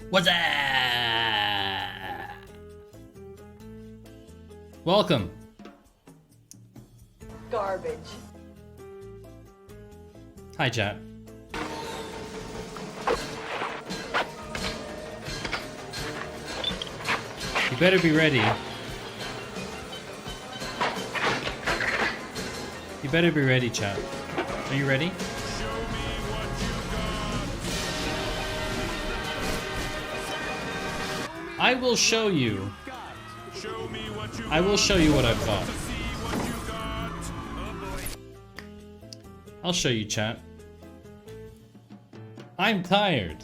What's up? Welcome. Garbage. Hi, chat. You better be ready. You better be ready, chat. Are you ready? I will show you. I will show you what I've got. I'll show you, chat. I'm tired.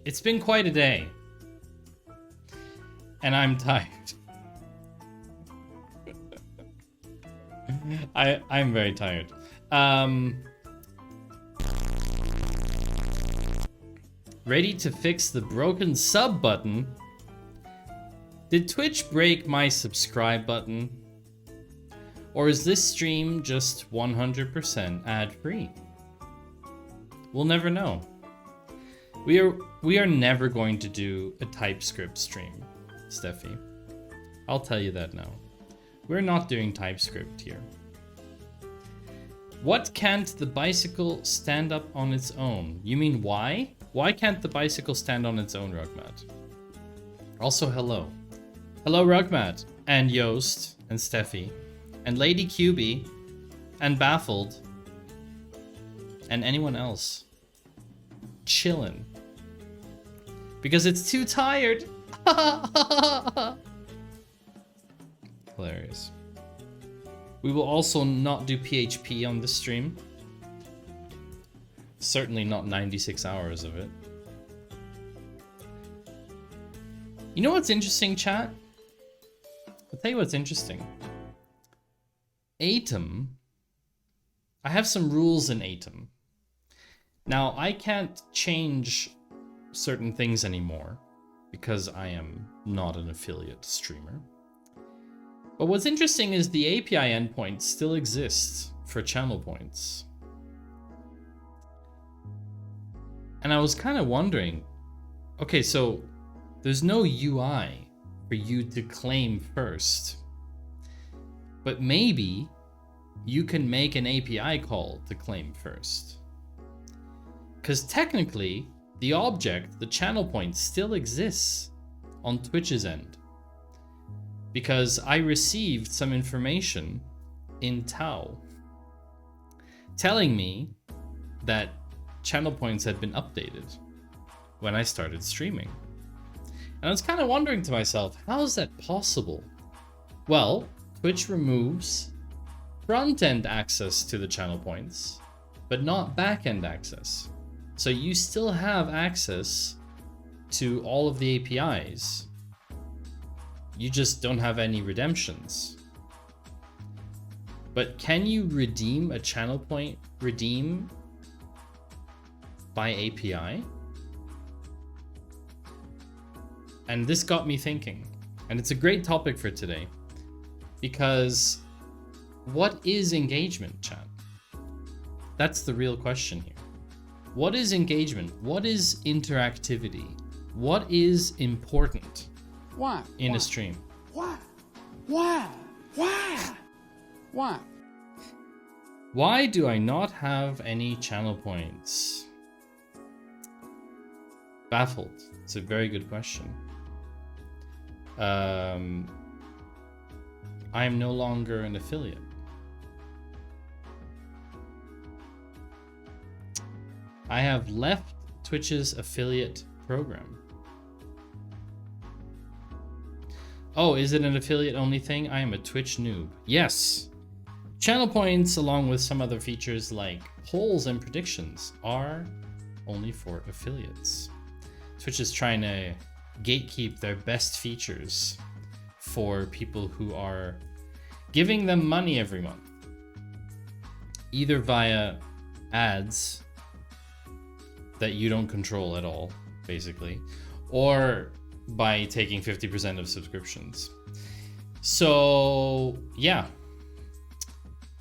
It's been quite a day. And I'm tired. I'm very tired. Ready to fix the broken sub button? Did Twitch break my subscribe button? Or is this stream just 100% ad-free? We'll never know. We are never going to do a TypeScript stream, Steffi. I'll tell you that now. We're not doing TypeScript here. What can't the bicycle stand up on its own? You mean why? Why can't the bicycle stand on its own, Rugmat? Also, hello. Hello, Rugmat, and Yoast, and Steffi, and Lady QB, and Baffled, and anyone else. Chillin'. Because it's too tired. Hilarious. We will also not do PHP on this stream. Certainly not 96 hours of it. You know what's interesting, chat? I'll tell you what's interesting. Atom. I have some rules in Atom. Now, I can't change certain things anymore because I am not an affiliate streamer. But what's interesting is the API endpoint still exists for channel points. And I was kind of wondering, okay, so there's no UI for you to claim first, but maybe you can make an API call to claim first. Because technically, the object, the channel point, still exists on Twitch's end. Because I received some information in Tau telling me that channel points had been updated when I started streaming. And I was kind of wondering to myself, how is that possible? Well, Twitch removes front-end access to the channel points, but not back-end access. So you still have access to all of the APIs. You just don't have any redemptions. But can you redeem a channel point redeem by API? And this got me thinking, and it's a great topic for today, because what is engagement, chat? That's the real question here. What is engagement? What is interactivity? What is important in a stream? Why? Why do I not have any channel points? Baffled. It's a very good question. I am no longer an affiliate. I have left Twitch's affiliate program. Oh, is it an affiliate only thing? I am a Twitch noob. Yes. Channel points, along with some other features like polls and predictions, are only for affiliates. Twitch is trying to gatekeep their best features for people who are giving them money every month, either via ads that you don't control at all, basically, or by taking 50% of subscriptions. So yeah,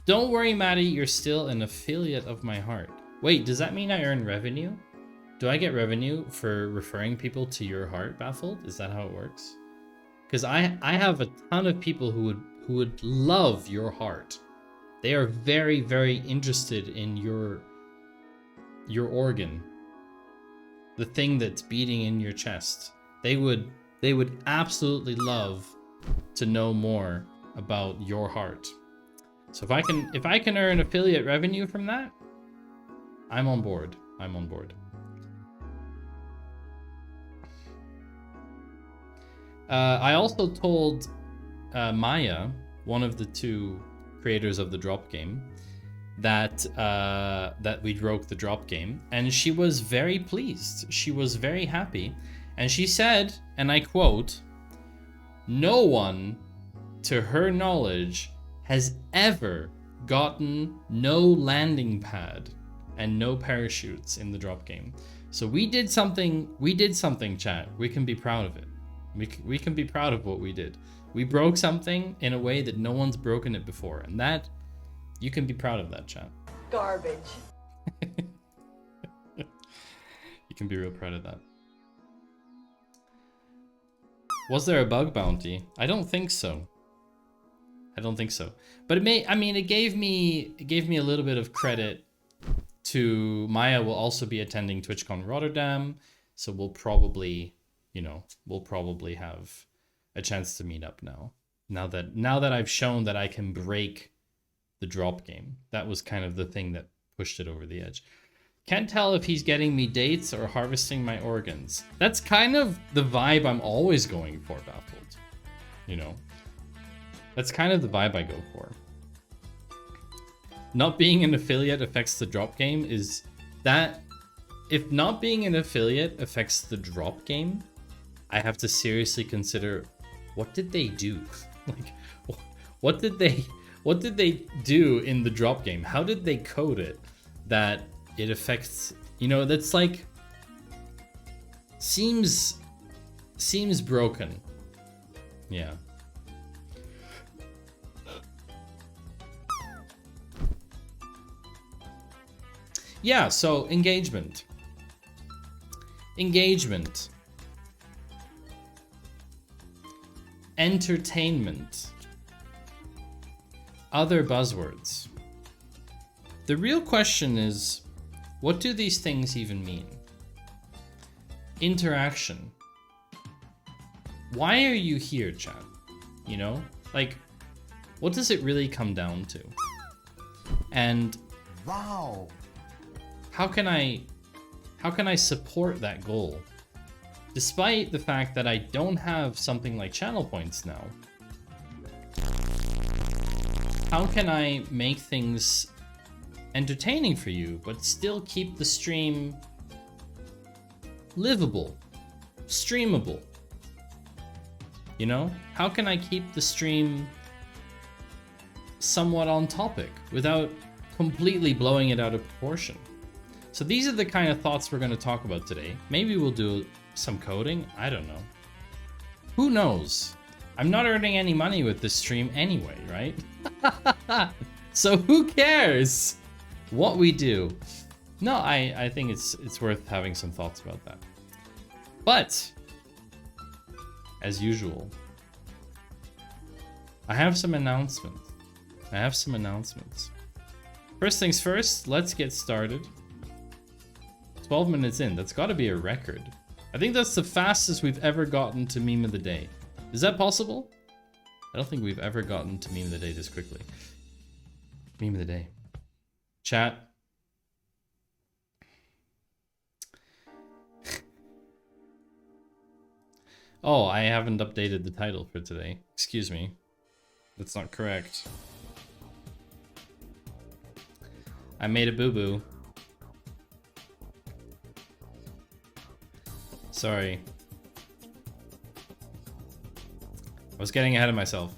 don't worry, Maddie, you're still an affiliate of my heart. Wait, does that mean I earn revenue? Do I get revenue for referring people to your heart, Baffled? Is that how it works? Because I have a ton of people who would love your heart. They are very, very interested in your organ, the thing that's beating in your chest. They would absolutely love to know more about your heart. So if I can earn affiliate revenue from that, I'm on board. I'm on board. I also told Maya, one of the two creators of the drop game, that we broke the drop game, and she was very pleased. She was very happy, and she said, and I quote, "No one, to her knowledge, has ever gotten no landing pad and no parachutes in the drop game." So we did something, chat. We can be proud of it. We can be proud of what we did. We broke something in a way that no one's broken it before, and that, you can be proud of that, chat. Garbage. You can be real proud of that. Was there a bug bounty? I don't think so. I don't think so. But it gave me a little bit of credit to Maya. Will also be attending TwitchCon Rotterdam, so we'll probably have a chance to meet up now. Now that I've shown that I can break the drop game. That was kind of the thing that pushed it over the edge. Can't tell if he's getting me dates or harvesting my organs. That's kind of the vibe I'm always going for, Baffled. You know? That's kind of the vibe I go for. Not being an affiliate affects the drop game is that... If not being an affiliate affects the drop game, I have to seriously consider, what did they do? Like, what did they do in the drop game? How did they code it that it affects, you know, that's like, seems broken. Yeah. Yeah, so engagement. Entertainment. Other buzzwords. The real question is, what do these things even mean? Interaction. Why are you here, chat? You know? Like, what does it really come down to? And Wow. how can I support that goal? Despite the fact that I don't have something like channel points now, how can I make things entertaining for you, but still keep the stream livable, streamable? You know? How can I keep the stream somewhat on topic without completely blowing it out of proportion? So these are the kind of thoughts we're going to talk about today. Maybe we'll do some coding. I don't know. Who knows? I'm not earning any money with this stream anyway, right? So who cares what we do? No, I think it's worth having some thoughts about that. But as usual, I have some announcements. First things first, let's get started. 12 minutes in, that's got to be a record. I think that's the fastest we've ever gotten to meme of the day. Is that possible? I don't think we've ever gotten to meme of the day this quickly. Meme of the day. Chat. Oh, I haven't updated the title for today. Excuse me. That's not correct. I made a boo-boo. Sorry. I was getting ahead of myself.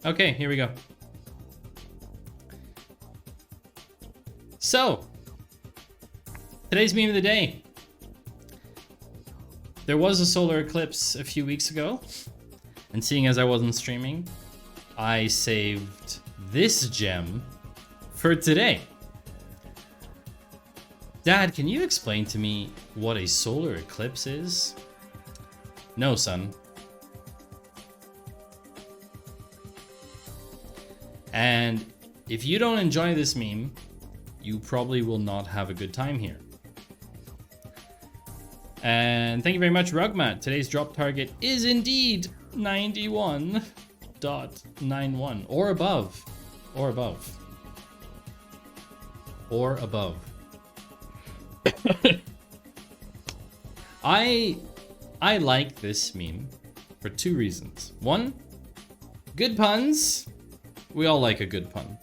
Okay, here we go. So, today's meme of the day. There was a solar eclipse a few weeks ago, and seeing as I wasn't streaming, I saved this gem for today. Dad, can you explain to me what a solar eclipse is? No, son. And if you don't enjoy this meme, you probably will not have a good time here. And thank you very much, Rugmat. Today's drop target is indeed 91.91 or above. Or above. Or above. I like this meme for two reasons. One, good puns. We all like a good pun.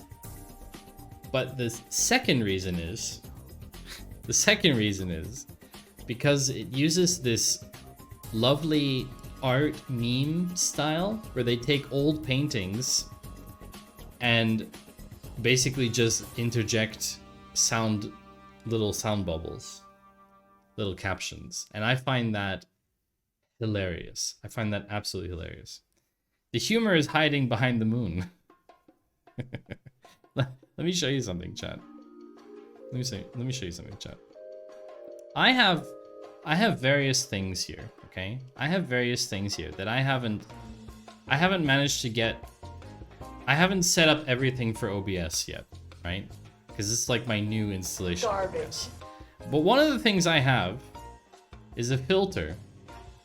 But the second reason is because it uses this lovely art meme style where they take old paintings and basically just interject little sound bubbles, little captions. And I find that hilarious. I find that absolutely hilarious. The humor is hiding behind the moon. Let me show you something, chat. Let me show you something, chat. I have various things here, okay? I have various things here that I haven't managed to get. I haven't set up everything for OBS yet, right? Because it's like my new installation of OBS. But one of the things I have is a filter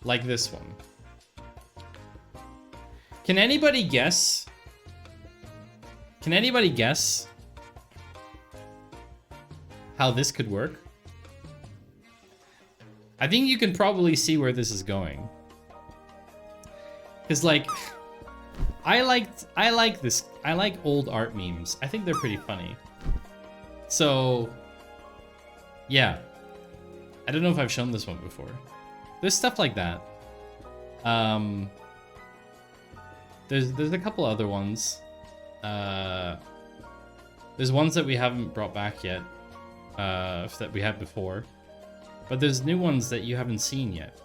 like this one. Can anybody guess? Can anybody guess how this could work? I think you can probably see where this is going. Cause like, I like old art memes. I think they're pretty funny. So, yeah. I don't know if I've shown this one before. There's stuff like that. There's a couple other ones. There's ones that we haven't brought back yet, that we had before. But there's new ones that you haven't seen yet.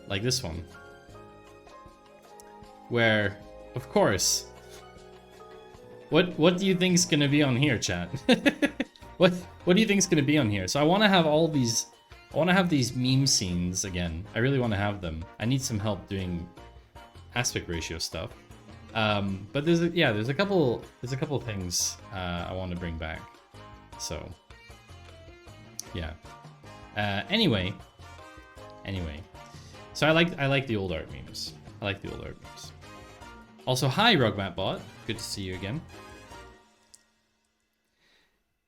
Like this one. Where, of course, what do you think's gonna be on here, chat? What do you think's gonna be on here? So I wanna have all these, I wanna have these meme scenes again. I really wanna have them. I need some help doing aspect ratio stuff. But there's a couple things I want to bring back. So yeah. Anyway. So I like the old art memes. I like the old art memes. Also, hi RugMatBot. Good to see you again.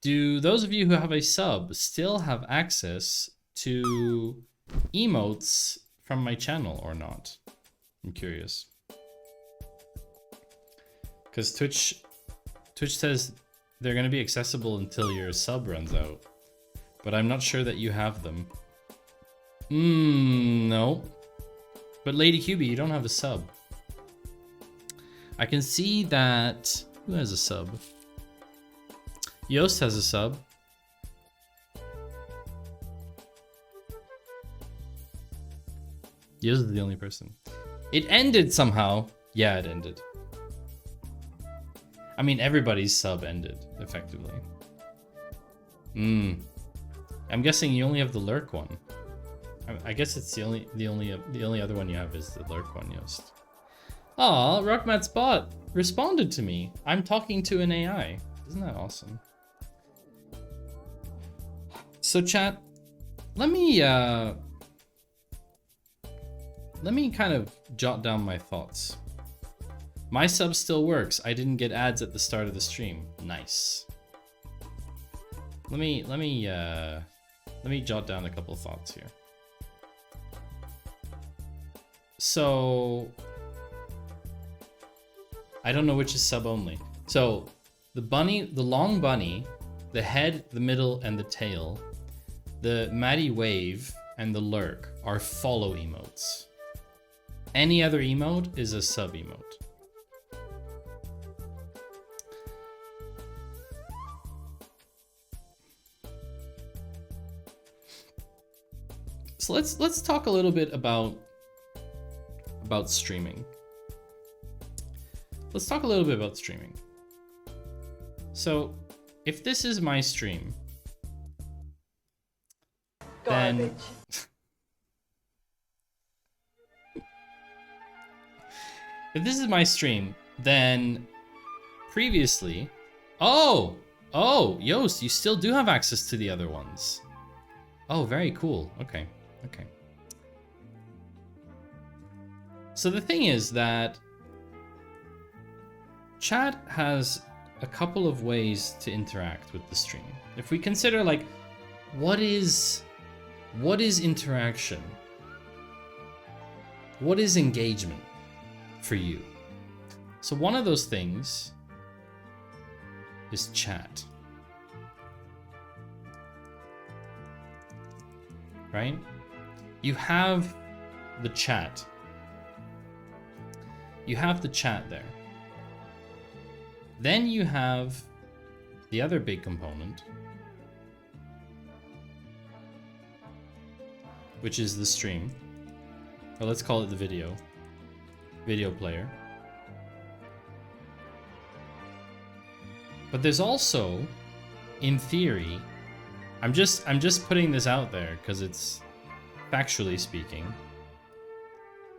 Do those of you who have a sub still have access to emotes from my channel or not? I'm curious. Because Twitch says they're going to be accessible until your sub runs out. But I'm not sure that you have them. No. But Lady QB, you don't have a sub. I can see that... Who has a sub? Yoast has a sub. Yoast is the only person. It ended somehow. Yeah, it ended. I mean, everybody's sub ended, effectively. I'm guessing you only have the lurk one. I guess it's the only other one you have is the lurk one, Yoast. Aw, Rockmat's bot responded to me. I'm talking to an AI. Isn't that awesome? So chat, let me kind of jot down my thoughts. My sub still works. I didn't get ads at the start of the stream. Nice. Let me jot down a couple of thoughts here. So I don't know which is sub only. So the bunny, the long bunny, the head, the middle, and the tail, the Maddie wave, and the lurk are follow emotes. Any other emote is a sub emote. So let's talk a little bit about streaming. Let's talk a little bit about streaming. So, if this is my stream, then if this is my stream, then previously, oh, Yoast, you still do have access to the other ones. Oh, very cool. Okay. So the thing is that chat has a couple of ways to interact with the stream. If we consider like, what is interaction? What is engagement for you? So one of those things is chat. Right? You have the chat. You have the chat there. Then you have the other big component, which is the stream. Or let's call it the video player. But there's also, in theory, I'm just putting this out there because it's factually speaking.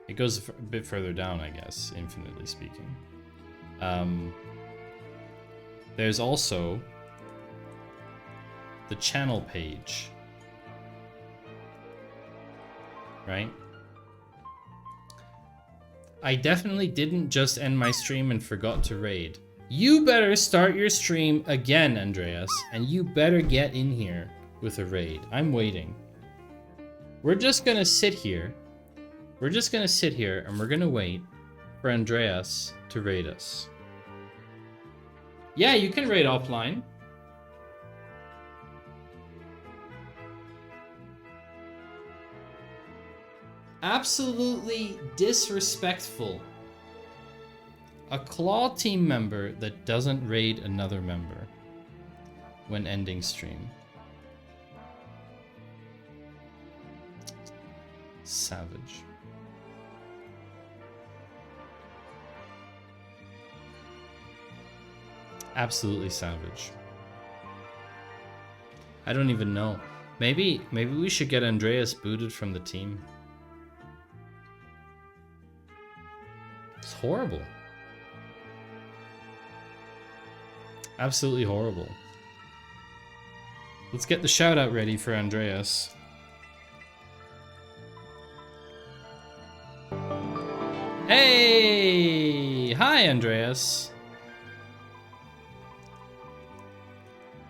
It goes a bit further down, I guess, infinitely speaking. There's also the channel page, right? I definitely didn't just end my stream and forgot to raid. You better start your stream again, Andreas, and you better get in here with a raid. I'm waiting. We're just gonna sit here. We're just gonna sit here and we're gonna wait for Andreas to raid us. Yeah, you can raid offline. Absolutely disrespectful. A Claw team member that doesn't raid another member when ending stream. Savage. Absolutely savage. I don't even know. Maybe we should get Andreas booted from the team. It's horrible. Absolutely horrible. Let's get the shout out ready for Andreas. Hey! Hi, Andreas.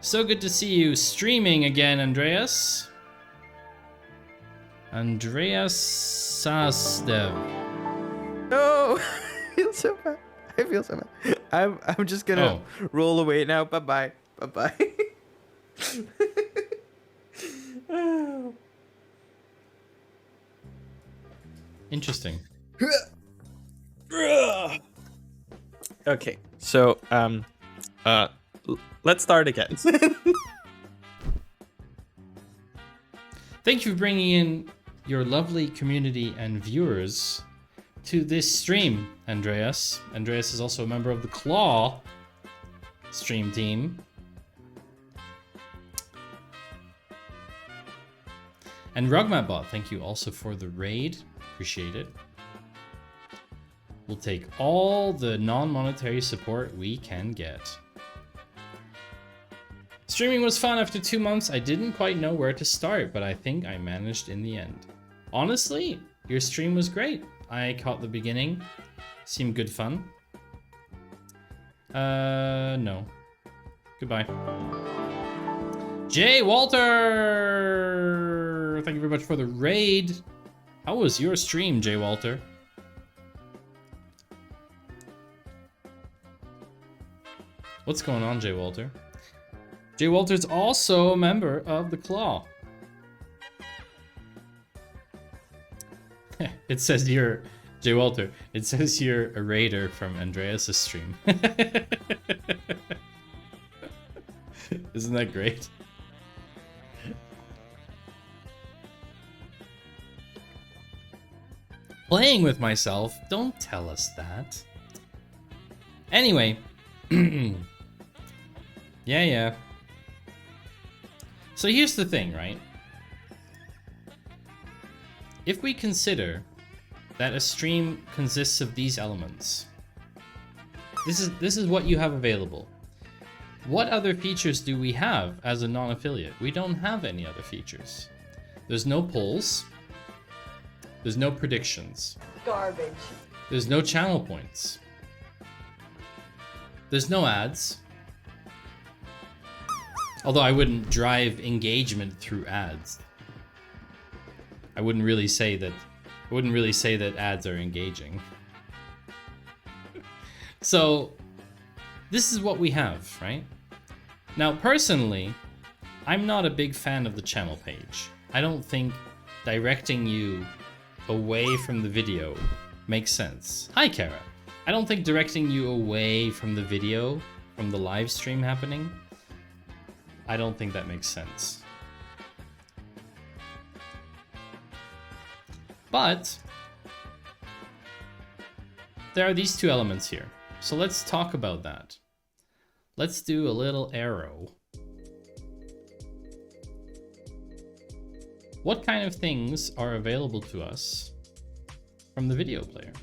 So good to see you streaming again, Andreas. Andreas Sasdev. No, I feel so bad. I feel so bad. I'm just gonna roll away now. Bye bye. Bye bye. Interesting. Okay, so let's start again. Thank you for bringing in your lovely community and viewers to this stream, Andreas. Andreas is also a member of the Claw stream team. And Rugmatbot, thank you also for the raid. Appreciate it. We'll take all the non-monetary support we can get. Streaming was fun after 2 months. I didn't quite know where to start, but I think I managed in the end. Honestly, your stream was great. I caught the beginning. Seemed good fun. No. Goodbye. Jay Walter! Thank you very much for the raid. How was your stream, Jay Walter? What's going on, Jay Walter? Jay Walter's also a member of the Claw. It says you're Jay Walter. It says you're a raider from Andreas' stream. Isn't that great? Playing with myself? Don't tell us that. Anyway. Yeah. So here's the thing, right? If we consider that a stream consists of these elements, this is what you have available. What other features do we have as a non-affiliate? We don't have any other features. There's no polls. There's no predictions. Garbage. There's no channel points. There's no ads. Although I wouldn't drive engagement through ads. I wouldn't really say that ads are engaging. So this is what we have, right? Now personally, I'm not a big fan of the channel page. I don't think directing you away from the video makes sense. Hi Kara. I don't think directing you away from the video, from the live stream happening, I don't think that makes sense. But there are these two elements here. So let's talk about that. Let's do a little arrow. What kind of things are available to us from the video player?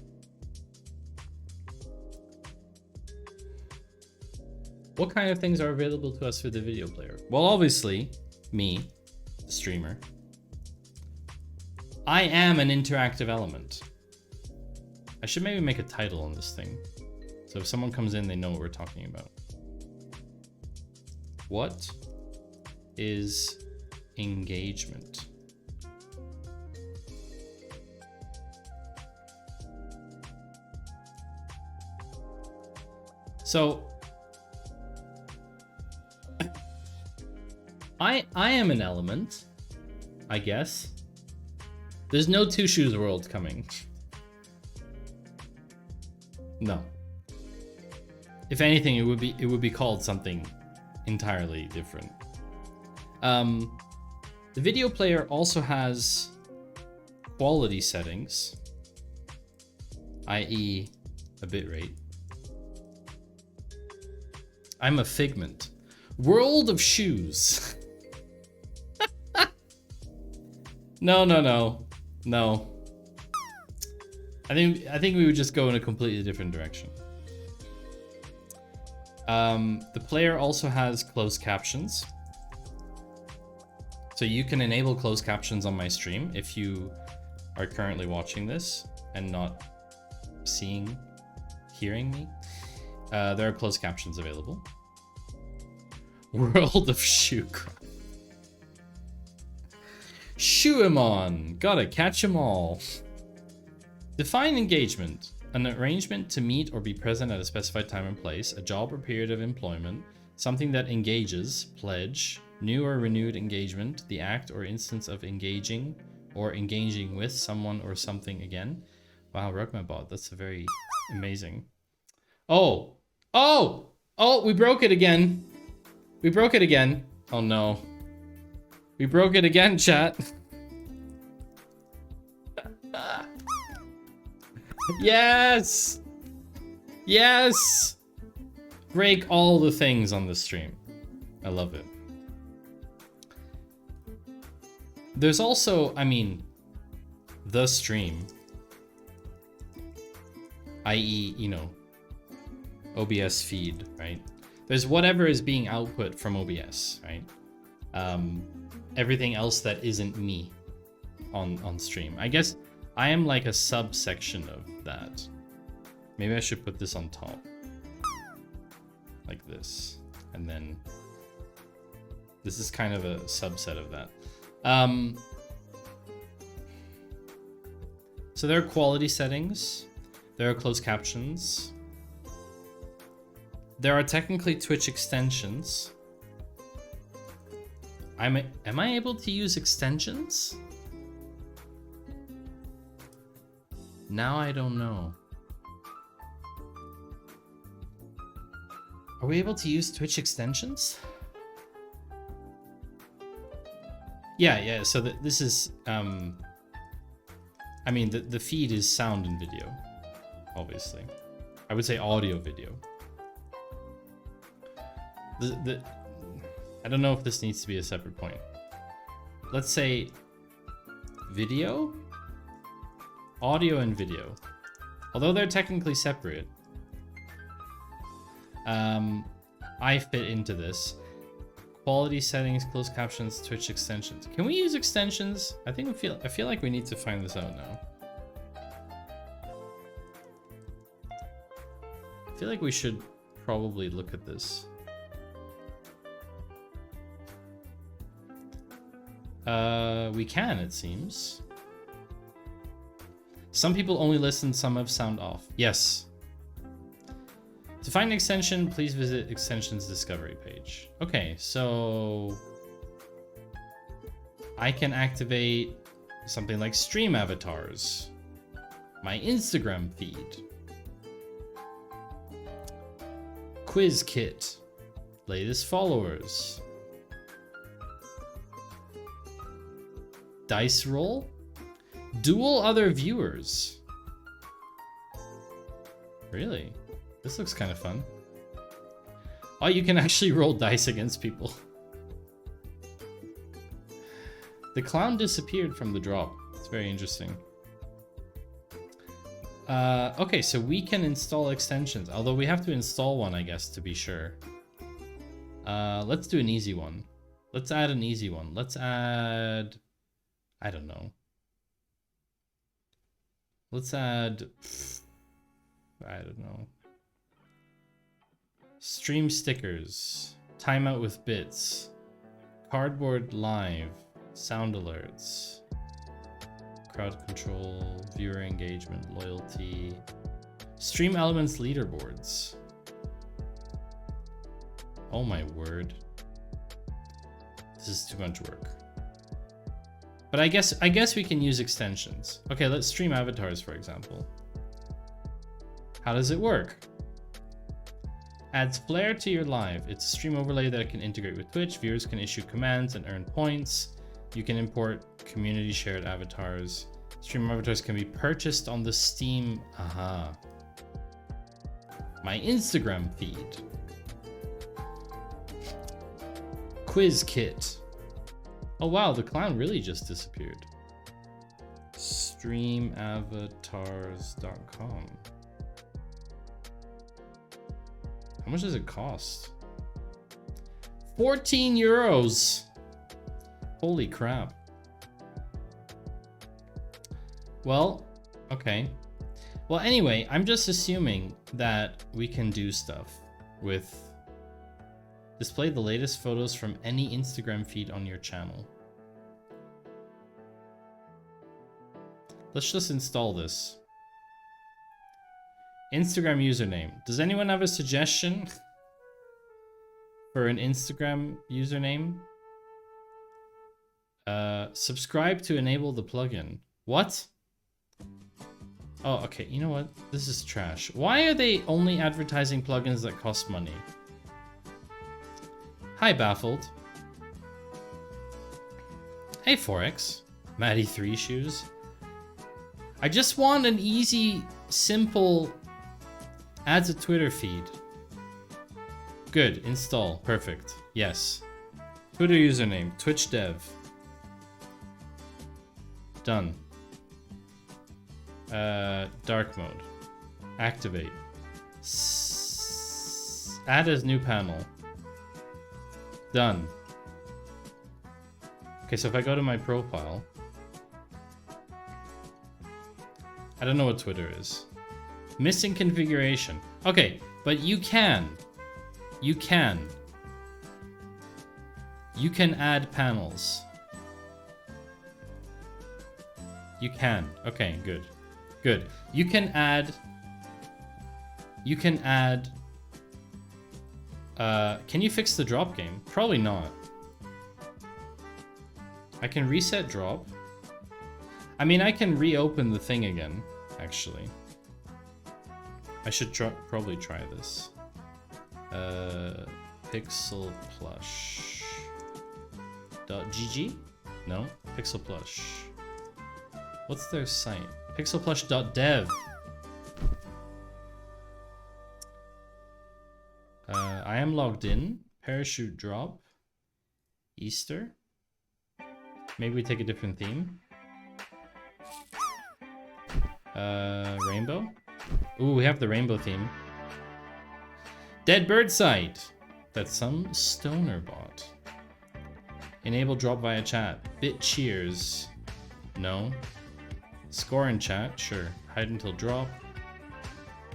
What kind of things are available to us for the video player? Well, obviously, me, the streamer, I am an interactive element. I should maybe make a title on this thing. So if someone comes in, they know what we're talking about. What is engagement? So I am an element, I guess. There's no Two Shoes World coming. No. If anything, it would be called something entirely different. The video player also has quality settings, i.e. a bitrate. I'm a figment. World of shoes. No. I think we would just go in a completely different direction. The player also has closed captions. So you can enable closed captions on my stream if you are currently watching this and not hearing me. There are closed captions available. World of shoe crap. Shoe 'em on. Gotta catch 'em all. Define engagement. An arrangement to meet or be present at a specified time and place, a job or period of employment, something that engages, pledge, new or renewed engagement, the act or instance of engaging or engaging with someone or something again. Wow, Rugmabot, that's very amazing. Oh, we broke it again. We broke it again. Oh no. We broke it again, chat. Yes! Yes! Break all the things on the stream. I love it. There's also, I mean, the stream. I.e., you know, OBS feed, right? There's whatever is being output from OBS, right? Everything else that isn't me on stream. I guess I am like a subsection of that. Maybe I should put this on top. Like this. And then this is kind of a subset of that. So there are quality settings. There are closed captions. There are technically Twitch extensions. Am I able to use extensions? Now I don't know. Are we able to use Twitch extensions? Yeah, so this is, I mean, the feed is sound and video, obviously. I would say audio video. I don't know if this needs to be a separate point. Let's say video, audio and video. Although they're technically separate, I fit into this. Quality settings, closed captions, Twitch extensions. Can we use extensions? I feel like we need to find this out now. I feel like we should probably look at this. We can, it seems. Some people only listen, some have sound off. Yes. To find an extension, please visit extensions discovery page. Okay, so I can activate something like stream avatars, my Instagram feed, quiz kit, latest followers, dice roll, dual other viewers. Really? This looks kind of fun. Oh, you can actually roll dice against people. The clown disappeared from the drop. It's very interesting. Okay, so we can install extensions, although we have to install one, I guess, to be sure. Let's do an easy one. Let's add an easy one. Let's add... I don't know. Let's add I don't know. Stream stickers. Timeout with bits. Cardboard live. Sound alerts. Crowd control. Viewer engagement. Loyalty. Stream elements leaderboards. Oh my word. This is too much work. But I guess we can use extensions. Okay, let's stream avatars, for example. How does it work? Adds flair to your live. It's a stream overlay that can integrate with Twitch. Viewers can issue commands and earn points. You can import community shared avatars. Stream avatars can be purchased on the Steam. Aha. My Instagram feed. Quiz kit. Oh wow, the clown really just disappeared. Streamavatars.com. How much does it cost? 14 euros. Holy crap. Well, okay. Well, anyway, I'm just assuming that we can do stuff with display the latest photos from any Instagram feed on your channel. Let's just install this. Instagram username. Does anyone have a suggestion for an Instagram username? Subscribe to enable the plugin. What? Oh, okay. You know what? This is trash. Why are they only advertising plugins that cost money? Hi, Baffled. Hey, Forex. Maddie 3 Shoes. I just want an easy, simple adds a Twitter feed. Good. Install. Perfect. Yes. Twitter username. Twitch dev. Done. Dark mode. Activate. Add a new panel. Done. Okay, so if I go to my profile, I don't know what Twitter is. Missing configuration. Okay, but you can add panels. You can. Okay, good. Good. You can add can you fix the drop game? Probably not. I can reset drop. I mean, I can reopen the thing again, actually. I should probably try this. Pixel Plush. .gg? No, Pixel Plush. What's their site? Pixelplush.dev. I am logged in. Parachute drop. Easter. Maybe we take a different theme. Rainbow. Ooh, we have the rainbow theme. Dead bird site. That's some stoner bot. Enable drop via chat. Bit cheers. No. Score in chat. Sure. Hide until drop.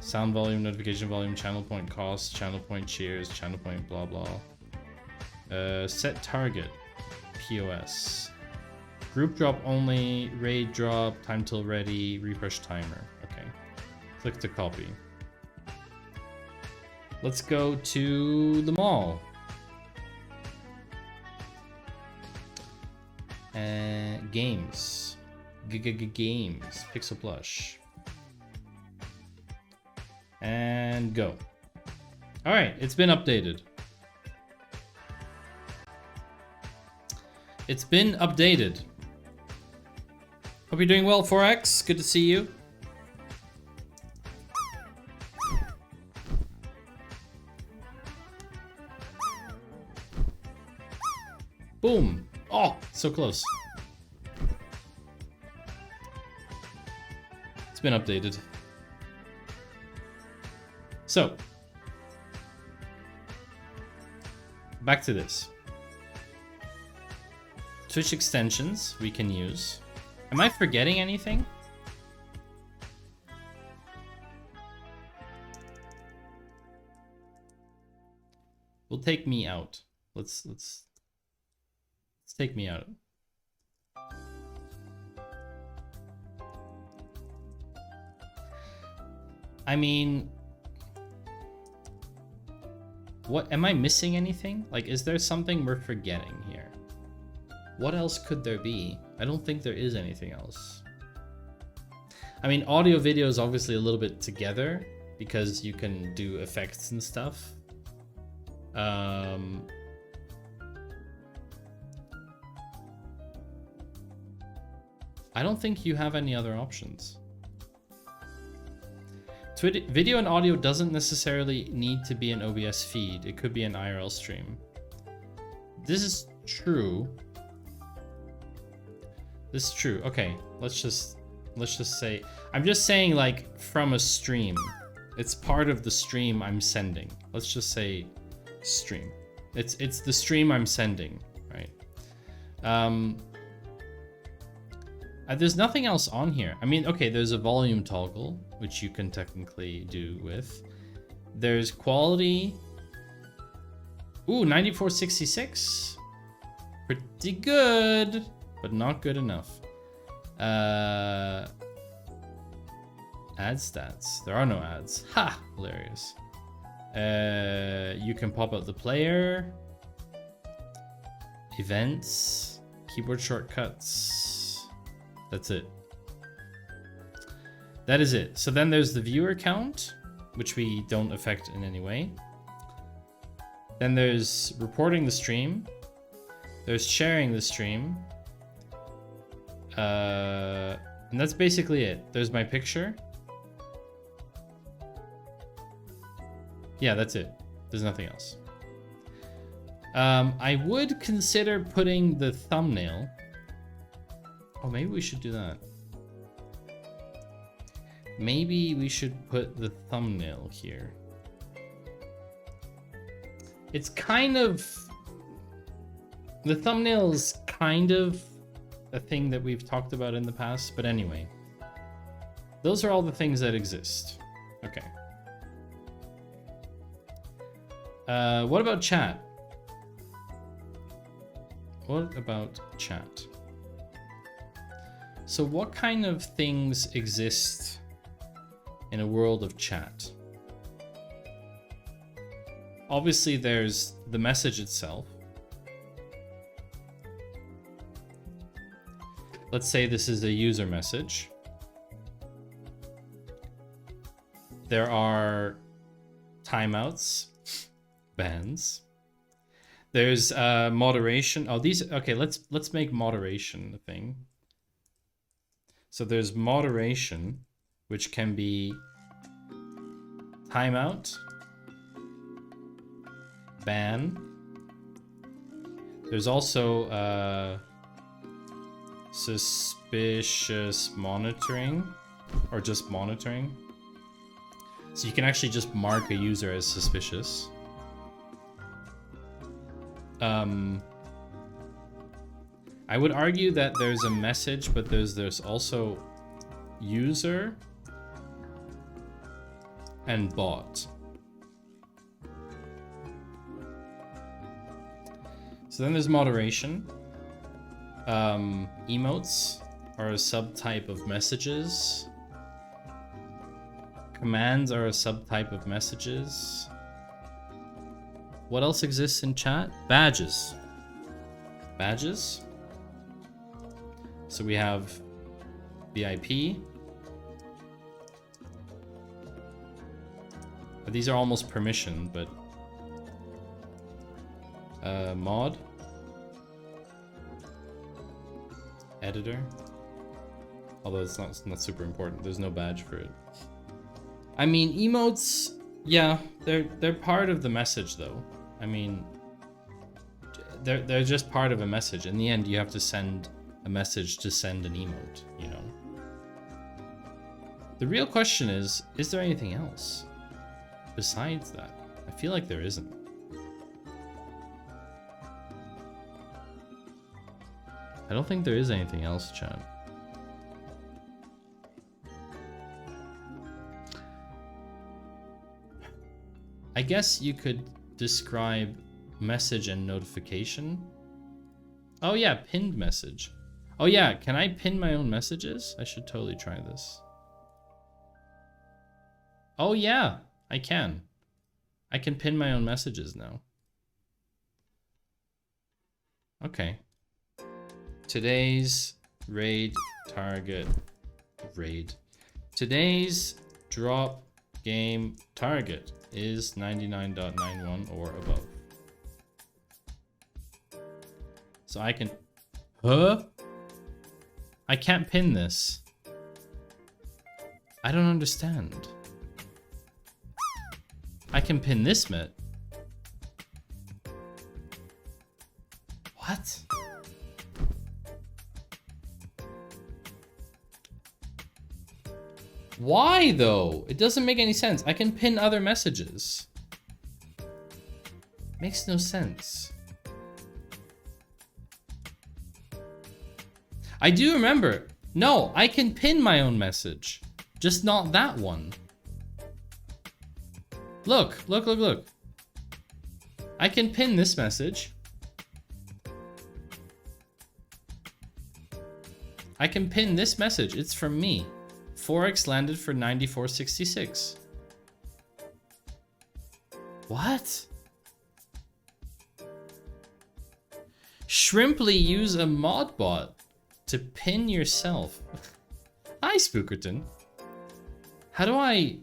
Sound volume, notification volume, channel point cost, channel point cheers, channel point blah blah. Set target. POS. Group drop only, raid drop, time till ready, refresh timer. Okay. Click to copy. Let's go to the mall. Games. Games. Pixel Plush. And go. Alright, it's been updated. It's been updated. Hope you're doing well, Forex. Good to see you. Boom. Oh, so close. It's been updated. So, back to this. Twitch extensions we can use. Am I forgetting anything? We'll take me out. Let's take me out. I mean, what am I missing anything? Like, is there something we're forgetting here? What else could there be? I don't think there is anything else. I mean, audio video is obviously a little bit together because you can do effects and stuff. I don't think you have any other options. Video and audio doesn't necessarily need to be an OBS feed. It could be an IRL stream. This is true. This is true. Okay, let's just say, I'm just saying, like, from a stream. It's part of the stream I'm sending. Let's just say stream. It's the stream I'm sending, right? There's nothing else on here. I mean, okay, there's a volume toggle, which you can technically do with. There's quality. Ooh, 9466. Pretty good, but not good enough. Ad stats. There are no ads. Ha! Hilarious. You can pop out the player. Events. Keyboard shortcuts. That's it. That is it. So then there's the viewer count, which we don't affect in any way. Then there's reporting the stream. There's sharing the stream. And that's basically it. There's my picture. Yeah, that's it. There's nothing else. I would consider putting the thumbnail. Oh, maybe we should do that. Maybe we should put the thumbnail here. It's kind of... The thumbnail is kind of a thing that we've talked about in the past, but anyway. Those are all the things that exist. Okay. What about chat? What about chat? So what kind of things exist in a world of chat? Obviously, there's the message itself. Let's say this is a user message. There are timeouts, bans. There's moderation. Oh, these. Okay, let's make moderation a thing. So there's moderation, which can be timeout, ban. There's also suspicious monitoring, or just monitoring. So you can actually just mark a user as suspicious. I would argue that there's a message, but there's also user and bot. So then there's moderation. Emotes are a subtype of messages. Commands are a subtype of messages. What else exists in chat? Badges. Badges. So we have VIP. These are almost permissioned, but mod. Editor. Although it's not super important. There's no badge for it. I mean, emotes, yeah, they're part of the message though. I mean, they're just part of a message. In the end, you have to send a message to send an emote, you know. The real question is there anything else besides that? I feel like there isn't. I don't think there is anything else, chat. I guess you could describe message and notification. Oh yeah, pinned message. Oh yeah, can I pin my own messages? I should totally try this. Oh yeah, I can. I can pin my own messages now. Okay. Today's raid target. Today's drop game target is 99.91 or above. So I can... Huh? I can't pin this. I don't understand. I can pin this, Met. What? Why, though? It doesn't make any sense. I can pin other messages. Makes no sense. I do remember. No, I can pin my own message. Just not that one. Look, look, look, look. I can pin this message. I can pin this message. It's from me. Forex landed for 94.66. What? Shrimply use a mod bot to pin yourself. Hi, Spookerton. How do I...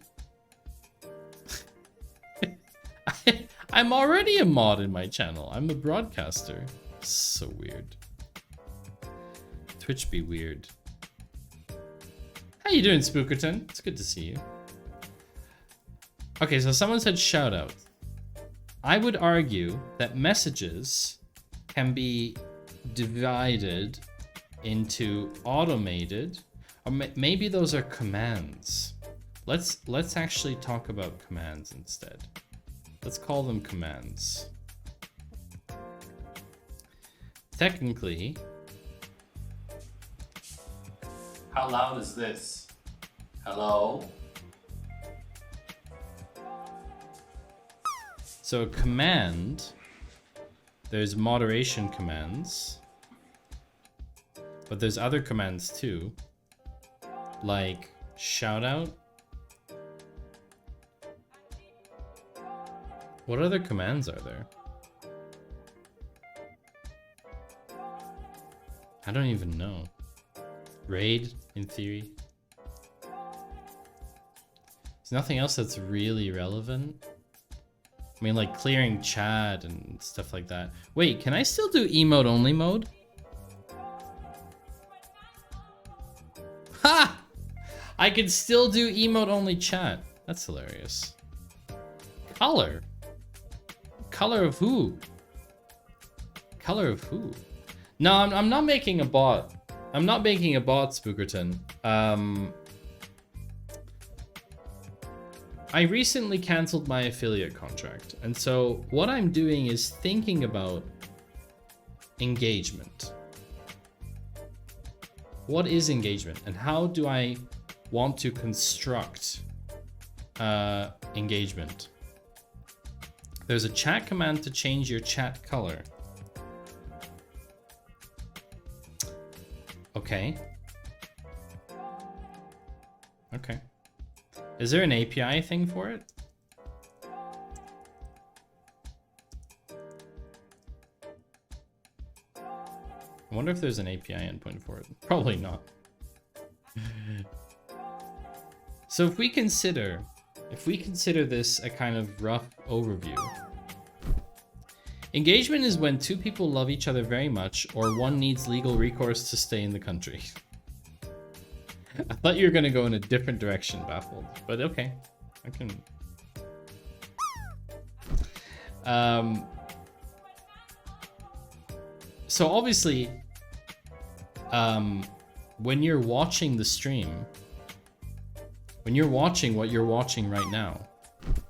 I'm already a mod in my channel. I'm a broadcaster. So weird. Twitch be weird. How you doing, Spookerton? It's good to see you. Okay, so someone said shout out. I would argue that messages can be divided into automated, or maybe those are commands. Let's actually talk about commands instead. Let's call them commands. Technically, how loud is this? Hello? So a command, there's moderation commands, but there's other commands too, like shout out. What other commands are there? I don't even know. Raid, in theory. There's nothing else that's really relevant. I mean, like clearing chat and stuff like that. Wait, can I still do emote only mode? Ha! I can still do emote only chat. That's hilarious. Color? Color of who? Color of who? No, I'm not making a bot. I'm not making a bot, Spookerton. I recently canceled my affiliate contract, and so what I'm doing is thinking about engagement. What is engagement, and how do I want to construct engagement? There's a chat command to change your chat color. Okay. Okay. Is there an API thing for it? I wonder if there's an API endpoint for it. Probably not. So if we consider this a kind of rough overview, engagement is when two people love each other very much or one needs legal recourse to stay in the country. I thought you were going to go in a different direction, Baffled, but okay. I can... So obviously, when you're watching the stream, when you're watching what you're watching right now,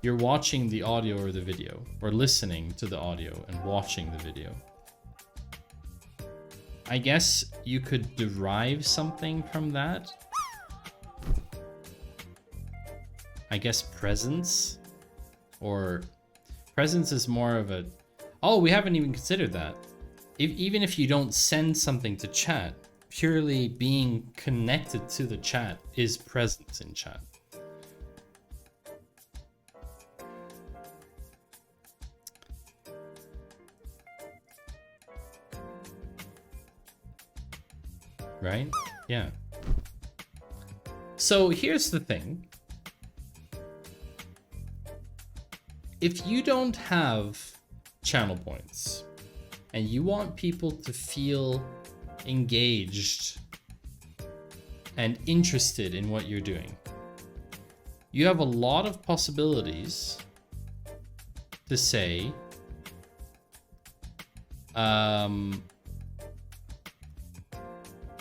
you're watching the audio or the video, or listening to the audio and watching the video. I guess you could derive something from that. I guess presence, or Presence is more of a... Oh, we haven't even considered that. Even if you don't send something to chat, purely being connected to the chat is presence in chat. Right? Yeah. So here's the thing. If you don't have channel points and you want people to feel engaged and interested in what you're doing, you have a lot of possibilities to say,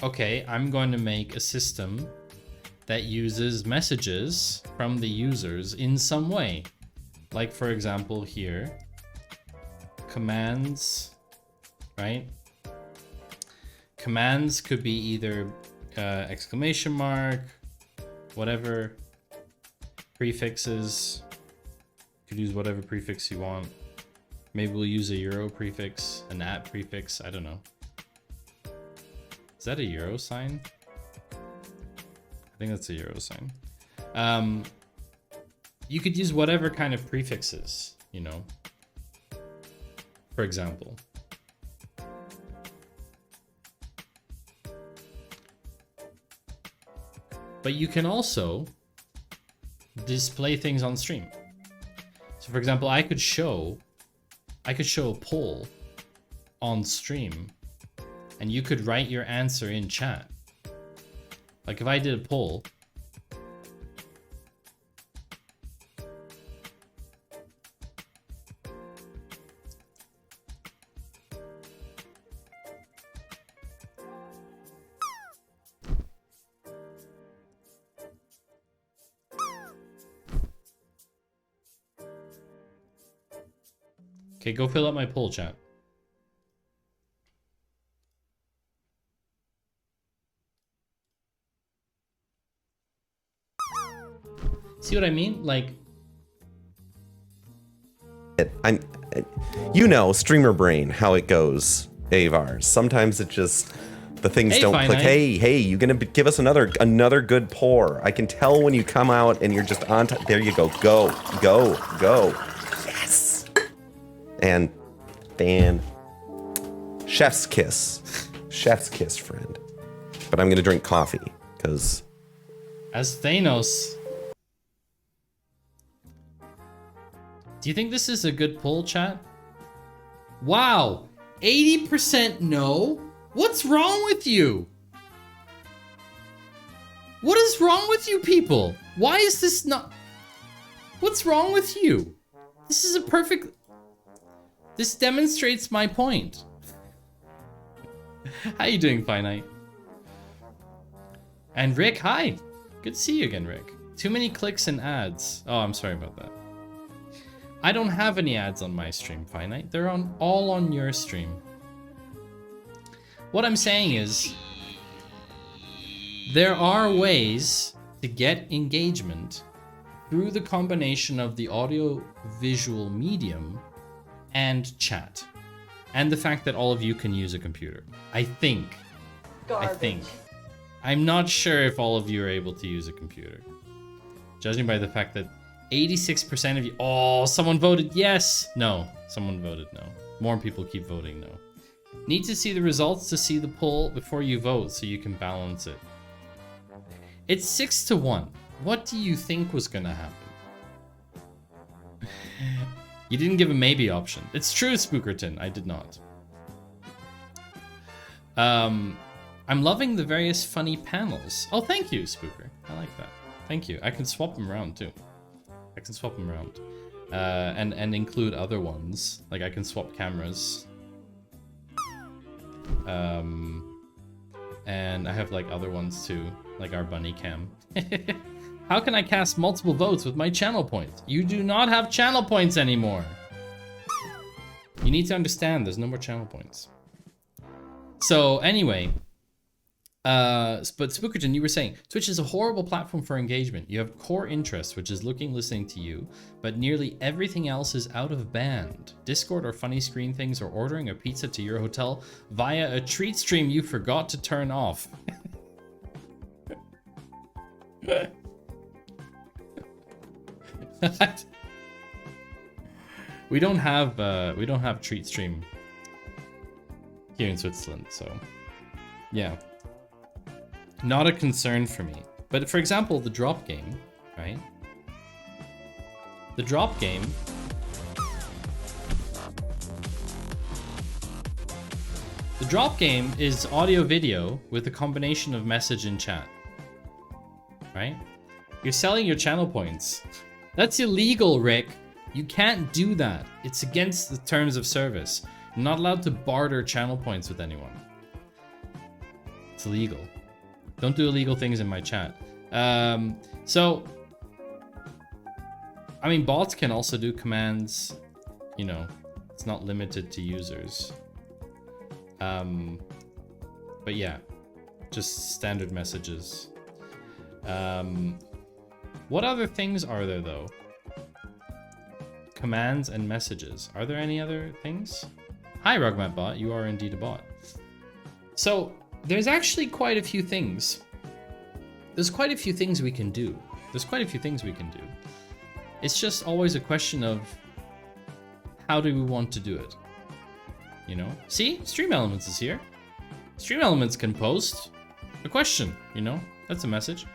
okay, I'm going to make a system that uses messages from the users in some way. Like, for example, here, commands, right? Commands could be either exclamation mark, whatever, prefixes. You could use whatever prefix you want. Maybe we'll use a euro prefix, an at prefix, I don't know. Is that a euro sign? I think that's a euro sign. You could use whatever kind of prefixes, you know, for example. But you can also display things on stream. So for example, I could show a poll on stream and you could write your answer in chat. Like if I did a poll, okay, go fill out my poll, chat. See what I mean? Like, you know, streamer brain, how it goes, Avar. Sometimes it just, the things don't click. Hey, you gonna give us another good pour? I can tell when you come out and you're just on. There you go. Go. Yes. And chef's kiss, friend. But I'm gonna drink coffee because. As Thanos. Do you think this is a good poll, chat? Wow, 80% no? What's wrong with you? What is wrong with you people? Why is this not... What's wrong with you? This is a perfect... This demonstrates my point. How you doing, Finite? And Rick, hi. Good to see you again, Rick. Too many clicks and ads. Oh, I'm sorry about that. I don't have any ads on my stream, Finite. They're all on your stream. What I'm saying is, there are ways to get engagement through the combination of the audio-visual medium and chat. And the fact that all of you can use a computer. I think. I'm not sure if all of you are able to use a computer. Judging by the fact that 86% of you... Oh, someone voted yes! No, someone voted no. More people keep voting no. Need to see the results to see the poll before you vote so you can balance it. It's 6-1. What do you think was gonna happen? You didn't give a maybe option. It's true, Spookerton. I did not. I'm loving the various funny panels. Oh, thank you, Spooker. I like that. Thank you. I can swap them around too. And include other ones. Like I can swap cameras. And I have like other ones too, like our bunny cam. How can I cast multiple votes with my channel points? You do not have channel points anymore. You need to understand there's no more channel points. So anyway, But Spookerton, you were saying Twitch is a horrible platform for engagement. You have core interests, which is looking, listening to you, but nearly everything else is out of band. Discord or funny screen things or ordering a pizza to your hotel via a treat stream you forgot to turn off. We don't have treat stream here in Switzerland, so yeah. Not a concern for me. But for example, the drop game, right? The drop game. The drop game is audio video with a combination of message and chat. Right? You're selling your channel points. That's illegal, Rick. You can't do that. It's against the terms of service. You're not allowed to barter channel points with anyone. It's illegal. Don't do illegal things in my chat. So, I mean, bots can also do commands. You know, it's not limited to users. But yeah, just standard messages. What other things are there though? Commands and messages. Are there any other things? Hi, Rugmatbot. You are indeed a bot. So there's actually quite a few things. There's quite a few things we can do. It's just always a question of how do we want to do it? You know? See? Stream Elements is here. Stream Elements can post a question, you know? That's a message.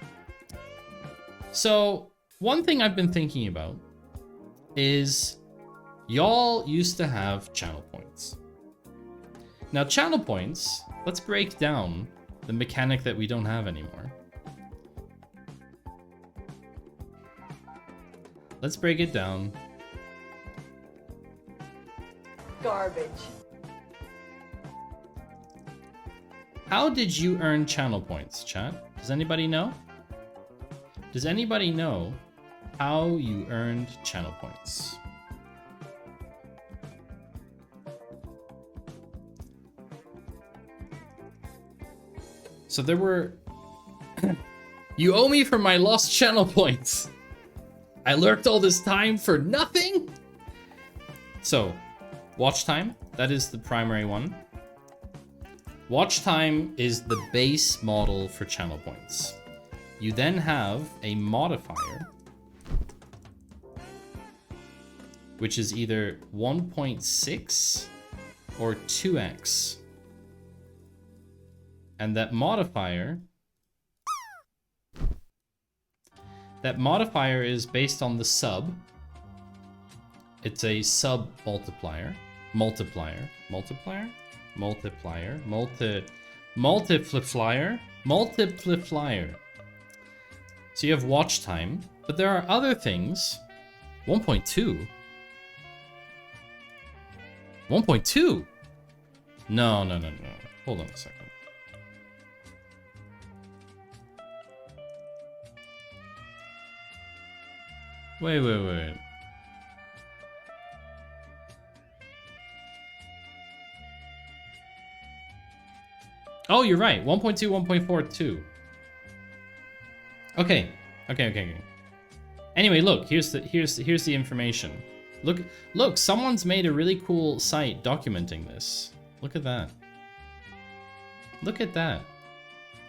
So, one thing I've been thinking about is y'all used to have channel points. Now, channel points, let's break down the mechanic that we don't have anymore. Let's break it down. Garbage. How did you earn channel points, chat? Does anybody know? Does anybody know how you earned channel points? So there were... You owe me for my lost channel points. I lurked all this time for nothing? So, watch time, that is the primary one. Watch time is the base model for channel points. You then have a modifier, which is either 1.6 or 2x. And that modifier is based on the sub. It's a sub multiplier. Multiplier. So you have watch time, but there are other things. 1.2. 1.2. No. Hold on a second. Wait. Oh, you're right. 1.2, 1.42. Okay. Anyway, look, here's the information. Look, someone's made a really cool site documenting this. Look at that. Can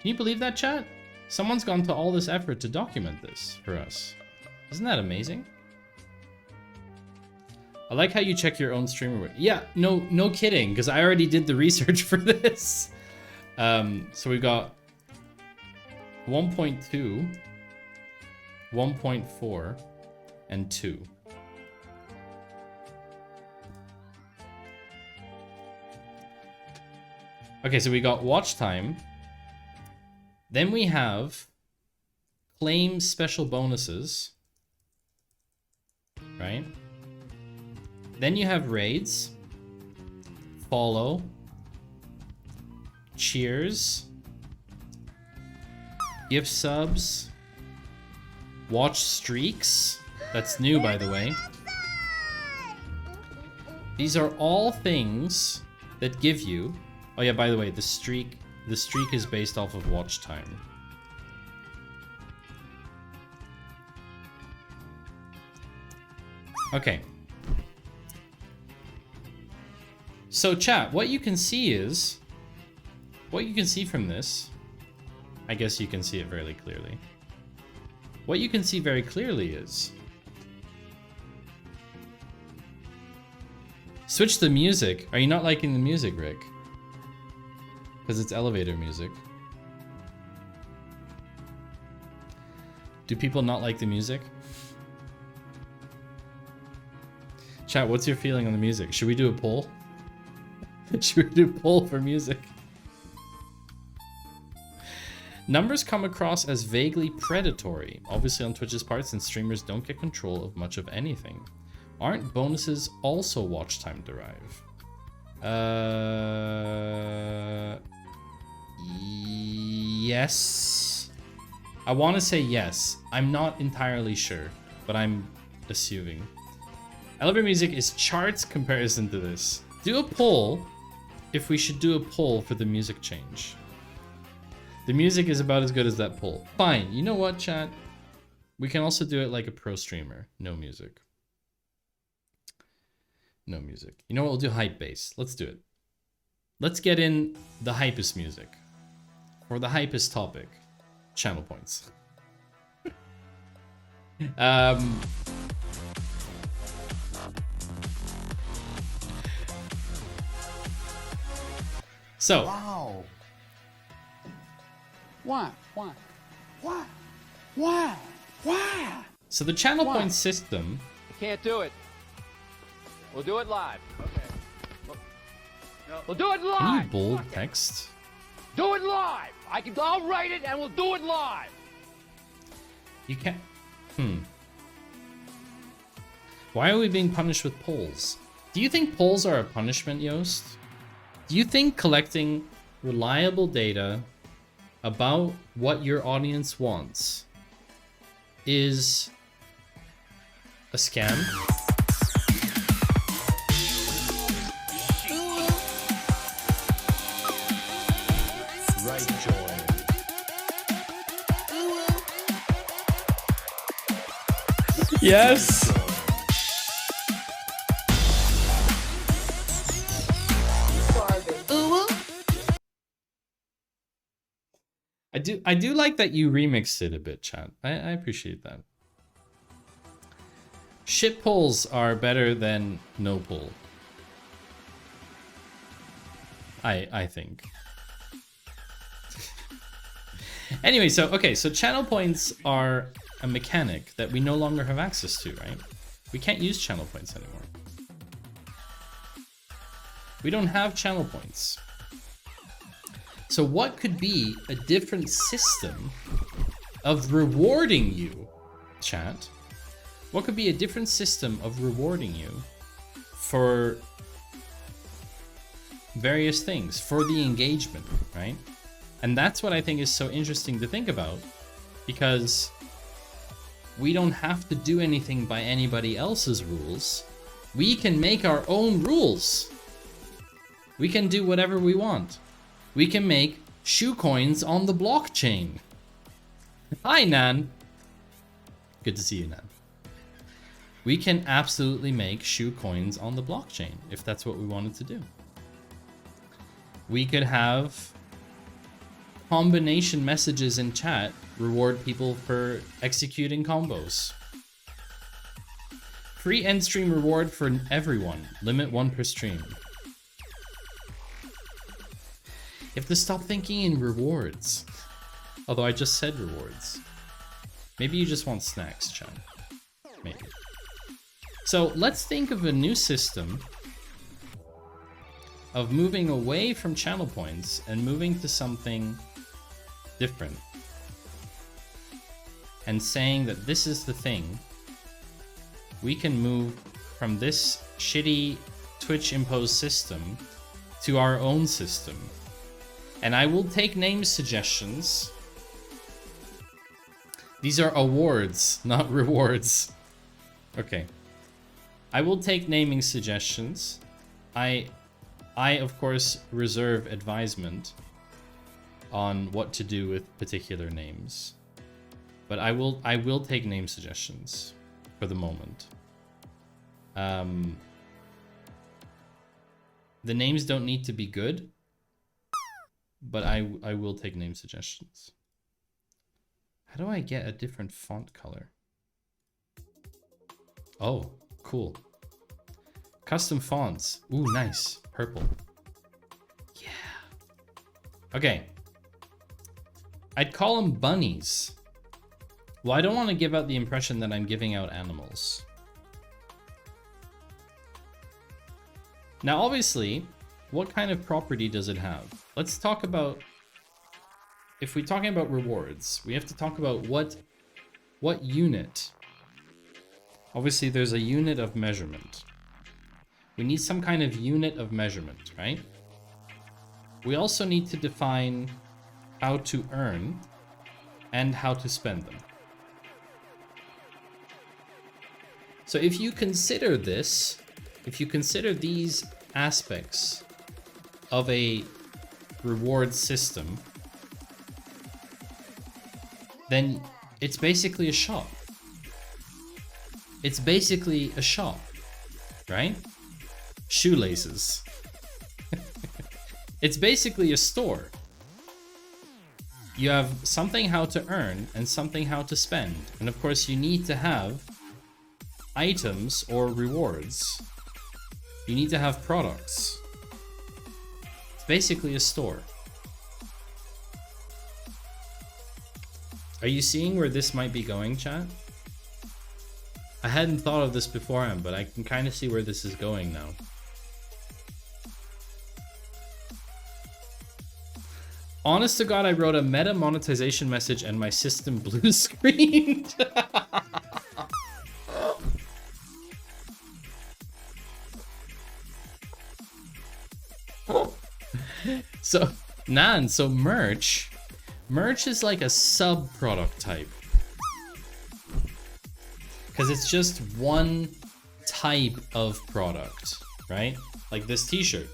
you believe that, chat? Someone's gone to all this effort to document this for us. Isn't that amazing? I like how you check your own streamer. Yeah, no kidding, because I already did the research for this. So we got 1.2, 1.4, and 2. Okay, so we got watch time. Then we have claim special bonuses. Right? Then you have raids, follow, cheers, gift subs, watch streaks. That's new, by the way. These are all things that give you... Oh yeah, by the way, the streak the streak is based off of watch time. Okay. So chat, what you can see is, what you can see from this, I guess you can see it very clearly. What you can see very clearly is, switch the music. Are you not liking the music, Rick? Because it's elevator music. Do people not like the music? Chat, what's your feeling on the music? Should we do a poll? Should we do a poll for music? Numbers come across as vaguely predatory, obviously on Twitch's part, since streamers don't get control of much of anything. Aren't bonuses also watch time derived? Yes. I want to say yes. I'm not entirely sure, but I'm assuming. Elevator music is charts comparison to this. Do a poll if we should do a poll for the music change. The music is about as good as that poll. Fine, you know what, chat? We can also do it like a pro streamer. No music. No music. You know what, we'll do hype bass. Let's do it. Let's get in the hypest music. For the hypest topic. Channel points. So. Wow. Why? Why? Why? Why? Why? So the channel point system. You can't do it. We'll do it live. Okay. We'll do it live. Can you bold text? Do it live. I'll write it and we'll do it live. You can't. Why are we being punished with polls? Do you think polls are a punishment, Yost? Do you think collecting reliable data about what your audience wants is a scam? Right, Joy. Yes. I do like that you remixed it a bit, chat. I appreciate that. Shit polls are better than no poll. I think. Anyway, so channel points are a mechanic that we no longer have access to, right? We can't use channel points anymore. We don't have channel points. So what could be a different system of rewarding you, chat? What could be a different system of rewarding you for various things, for the engagement, right? And that's what I think is so interesting to think about, because we don't have to do anything by anybody else's rules. We can make our own rules. We can do whatever we want. We can make shoe coins on the blockchain. Hi, Nan. Good to see you, Nan. We can absolutely make shoe coins on the blockchain if that's what we wanted to do. We could have combination messages in chat reward people for executing combos. Free end stream reward for everyone. Limit 1 per stream. You have to stop thinking in rewards. Although I just said rewards. Maybe you just want snacks, chat. Maybe. So let's think of a new system of moving away from channel points and moving to something different. And saying that this is the thing. We can move from this shitty Twitch imposed system to our own system. And I will take name suggestions. These are awards, not rewards. Okay. I will take naming suggestions. I of course reserve advisement. on what to do with particular names. But I will take name suggestions for the moment. The names don't need to be good, but I will take name suggestions. How do I get a different font color? Oh, cool. Custom fonts. Ooh, nice. Purple. Yeah. Okay. I'd call them bunnies. Well, I don't want to give out the impression that I'm giving out animals. Now, obviously, what kind of property does it have? Let's talk about... If we're talking about rewards, we have to talk about what unit. Obviously, there's a unit of measurement. We need some kind of unit of measurement, right? We also need to define how to earn and how to spend them. So if you consider this, if you consider these aspects of a reward system, then it's basically a shop. It's basically a shop, right? Shoelaces. It's basically a store. You have something how to earn and something how to spend. And of course you need to have items or rewards. You need to have products. It's basically a store. Are you seeing where this might be going, chat? I hadn't thought of this beforehand, but I can kind of see where this is going now. Honest to God, I wrote a meta monetization message and my system blue screened. So, Nan, so merch is like a sub-product type. Because it's just one type of product, right? Like this t-shirt.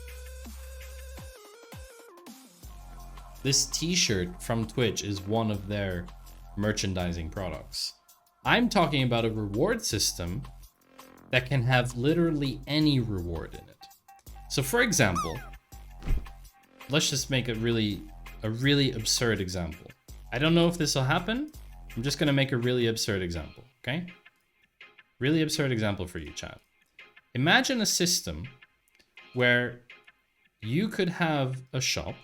This t-shirt from Twitch is one of their merchandising products. I'm talking about a reward system that can have literally any reward in it. So for example, let's just make a really absurd example. I don't know if this will happen. I'm just gonna make a really absurd example, okay? Really absurd example for you, chat. Imagine a system where you could have a shop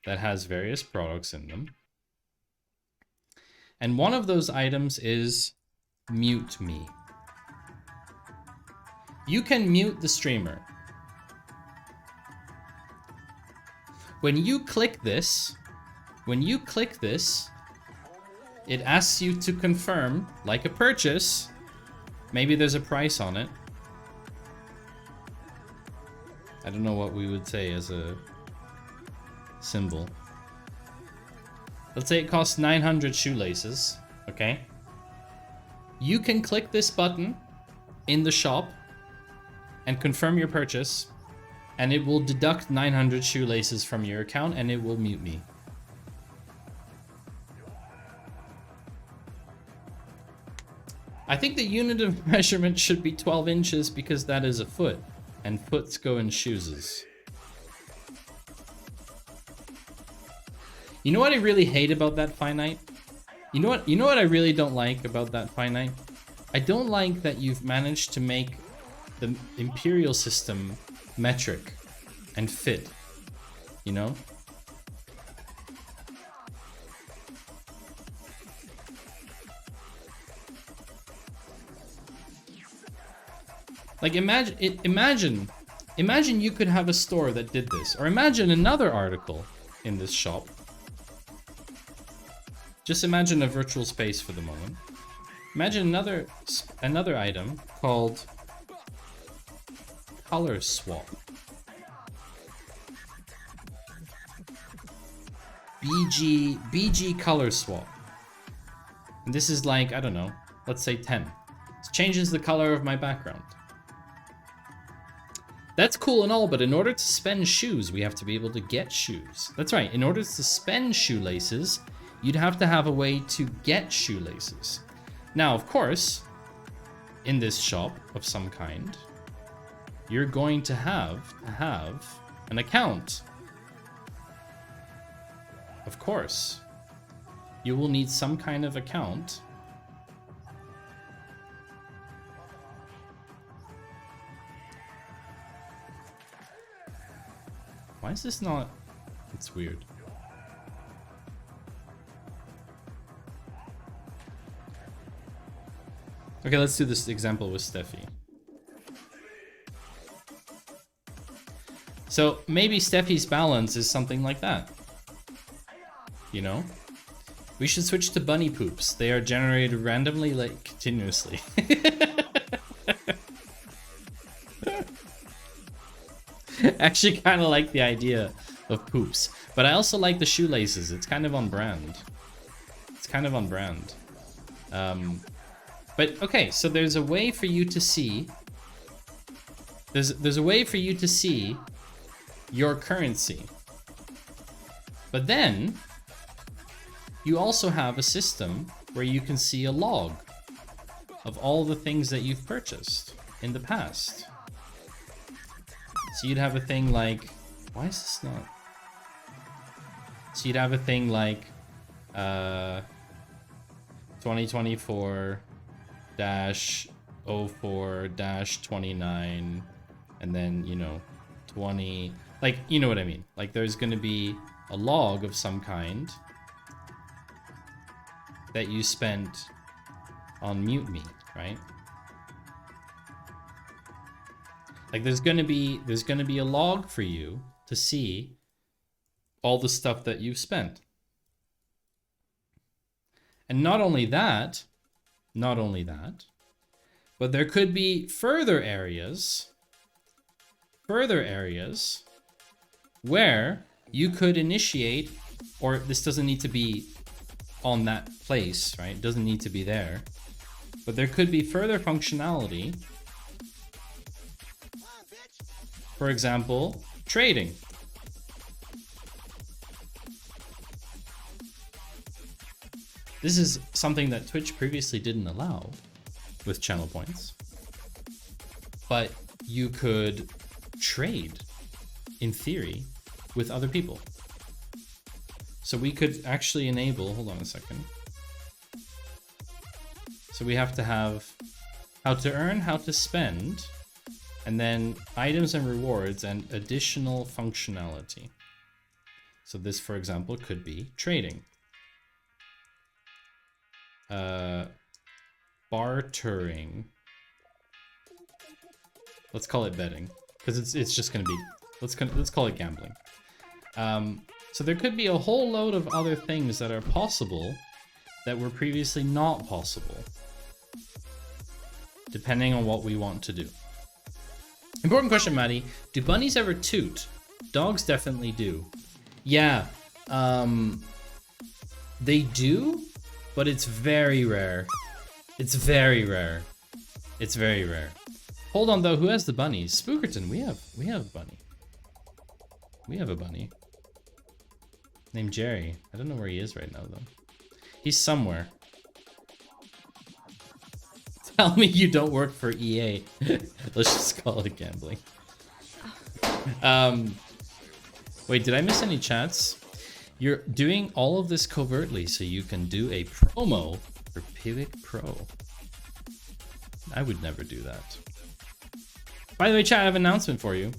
that has various products in them. And one of those items is mute me. You can mute the streamer. When you click this, it asks you to confirm, like a purchase. Maybe there's a price on it. I don't know what we would say as a symbol. Let's say it costs 900 shoelaces, okay? You can click this button in the shop and confirm your purchase, and it will deduct 900 shoelaces from your account and it will mute me. I think the unit of measurement should be 12 inches because that is a foot, and foots go in shoeses. You know what I really hate about that finite? You know what I really don't like about that finite? I don't like that you've managed to make the imperial system metric and fit, you know? Like imagine you could have a store that did this, or imagine another article in this shop. Just imagine a virtual space for the moment. Imagine another item called color swap. BG color swap. And this is like, I don't know, let's say 10. It changes the color of my background. That's cool and all, but in order to spend shoes, we have to be able to get shoes. That's right, in order to spend shoelaces, you'd have to have a way to get shoelaces. Now, of course, in this shop of some kind, you're going to have an account. Of course. You will need some kind of account. Why is this not... It's weird. Okay, let's do this example with Steffi. So maybe Steffi's balance is something like that. You know? We should switch to bunny poops. They are generated randomly, like, continuously. Actually kind of like the idea of poops. But I also like the shoelaces. It's kind of on brand. It's kind of on brand. But okay, so there's a way for you to see... There's a way for you to see your currency. But then... you also have a system where you can see a log of all the things that you've purchased in the past. So you'd have a thing like, why is this not? So you'd have a thing like 2024-04-29, and then, you know, 20, like, you know what I mean? Like there's going to be a log of some kind that you spent on Mute Me, right? Like there's gonna be a log for you to see all the stuff that you've spent. And not only that, but there could be further areas where you could initiate, or this doesn't need to be on that place, right? It doesn't need to be there. But there could be further functionality. For example, trading. This is something that Twitch previously didn't allow with channel points. But you could trade, in theory, with other people. So we could actually enable, hold on a second. So we have to have how to earn, how to spend, and then items and rewards and additional functionality. So this, for example, could be trading. Bartering. Let's call it betting, because it's just gonna be, let's call it gambling. So there could be a whole load of other things that are possible that were previously not possible, depending on what we want to do. Important question, Maddie. Do bunnies ever toot? Dogs definitely do. Yeah, they do, but it's very rare. It's very rare. It's very rare. Hold on though, who has the bunnies? Spookerton, we have a bunny. We have a bunny. Named Jerry. I don't know where he is right now though. He's somewhere. Tell me you don't work for EA. Let's just call it gambling. Wait, did I miss any chats? You're doing all of this covertly so you can do a promo for Pivot Pro. I would never do that. By the way, chat, I have an announcement for you.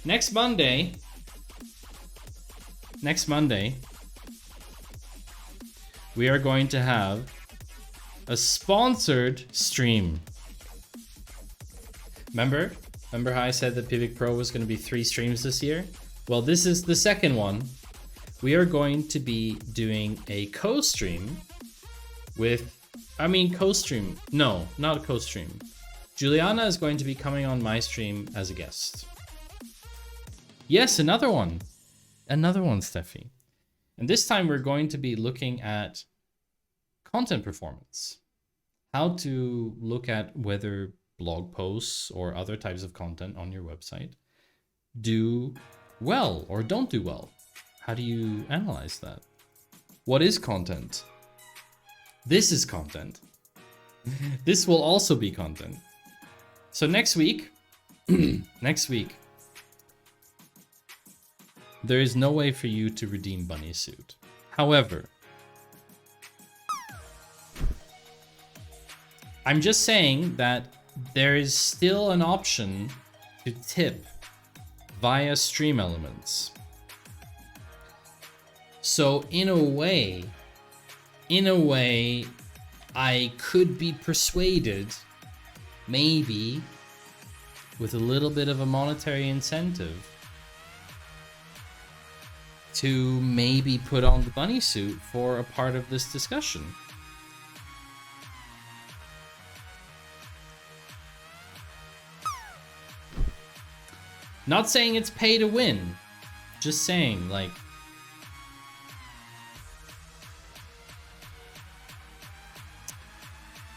Next Monday, we are going to have a sponsored stream. Remember how I said that Pivot Pro was going to be 3 streams this year? Well, this is the second one. We are going to be doing a co-stream with, co-stream. No, not a co-stream. Juliana is going to be coming on my stream as a guest. Yes, another one. Another one, Steffi. And this time we're going to be looking at content performance. How to look at whether blog posts or other types of content on your website do well or don't do well? How do you analyze that? What is content? This is content. This will also be content. So next week, there is no way for you to redeem Bunny Suit. However, I'm just saying that there is still an option to tip via stream elements. So in a way, I could be persuaded, maybe, with a little bit of a monetary incentive, to maybe put on the bunny suit for a part of this discussion. Not saying it's pay to win, just saying, like,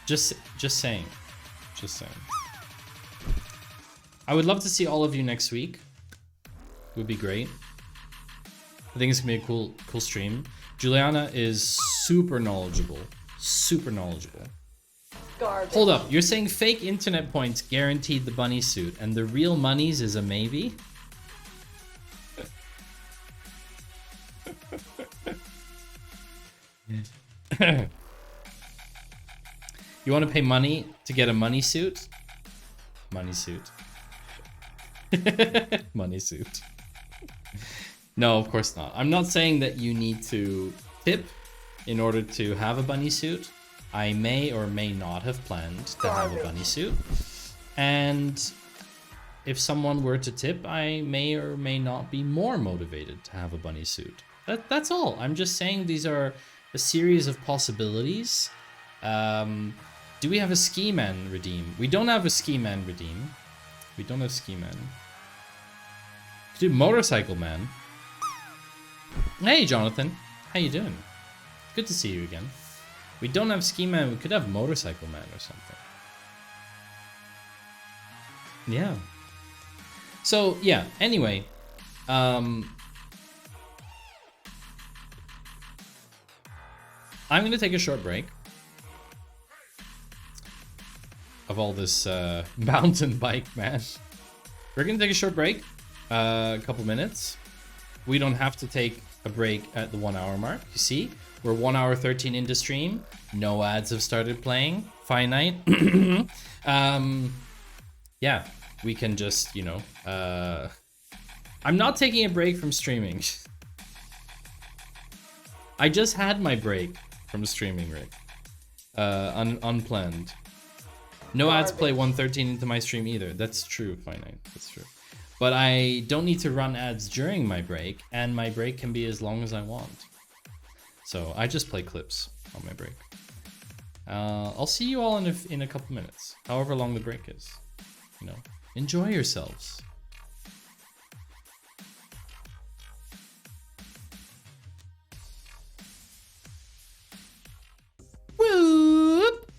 just saying. I would love to see all of you next week. It would be great. I think it's gonna be a cool stream. Juliana is super knowledgeable. Garbage. Hold up, you're saying fake internet points guaranteed the bunny suit, and the real monies is a maybe? You want to pay money to get a money suit? Money suit. Money suit. No, of course not. I'm not saying that you need to tip in order to have a bunny suit. I may or may not have planned to have a bunny suit. And if someone were to tip, I may or may not be more motivated to have a bunny suit. That's all. I'm just saying these are a series of possibilities. Do we have a ski man redeem? We don't have a ski man redeem. We don't have ski man. Do motorcycle man. Hey Jonathan, how you doing? Good to see you again. We don't have ski man. We could have motorcycle man or something. Yeah. So yeah. Anyway, I'm gonna take a short break of all this mountain bike, man. We're gonna take a short break, a couple minutes. We don't have to take a break at the 1 hour mark. You see, we're 1 hour 13 into stream. No ads have started playing. Finite. Yeah, we can just, you know, I'm not taking a break from streaming. I just had my break from streaming, Rick. Unplanned. No ads play 113 into my stream either. That's true, Finite. That's true. But I don't need to run ads during my break, and my break can be as long as I want. So I just play clips on my break. I'll see you all in a couple minutes, however long the break is. You know, enjoy yourselves. Whoop!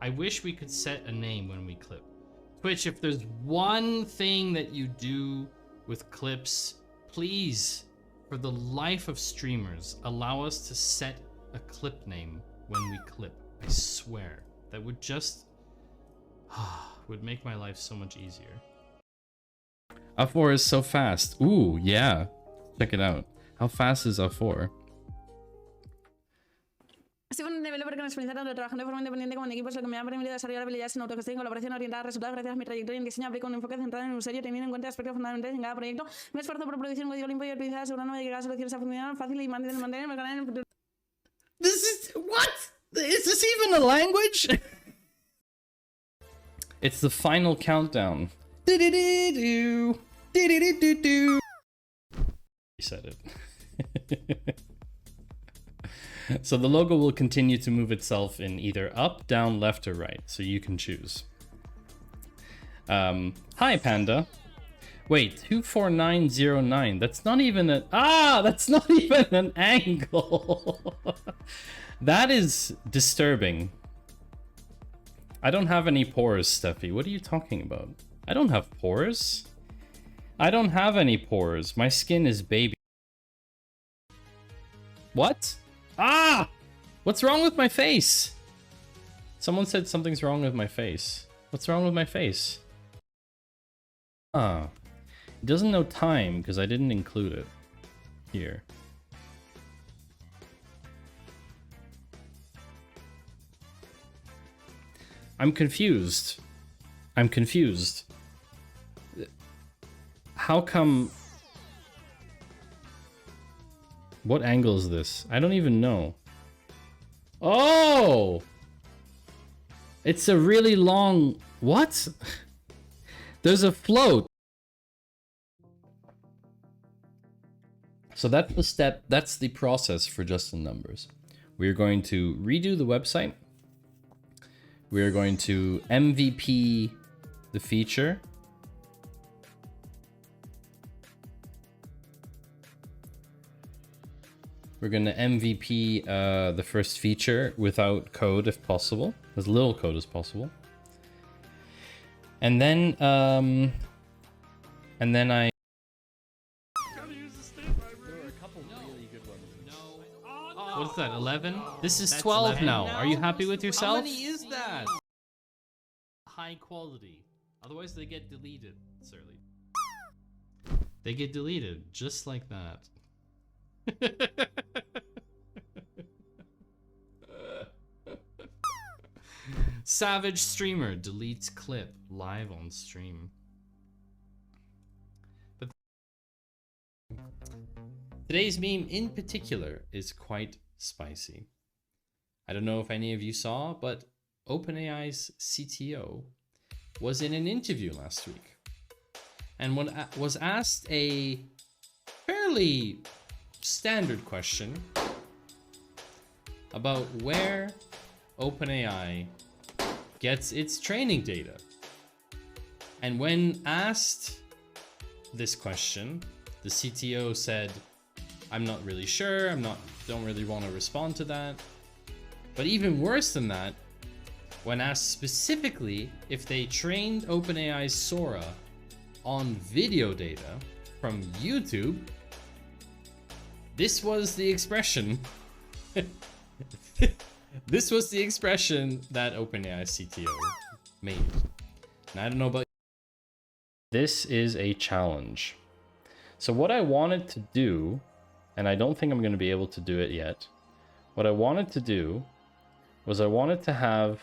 I wish we could set a name when we clip. Twitch, if there's one thing that you do with clips, please, for the life of streamers, allow us to set a clip name when we clip. I swear. That would just would make my life so much easier. A4 is so fast. Ooh, yeah. Check it out. How fast is A4? Soy un developer con experiencia tanto trabajando de forma independiente como en equipos, lo que me ha permitido desarrollar habilidades en autogestión y colaboración orientada a resultados gracias a mi trayectoria en diseño. Aplico un enfoque centrado en un usuario teniendo en cuenta aspectos fundamentales en cada proyecto. Me esfuerzo por producir un código limpio y utilizar asegurándome de que cada solución sea funcional, fácil y mantenerme en el canal en el futuro. This is what? Is this even a language? It's the final countdown. Do-do-do-do. Do-do-do-do-do. You said it. So the logo will continue to move itself in either up, down, left, or right. So you can choose. Hi, Panda. Wait, 24909. That's not even a... Ah, that's not even an angle. That is disturbing. I don't have any pores, Steffi. What are you talking about? I don't have pores. I don't have any pores. My skin is baby. What? Ah! What's wrong with my face? Someone said something's wrong with my face. What's wrong with my face? Ah. It doesn't know time because I didn't include it here. I'm confused. I'm confused. How come... What angle is this? I don't even know. Oh! It's a really long... What? There's a float. So that's the step, that's the process for just in numbers. We're going to redo the website. We're going to MVP the feature. We're going to MVP the first feature without code if possible, as little code as possible. And then I... What's that, 11? This is 12 now. Are you happy with yourself? How many is that? High quality. Otherwise they get deleted, Surly. They get deleted, just like that. Savage streamer deletes clip live on stream. But today's meme in particular is quite spicy. I don't know if any of you saw, but OpenAI's CTO was in an interview last week and was asked a fairly standard question about where OpenAI gets its training data. And when asked this question, the CTO said, "I'm not really sure, don't really want to respond to that." But even worse than that, when asked specifically if they trained OpenAI's Sora on video data from YouTube, this was the expression. This was the expression that OpenAI CTO made. And I don't know about you. This is a challenge. So what I wanted to do, and I don't think I'm going to be able to do it yet. What I wanted to do was I wanted to have,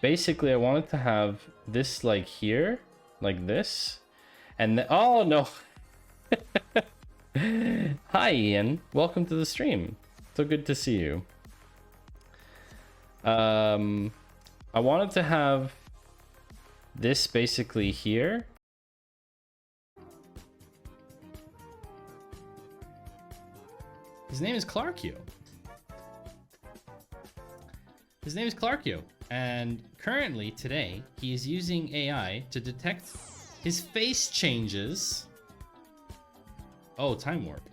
basically I wanted to have this like here, like this. And oh no. Hi Ian, welcome to the stream. So good to see you. I wanted to have this basically here. His name is Clarkio. His name is Clarkio, and currently today he is using AI to detect his face changes. Oh, time warp.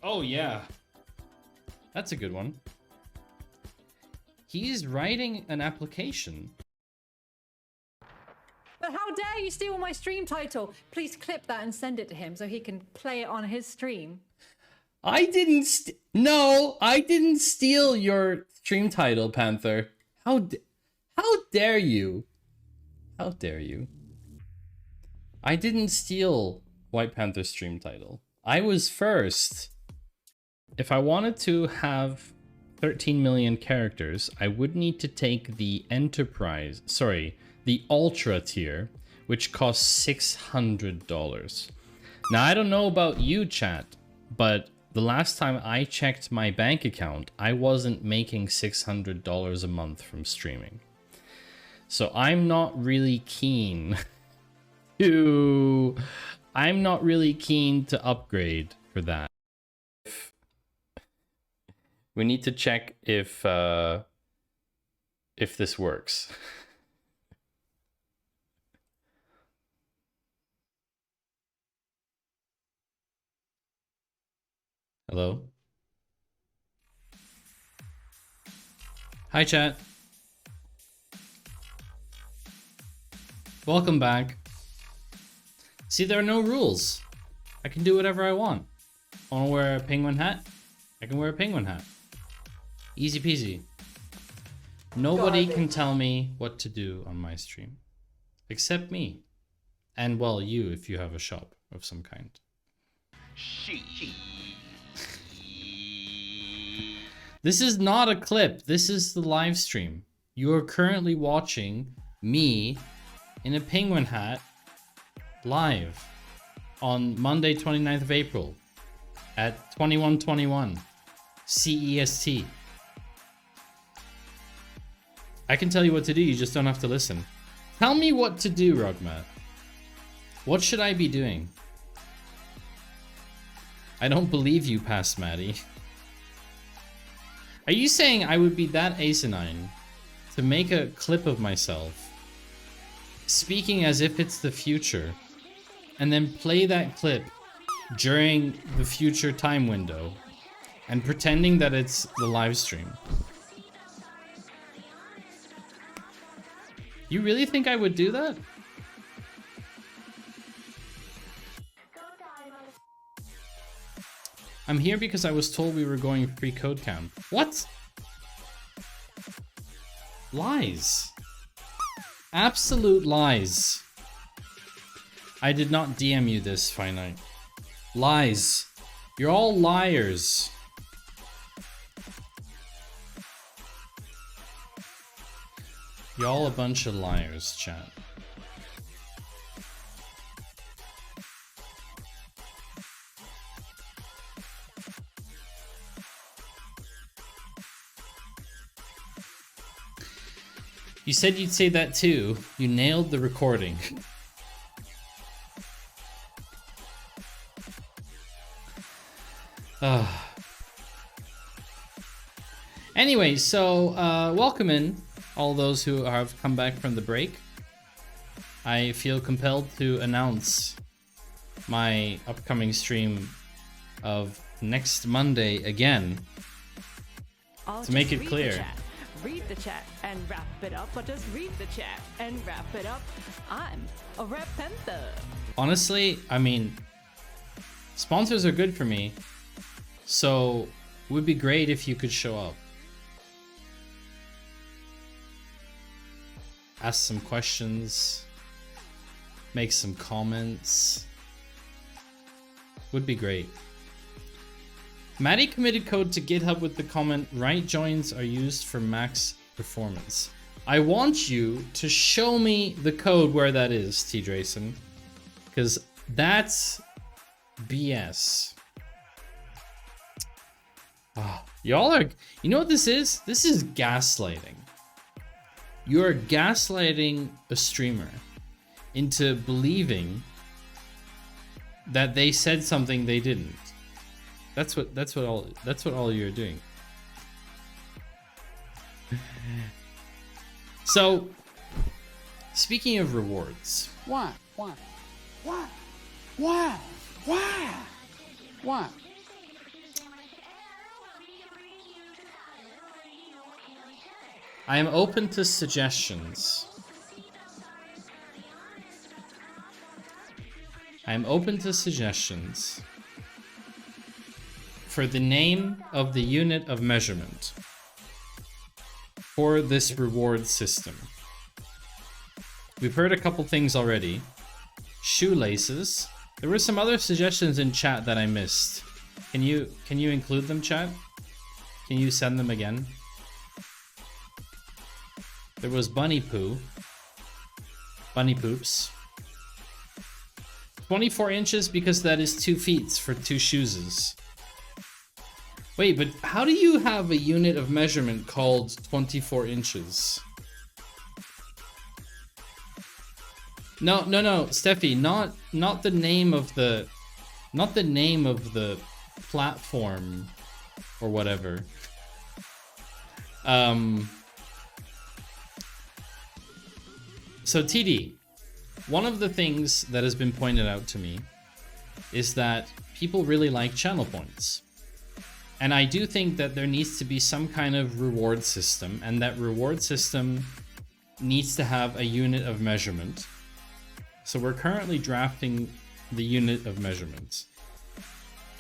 Oh yeah, that's a good one. He's writing an application. But how dare you steal my stream title? Please clip that and send it to him so he can play it on his stream. I didn't I didn't steal your stream title, Panther. How dare you? How dare you? I didn't steal White Panther's stream title. I was first. If I wanted to have 13 million characters, I would need to take the enterprise, sorry, the ultra tier, which costs $600. Now, I don't know about you, chat, but the last time I checked my bank account, I wasn't making $600 a month from streaming. So I'm not really keen to upgrade for that. We need to check if if this works. Hello? Hi, chat. Welcome back. See, there are no rules. I can do whatever I want. I want to wear a penguin hat? I can wear a penguin hat. Easy peasy. Nobody can tell me what to do on my stream. Except me. And, well, you, if you have a shop of some kind. This is not a clip. This is the live stream. You are currently watching me in a penguin hat live on Monday 29th of April at 21:21 CEST. I can tell you what to do, you just don't have to listen. Tell me what to do, Rugmat. What should I be doing? I don't believe you, past Maddie. Are you saying I would be that asinine to make a clip of myself speaking as if it's the future and then play that clip during the future time window and pretending that it's the live stream? You really think I would do that? I'm here because I was told we were going free code camp. What? Lies. Absolute lies. I did not DM you this, Finite. Lies. You're all liars. Y'all a bunch of liars, chat. You said you'd say that too. You nailed the recording. Anyway, so welcome in all those who have come back from the break. I feel compelled to announce my upcoming stream of next Monday again. To make it clear. Read the chat and wrap it up, or just read the chat and wrap it up. I'm a Red Panther. Honestly, I mean, sponsors are good for me, so it would be great if you could show up. Ask some questions, make some comments. Would be great. Maddie committed code to GitHub with the comment, right joins are used for max performance. I want you to show me the code where that is, T. Drayson, because that's BS. Oh, y'all are, you know what this is? This is gaslighting. You're gaslighting a streamer into believing that they said something they didn't. That's what all you're doing. So, speaking of rewards. Why? I am open to suggestions. For the name of the unit of measurement for this reward system. We've heard a couple things already. Shoelaces. There were some other suggestions in chat that I missed. Can you include them, chat? Can you send them again? There was bunny poo. Bunny poops. 24 inches because that is 2 feet for 2 shoeses. Wait, but how do you have a unit of measurement called 24 inches? No, Steffi, not the name of the platform or whatever. So TD, one of the things that has been pointed out to me is that people really like channel points. And I do think that there needs to be some kind of reward system, and that reward system needs to have a unit of measurement. So we're currently drafting the unit of measurements.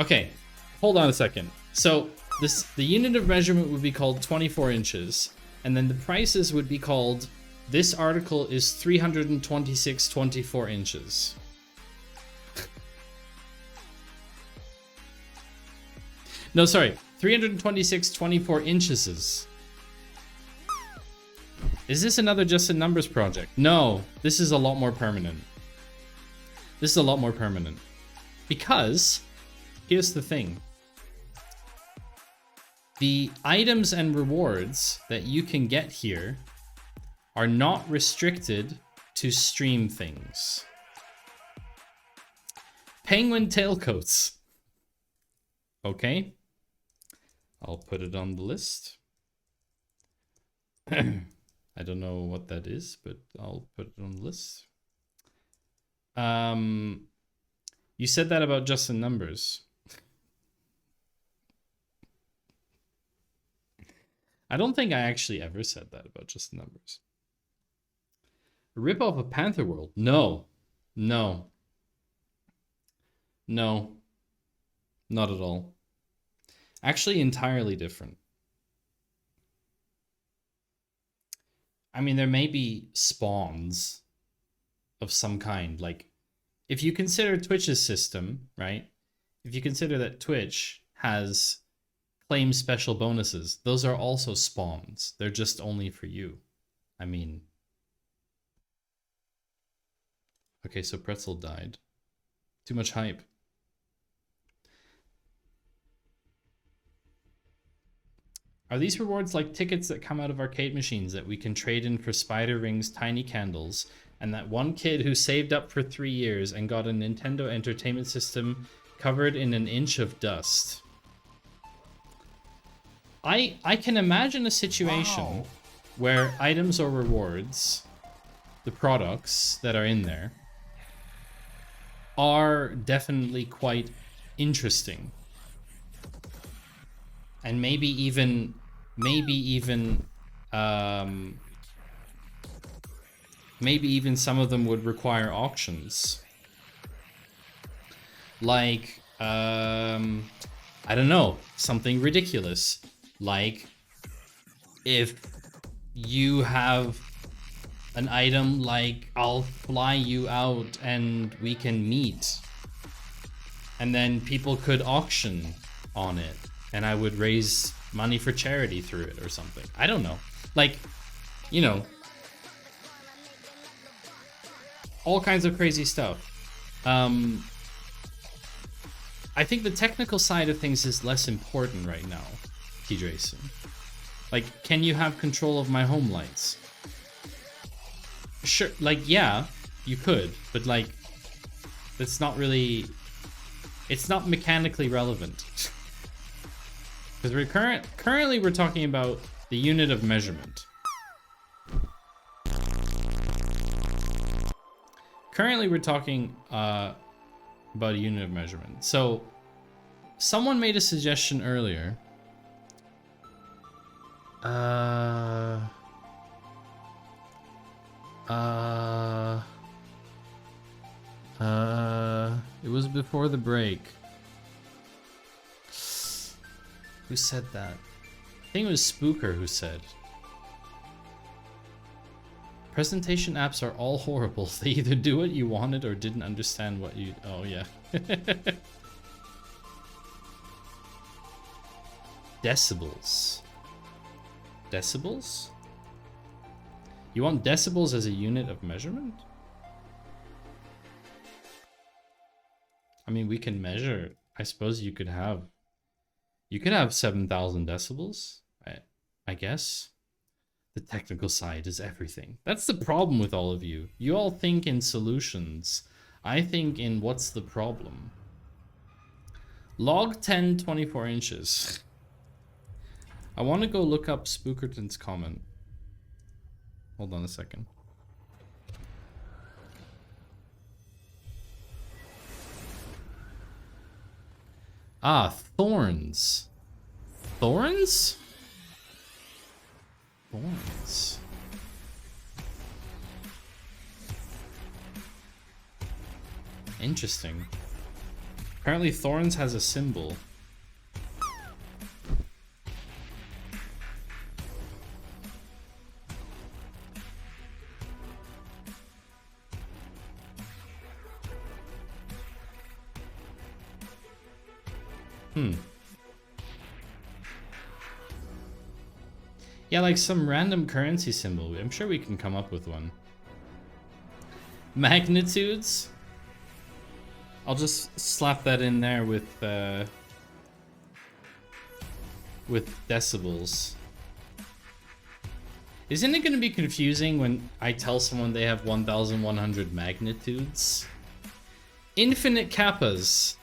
Okay, hold on a second. So the unit of measurement would be called 24 inches, and then the prices would be called, this article is 326 24 inches. No, sorry, 326 24 inches. Is this another Just in Numbers project? No, this is a lot more permanent. This is a lot more permanent. Because, here's the thing. The items and rewards that you can get here are not restricted to stream things. Penguin tailcoats. Okay. I'll put it on the list. I don't know what that is, but I'll put it on the list. You said that about Just in Numbers. I don't think I actually ever said that about Just in Numbers. A rip-off of Panther World? No. No. No. Not at all. Actually, entirely different. I mean, there may be spawns of some kind. Like, if you consider Twitch's system, right? If you consider that Twitch has claim special bonuses, those are also spawns. They're just only for you. I mean... Okay, so Pretzel died. Too much hype. Are these rewards like tickets that come out of arcade machines that we can trade in for spider rings, tiny candles, and that one kid who saved up for 3 years and got a Nintendo Entertainment System covered in an inch of dust? I can imagine a situation where items or rewards, the products that are in there, are definitely quite interesting. And maybe even some of them would require auctions. Like, I don't know, something ridiculous. Like, if you have an item like, I'll fly you out and we can meet. And then people could auction on it. And I would raise money for charity through it or something. I don't know. Like, you know, all kinds of crazy stuff. I think the technical side of things is less important right now, T-Drayson. Like, can you have control of my home lights? Sure, like, yeah, you could, but like, that's not really, it's not mechanically relevant. Because we're currently we're talking about the unit of measurement. Currently we're talking about a unit of measurement. So someone made a suggestion earlier. It was before the break. Who said that? I think it was Spooker who said. Presentation apps are all horrible. They either do what you wanted or didn't understand what you... Oh, yeah. Decibels. Decibels? You want decibels as a unit of measurement? I mean, we can measure. I suppose you could have... You could have 7,000 decibels, I guess. The technical side is everything. That's the problem with all of you. You all think in solutions. I think in what's the problem. Log 10, 24 inches. I want to go look up Spookerton's comment. Hold on a second. Ah, thorns. Thorns? Thorns. Interesting. Apparently thorns has a symbol. Yeah, like some random currency symbol. I'm sure we can come up with one. Magnitudes? I'll just slap that in there with decibels. Isn't it going to be confusing when I tell someone they have 1,100 magnitudes? Infinite kappas.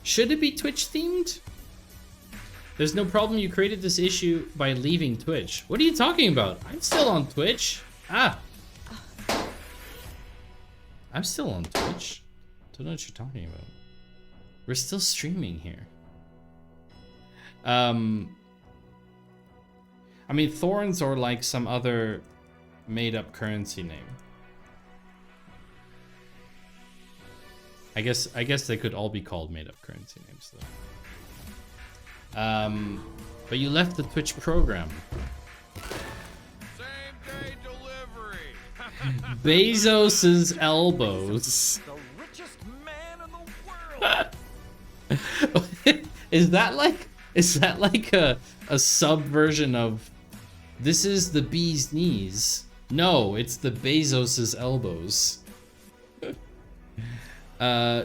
Should it be Twitch themed? There's no problem, you created this issue by leaving Twitch. What are you talking about? I'm still on Twitch. Ah! I'm still on Twitch. Don't know what you're talking about. We're still streaming here. I mean, thorns or like some other made-up currency name. I guess they could all be called made-up currency names, though. But you left the Twitch program. Same-day delivery. Bezos's elbows. The richest man in the world. Is that like a subversion of this is the bee's knees? No, it's the Bezos's elbows.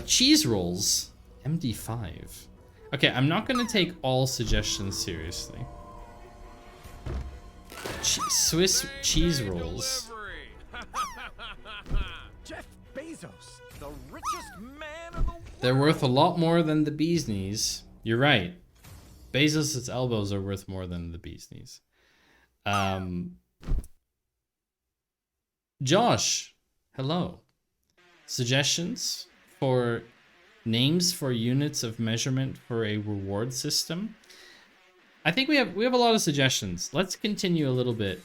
Cheese rolls. MD5. Okay, I'm not gonna take all suggestions seriously. Swiss cheese rolls. Jeff Bezos, the richest man in the world. They're worth a lot more than the bee's knees. You're right. Bezos' elbows are worth more than the bee's knees. Josh, hello. Suggestions for names for units of measurement for a reward system? I think we have a lot of suggestions. Let's continue a little bit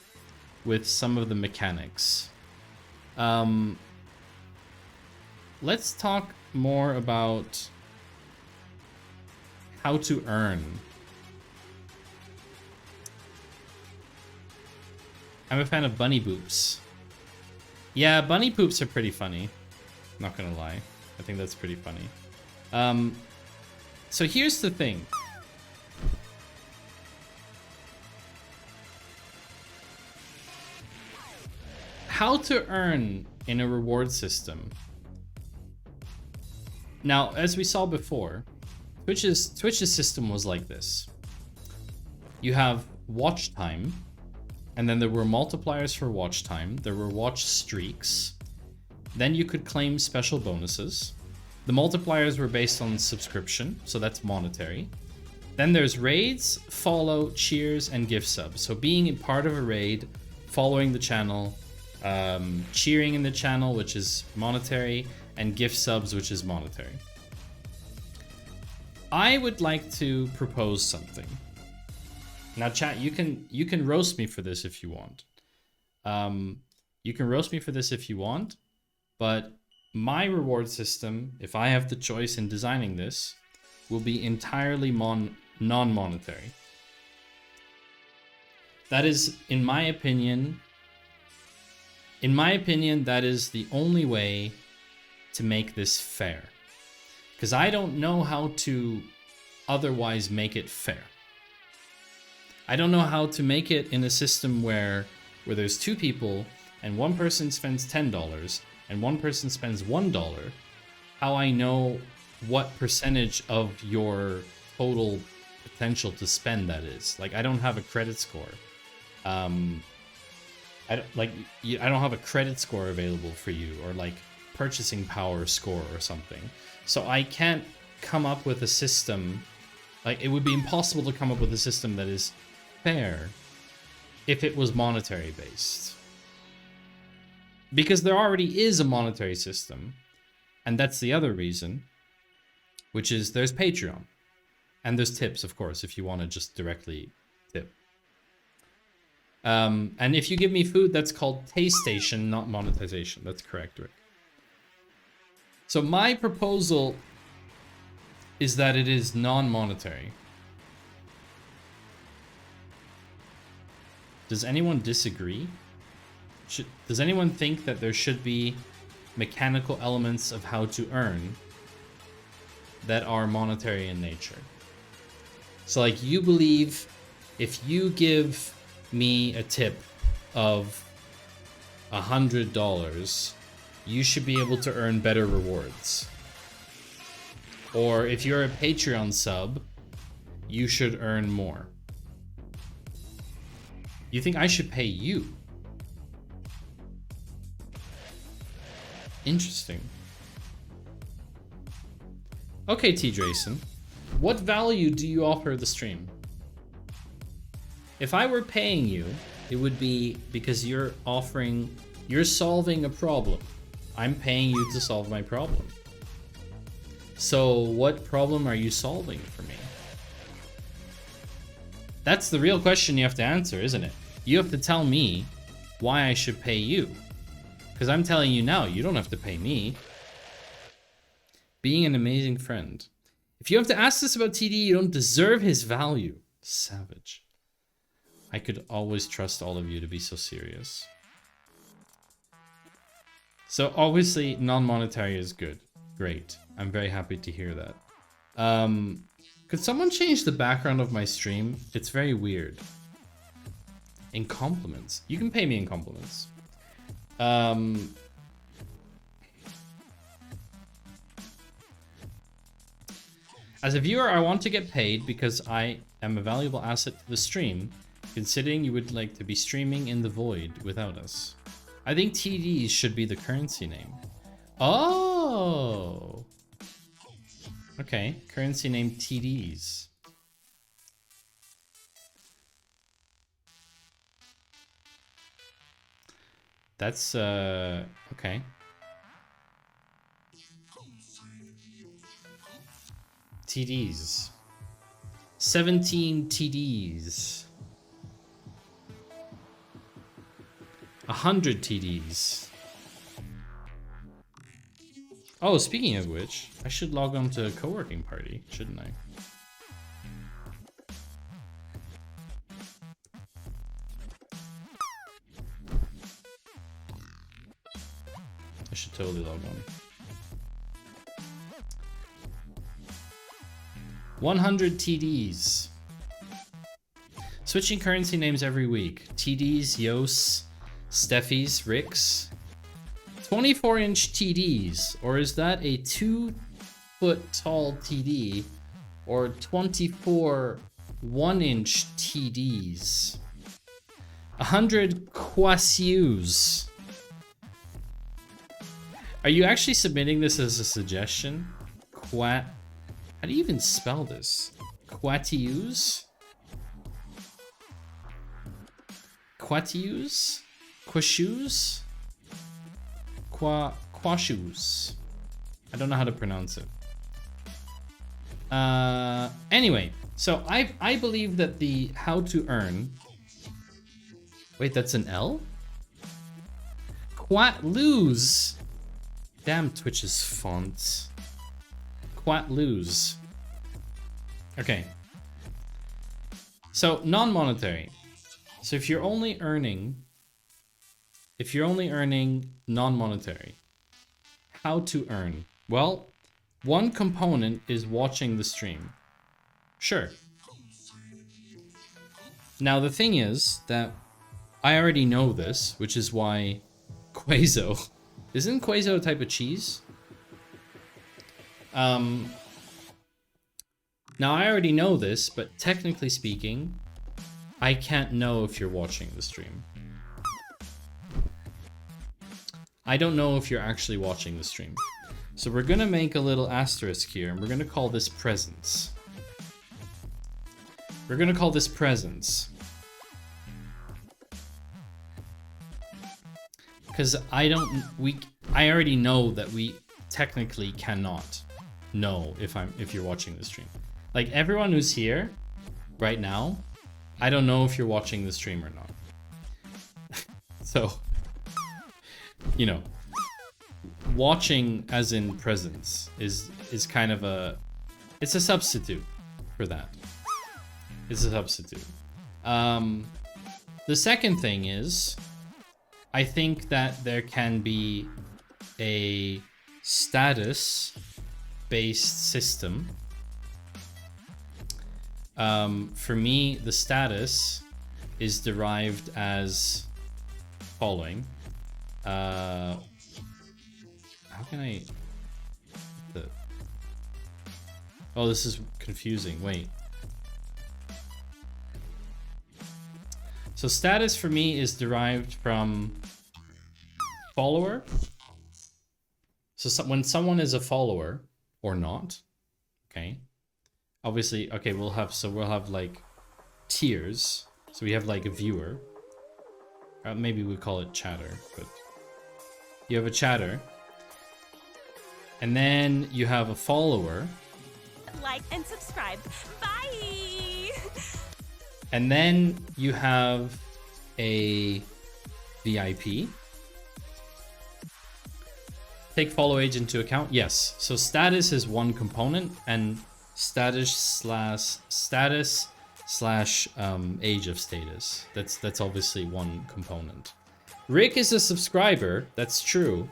with some of the mechanics. Let's talk more about how to earn. I'm a fan of bunny boops. Yeah, bunny poops are pretty funny. Not gonna lie. I think that's pretty funny. So here's the thing. How to earn in a reward system. Now, as we saw before, Twitch's system was like this. You have watch time, and then there were multipliers for watch time. There were watch streaks. Then you could claim special bonuses. The multipliers were based on subscription, so that's monetary. Then there's raids, follow, cheers, and gift subs. So being a part of a raid, following the channel, cheering in the channel, which is monetary, and gift subs, which is monetary. I would like to propose something. Now, chat, you can roast me for this if you want. You can roast me for this if you want, but my reward system, if I have the choice in designing this, will be entirely non-monetary. That is, in my opinion, that is the only way to make this fair. Because I don't know how to otherwise make it fair. I don't know how to make it in a system where there's two people and one person spends $10 and one person spends $1, how I know what percentage of your total potential to spend that is. Like, I don't have a credit score. I don't have a credit score available for you, or like purchasing power score or something. So I can't come up with a system, like it would be impossible to come up with a system that is fair if it was monetary based. Because there already is a monetary system. And that's the other reason, which is there's Patreon. And there's tips, of course, if you want to just directly tip. And if you give me food, that's called Taste Station, not monetization. That's correct, Rick. So my proposal is that it is non-monetary. Does anyone disagree? Does anyone think that there should be mechanical elements of how to earn that are monetary in nature? So like you believe if you give me a tip of $100, you should be able to earn better rewards. Or if you're a Patreon sub, you should earn more. You think I should pay you? Interesting. Okay, T. Drayson. What value do you offer the stream? If I were paying you, it would be because you're solving a problem. I'm paying you to solve my problem. So what problem are you solving for me? That's the real question you have to answer, isn't it? You have to tell me why I should pay you. Because I'm telling you now, you don't have to pay me. Being an amazing friend. If you have to ask this about TD, you don't deserve his value. Savage. I could always trust all of you to be so serious. So obviously non-monetary is good. Great. I'm very happy to hear that. Could someone change the background of my stream? It's very weird. In compliments. You can pay me in compliments. As a viewer, I want to get paid because I am a valuable asset to the stream, considering you would like to be streaming in the void without us. I think TDs should be the currency name. Oh! Okay, currency name TDs. That's, okay. TDs. 17 TDs. 100 TDs. Oh, speaking of which, I should log on to a co-working party, shouldn't I? I should totally log on. 100 TDs. Switching currency names every week. TDs, Yos, Steffies, Ricks. 24-inch TDs, or is that a 2-foot tall TD? Or 24 1-inch TDs? 100 Quasius. Are you actually submitting this as a suggestion? How do you even spell this? Quatius? Quatius? Quashus? Quashus. I don't know how to pronounce it. Anyway, so I believe that the how to earn. Wait, that's an L? Quatlose. Damn Twitch's fonts. Quatlose. Okay. So non-monetary. So if you're only earning non-monetary, how to earn? Well, one component is watching the stream. Sure. Now the thing is that I already know this, which is why Quazo. Isn't Quazo a type of cheese? Now I already know this, but technically speaking, I can't know if you're watching the stream. I don't know if you're actually watching the stream. So we're gonna make a little asterisk here, and we're gonna call this presence. We're gonna call this presence. because I already know that we technically cannot know if you're watching the stream. Like everyone who's here right now, I don't know if you're watching the stream or not. So, you know, watching as in presence is kind of it's a substitute for that. It's a substitute. The second thing is, I think that there can be a status-based system. For me, the status is derived as following. How can I... Oh, this is confusing. Wait. So status for me is derived from follower. So when someone is a follower or not, okay. Obviously, okay, we'll have like tiers. So we have like a viewer. Maybe we call it chatter, but you have a chatter. And then you have a follower. Like and subscribe. Bye! And then you have a VIP. Take follow age into account. Yes. So status is one component, and status slash age of status. That's obviously one component. Rick is a subscriber. That's true.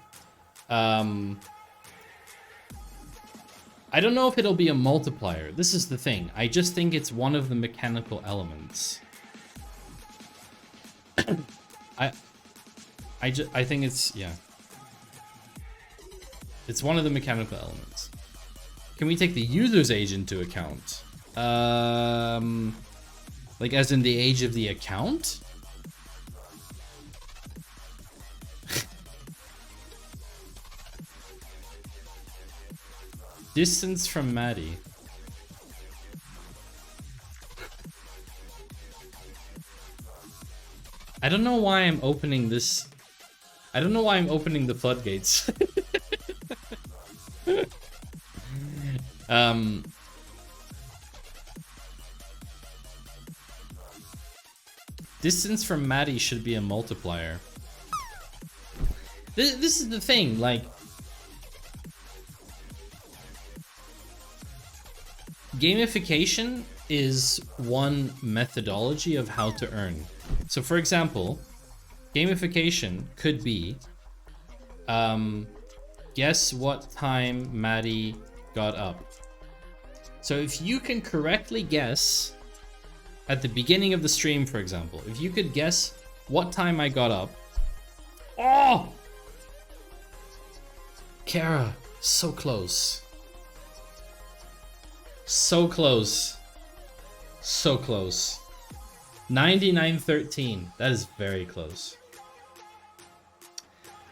I don't know if it'll be a multiplier. This is the thing. I just think it's one of the mechanical elements. I think it's, yeah. It's one of the mechanical elements. Can we take the user's age into account? Like as in the age of the account? Distance from Maddie. I don't know why I'm opening this. I don't know why I'm opening the floodgates. Distance from Maddie should be a multiplier. This is the thing, like, gamification is one methodology of how to earn. So for example, gamification could be, guess what time Maddie got up. So if you can correctly guess at the beginning of the stream, for example, if you could guess what time I got up. Oh! Kara, so close. So close. So close. 99:13. That is very close.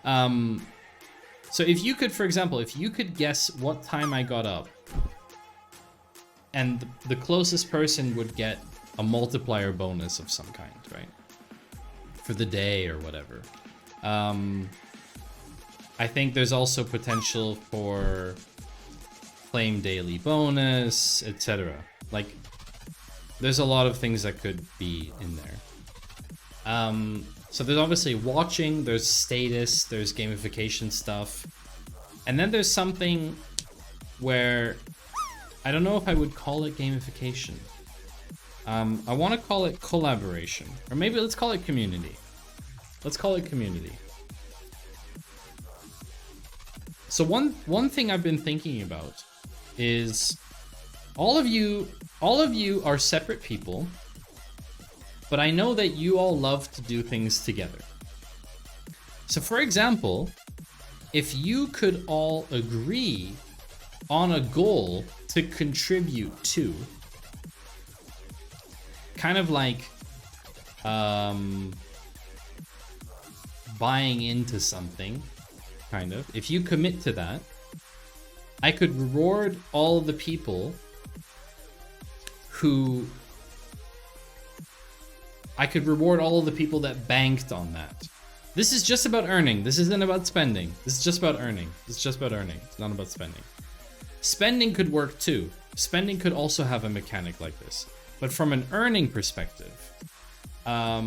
So if you could, for example, if you could guess what time I got up, and the closest person would get a multiplier bonus of some kind, right? For the day or whatever. I think there's also potential for claim daily bonus, etc. Like, there's a lot of things that could be in there. So there's obviously watching, there's status, there's gamification stuff. And then there's something where I don't know if I would call it gamification. I want to call it collaboration, or maybe let's call it community. Let's call it community. So one thing I've been thinking about is all of you are separate people, but I know that you all love to do things together. So for example, if you could all agree on a goal to contribute to, kind of like buying into something, kind of. If you commit to that, I could reward all the people who... I could reward all of the people that banked on that. This is just about earning. This isn't about spending. This is just about earning. It's just about earning. It's not about spending. Spending could work too. Spending could also have a mechanic like this. But from an earning perspective, let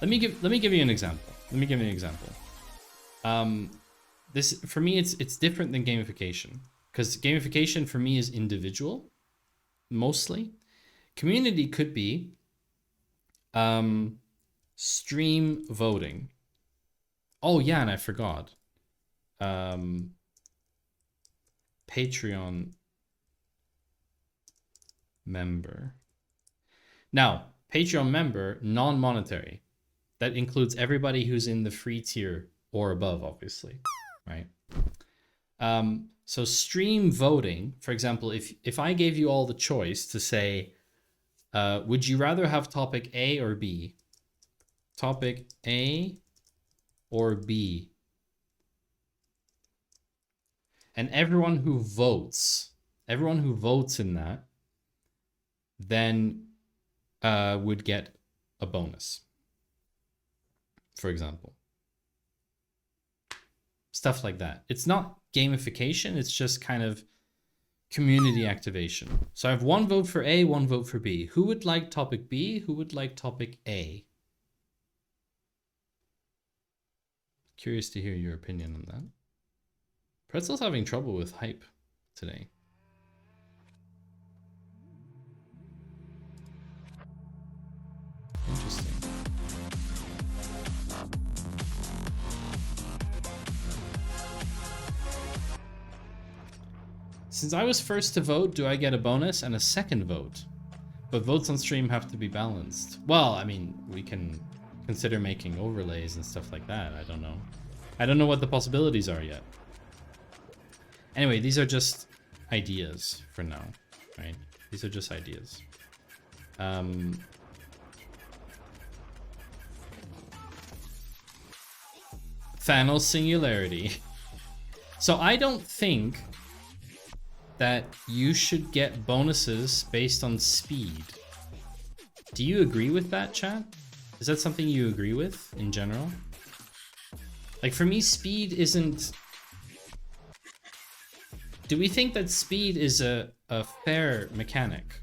me give you an example. This for me, it's different than gamification, because gamification for me is individual, mostly. Community could be stream voting. Oh yeah, and I forgot. Patreon member. Now, Patreon member, non-monetary. That includes everybody who's in the free tier or above, obviously, right? So stream voting, for example, if I gave you all the choice to say, would you rather have topic A or B? Topic A or B? And everyone who votes in that, then would get a bonus, for example. Stuff like that. It's not gamification, it's just kind of community activation. So I have one vote for A, one vote for B. Who would like topic B? Who would like topic A? Curious to hear your opinion on that. Pretzel's having trouble with hype today. Interesting. Since I was first to vote, do I get a bonus and a second vote? But votes on stream have to be balanced. Well, I mean, we can consider making overlays and stuff like that. I don't know. I don't know what the possibilities are yet. Anyway, these are just ideas for now, right? These are just ideas. Thanos singularity. So I don't think that you should get bonuses based on speed. Do you agree with that, chat? Is that something you agree with in general? Like for me, speed isn't... Do we think that speed is a fair mechanic?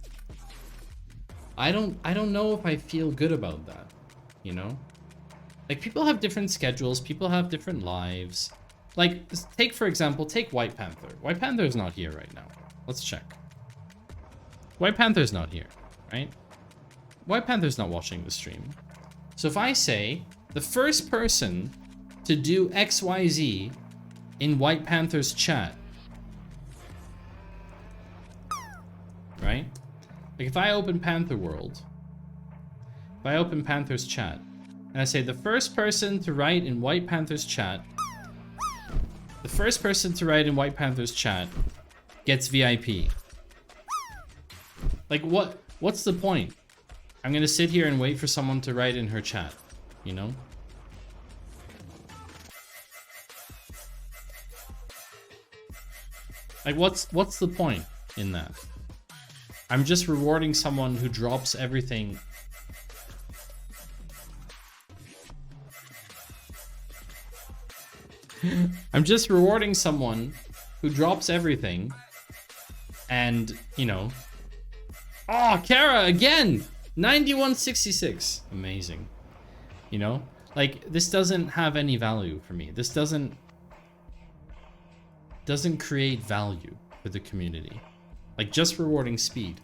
I don't know if I feel good about that, you know? Like people have different schedules, people have different lives. Like, take for example, take White Panther. White Panther's not here right now. Let's check. White Panther's not here, right? White Panther's not watching the stream. So if I say, the first person to do XYZ in White Panther's chat, right? Like if I open Panther World, if I open Panther's chat, and I say the first person to write in White Panther's chat, the first person to write in White Panther's chat gets VIP. Like what's the point? I'm gonna sit here and wait for someone to write in her chat, you know? Like what's the point in that? I'm just rewarding someone who drops everything. I'm just rewarding someone who drops everything and, you know... Oh, Kara, again! 9166. Amazing. You know? Like, this doesn't have any value for me. This doesn't create value for the community. Like, just rewarding speed.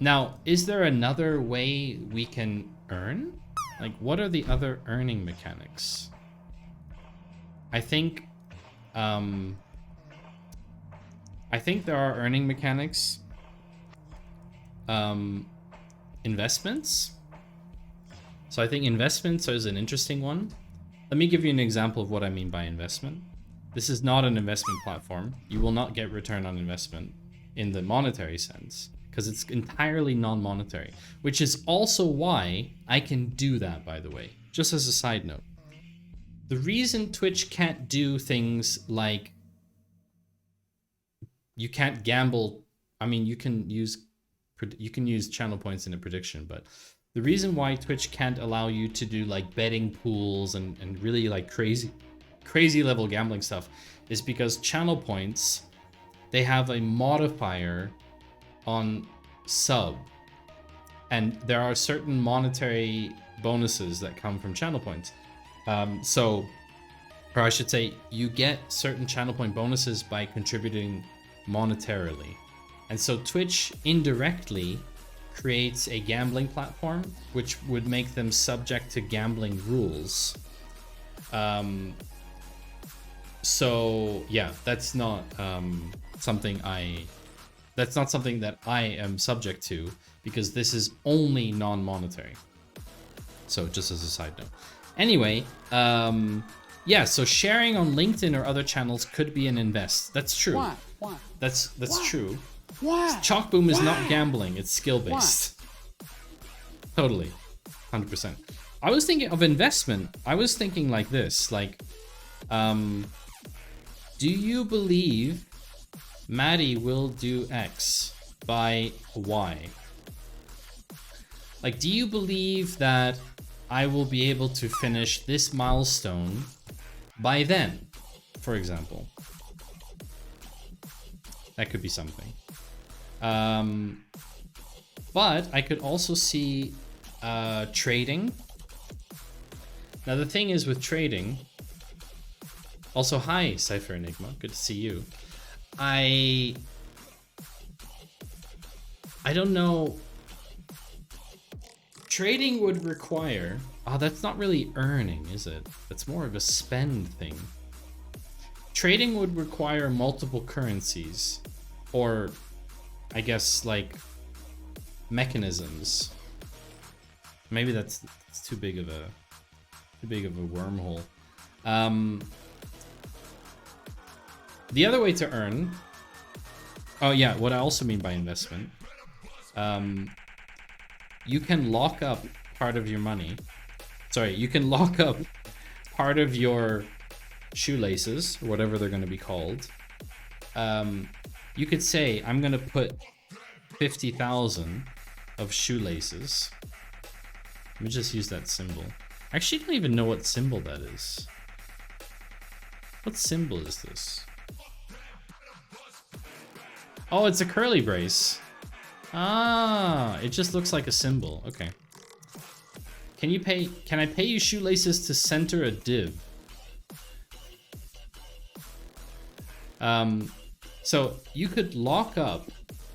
Now, is there another way we can earn? Like, what are the other earning mechanics? I think there are earning mechanics. Investments. So I think investments is an interesting one. Let me give you an example of what I mean by investment. This is not an investment platform. You will not get return on investment in the monetary sense because it's entirely non-monetary, which is also why I can do that, by the way, just as a side note. The reason Twitch can't do things like you can't gamble. I mean, you can use channel points in a prediction, but The reason why Twitch can't allow you to do like betting pools and really like crazy level gambling stuff is because channel points, they have a modifier on sub. And there are certain monetary bonuses that come from channel points. Or I should say, you get certain channel point bonuses by contributing monetarily. And so Twitch indirectly creates a gambling platform, which would make them subject to gambling rules. So yeah, that's not something that I am subject to, because this is only non-monetary. So just as a side note. Anyway, yeah, so sharing on LinkedIn or other channels could be an invest. That's true. Why? That's true. Why? Chalkboom is not gambling, it's skill-based. Totally. 100%. I was thinking of investment. I was thinking like this, like, do you believe Maddie will do X by Y? Like, do you believe that I will be able to finish this milestone by then, for example? That could be something. But I could also see trading. Now the thing is with trading, also hi Cypher Enigma, good to see you. I don't know. Trading would require, that's not really earning, is it? That's more of a spend thing. Trading would require multiple currencies, or I guess like mechanisms. Maybe that's too big of a wormhole. The other way to earn, oh yeah, what I also mean by investment, you can lock up part of your money. Sorry, you can lock up part of your shoelaces, or whatever they're going to be called. You could say, I'm going to put 50,000 of shoelaces. Let me just use that symbol. I actually don't even know what symbol that is. What symbol is this? Oh, it's a curly brace. Ah, it just looks like a symbol. Okay. Can I pay you shoelaces to center a div? So you could lock up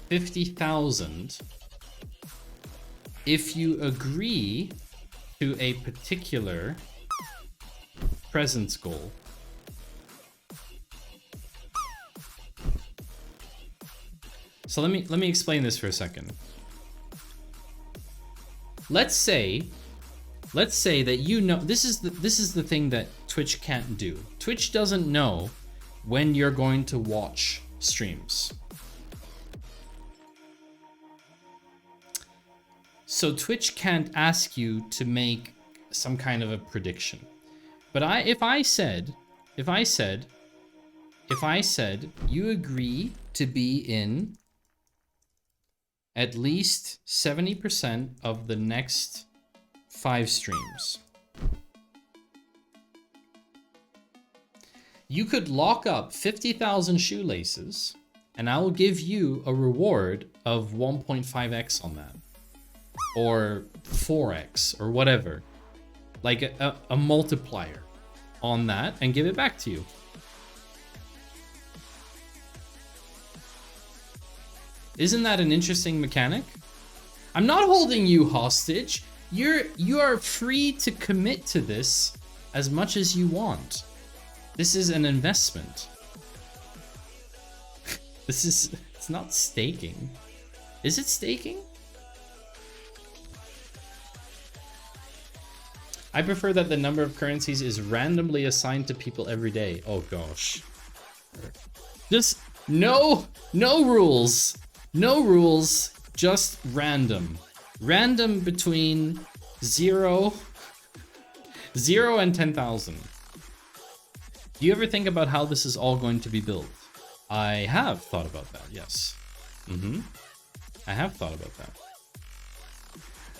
50,000 if you agree to a particular presence goal. So let me explain this for a second. Let's say that you know, this is the thing that Twitch can't do. Twitch doesn't know when you're going to watch streams. So Twitch can't ask you to make some kind of a prediction. But if I said you agree to be in at least 70% of the next 5 streams, you could lock up 50,000 shoelaces, and I will give you a reward of 1.5x on that, or 4x, or whatever, like a multiplier on that, and give it back to you. Isn't that an interesting mechanic? I'm not holding you hostage. You are free to commit to this as much as you want. This is an investment. It's not staking. Is it staking? I prefer that the number of currencies is randomly assigned to people every day. Oh gosh. Just no rules. No rules, just random. Random between 0 and 10,000. Do you ever think about how this is all going to be built? I have thought about that, yes. I have thought about that.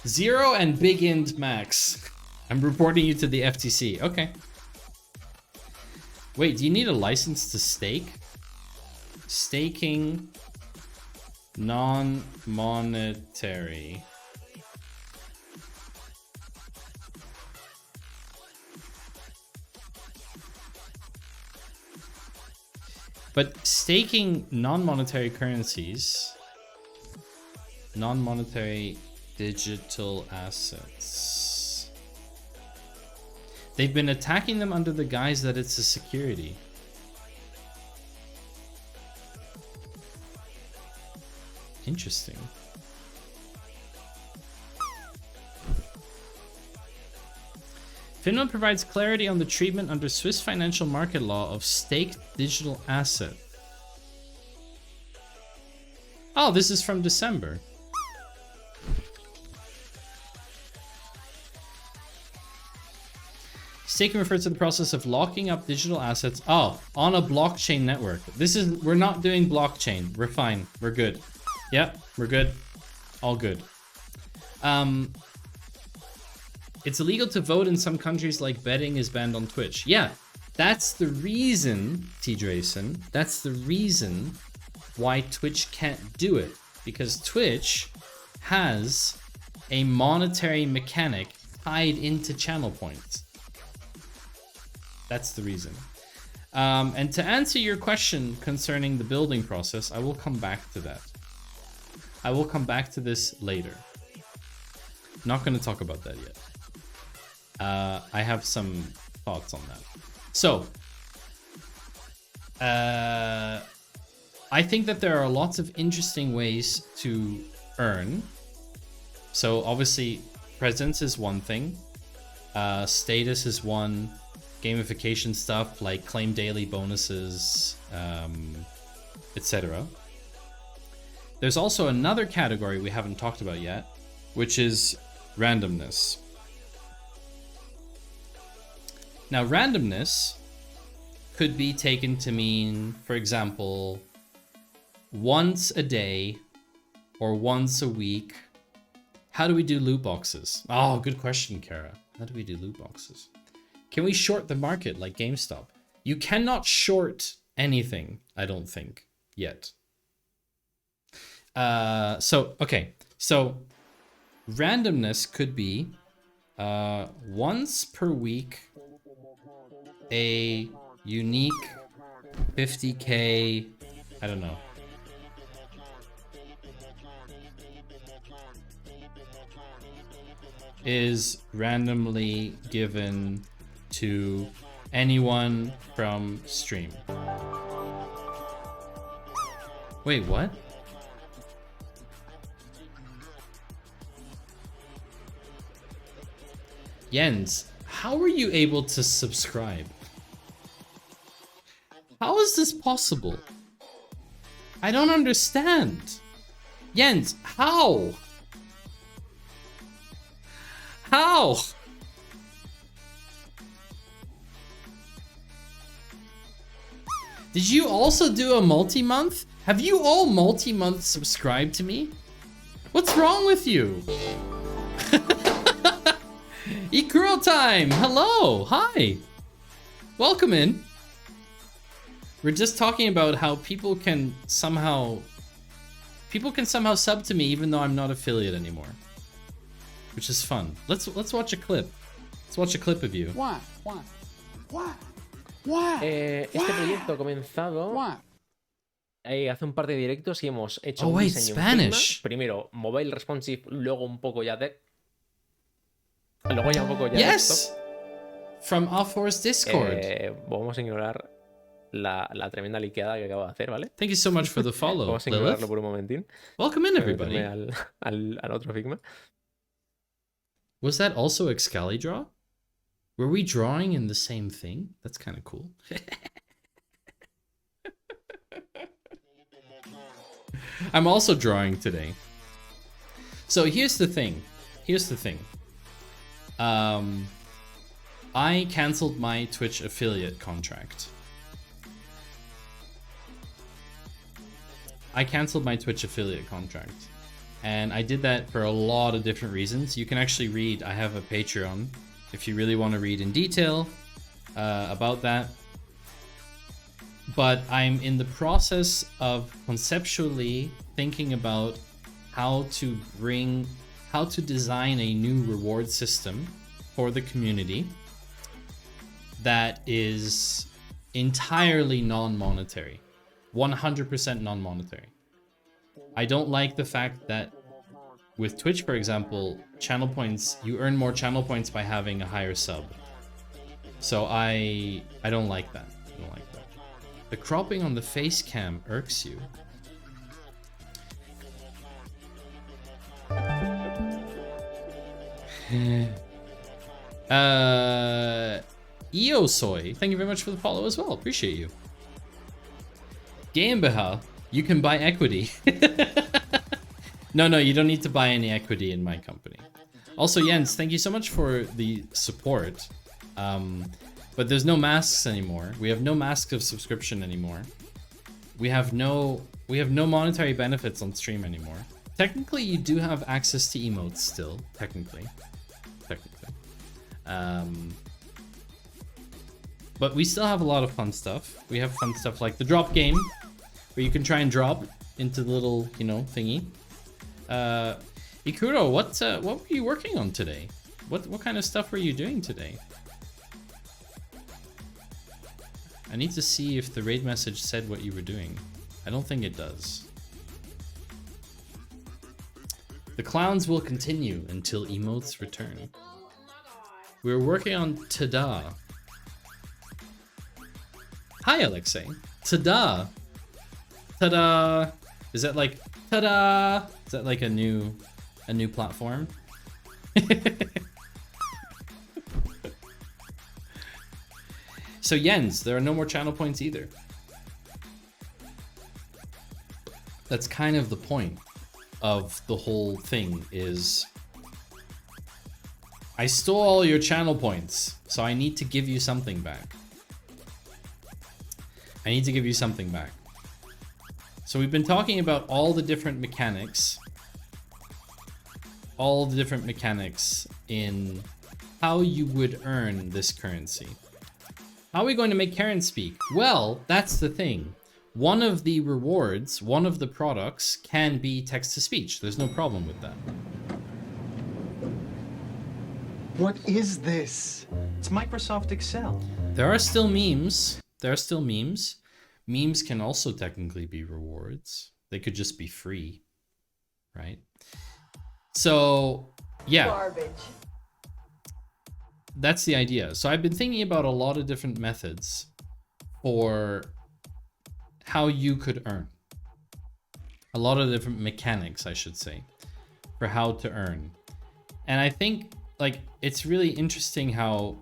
0 and big int max. I'm reporting you to the FTC. Okay. Wait, do you need a license to stake? Staking non-monetary. But staking non-monetary currencies, non-monetary digital assets. They've been attacking them under the guise that it's a security. Interesting. Finland provides clarity on the treatment under Swiss financial market law of staked digital asset. Oh, this is from December. Staking refers to the process of locking up digital assets. Oh, on a blockchain network. We're not doing blockchain. We're fine. We're good. Yep, we're good. All good. It's illegal to vote in some countries, like betting is banned on Twitch. Yeah, that's the reason, T-Drayson, that's the reason why Twitch can't do it. Because Twitch has a monetary mechanic tied into channel points. That's the reason. And to answer your question concerning the building process, I will come back to that. I will come back to this later. Not going to talk about that yet. I have some thoughts on that. So, I think that there are lots of interesting ways to earn. So obviously, presence is one thing. Status is one. Gamification stuff like claim daily bonuses, etc. There's also another category we haven't talked about yet, which is randomness. Now, randomness could be taken to mean, for example, once a day or once a week. How do we do loot boxes? Oh, good question, Kara. How do we do loot boxes? Can we short the market like GameStop? You cannot short anything, I don't think, yet. Okay. So randomness could be once per week, a unique 50k, I don't know. Is randomly given to anyone from stream. Wait, what? Jens, how are you able to subscribe? How is this possible? I don't understand. Jens, how? How? Did you also do a multi-month? Have you all multi-month subscribed to me? What's wrong with you? Ikuro time! Hello! Hi! Welcome in. We're just talking about how people can somehow sub to me even though I'm not affiliate anymore. Which is fun. Let's watch a clip. Let's watch a clip of you. Why? Este proyecto ha comenzado hace un par de directos y hemos hecho un diseño en Figma. Primero mobile responsive, luego un poco ya de... Luego ya un poco ya yes! From Off-Force Discord. Vamos a ignorar la tremenda liqueada que acabo de hacer, ¿vale? Thank you so much for the follow, Vamos a ignorarlo por un momentín. Welcome in, everybody. Al otro Figma. Was that also Excalidraw? Were we drawing in the same thing? That's kind of cool. I'm also drawing today. So here's the thing. I canceled my Twitch affiliate contract. And I did that for a lot of different reasons. You can actually read, I have a Patreon, if you really want to read in detail about that. But I'm in the process of conceptually thinking about how to design a new reward system for the community that is entirely non-monetary, 100% non-monetary. I don't like the fact that with Twitch, for example, channel points, you earn more channel points by having a higher sub. So I don't like that. I don't like that. The cropping on the face cam irks you. Eosoy, thank you very much for the follow as well. Appreciate you. GmbH, you can buy equity. No, you don't need to buy any equity in my company. Also, Jens, thank you so much for the support. But there's no masks anymore. We have no masks of subscription anymore. We have no monetary benefits on stream anymore. Technically, you do have access to emotes still. Technically. But we still have a lot of fun stuff. We have fun stuff like the drop game, where you can try and drop into the little, thingy. Ikuro, what were you working on today? What kind of stuff were you doing today? I need to see if the raid message said what you were doing. I don't think it does. The clowns will continue until emotes return. We're working on Tada. Hi, Alexei. Tada. Tada. Is that like Tada? Is that like a new platform? So Jens, there are no more channel points either. That's kind of the point of the whole thing is I stole all your channel points, so I need to give you something back. So we've been talking about all the different mechanics in how you would earn this currency. How are we going to make Karen speak? Well, that's the thing. One of the rewards, one of the products can be text-to-speech. There's no problem with that. What is this? It's Microsoft Excel. There are still memes. Memes can also technically be rewards. They could just be free, right? So, yeah. Garbage. That's the idea. So I've been thinking about a lot of different methods for how you could earn. A lot of different mechanics, I should say, for how to earn. And I think like it's really interesting how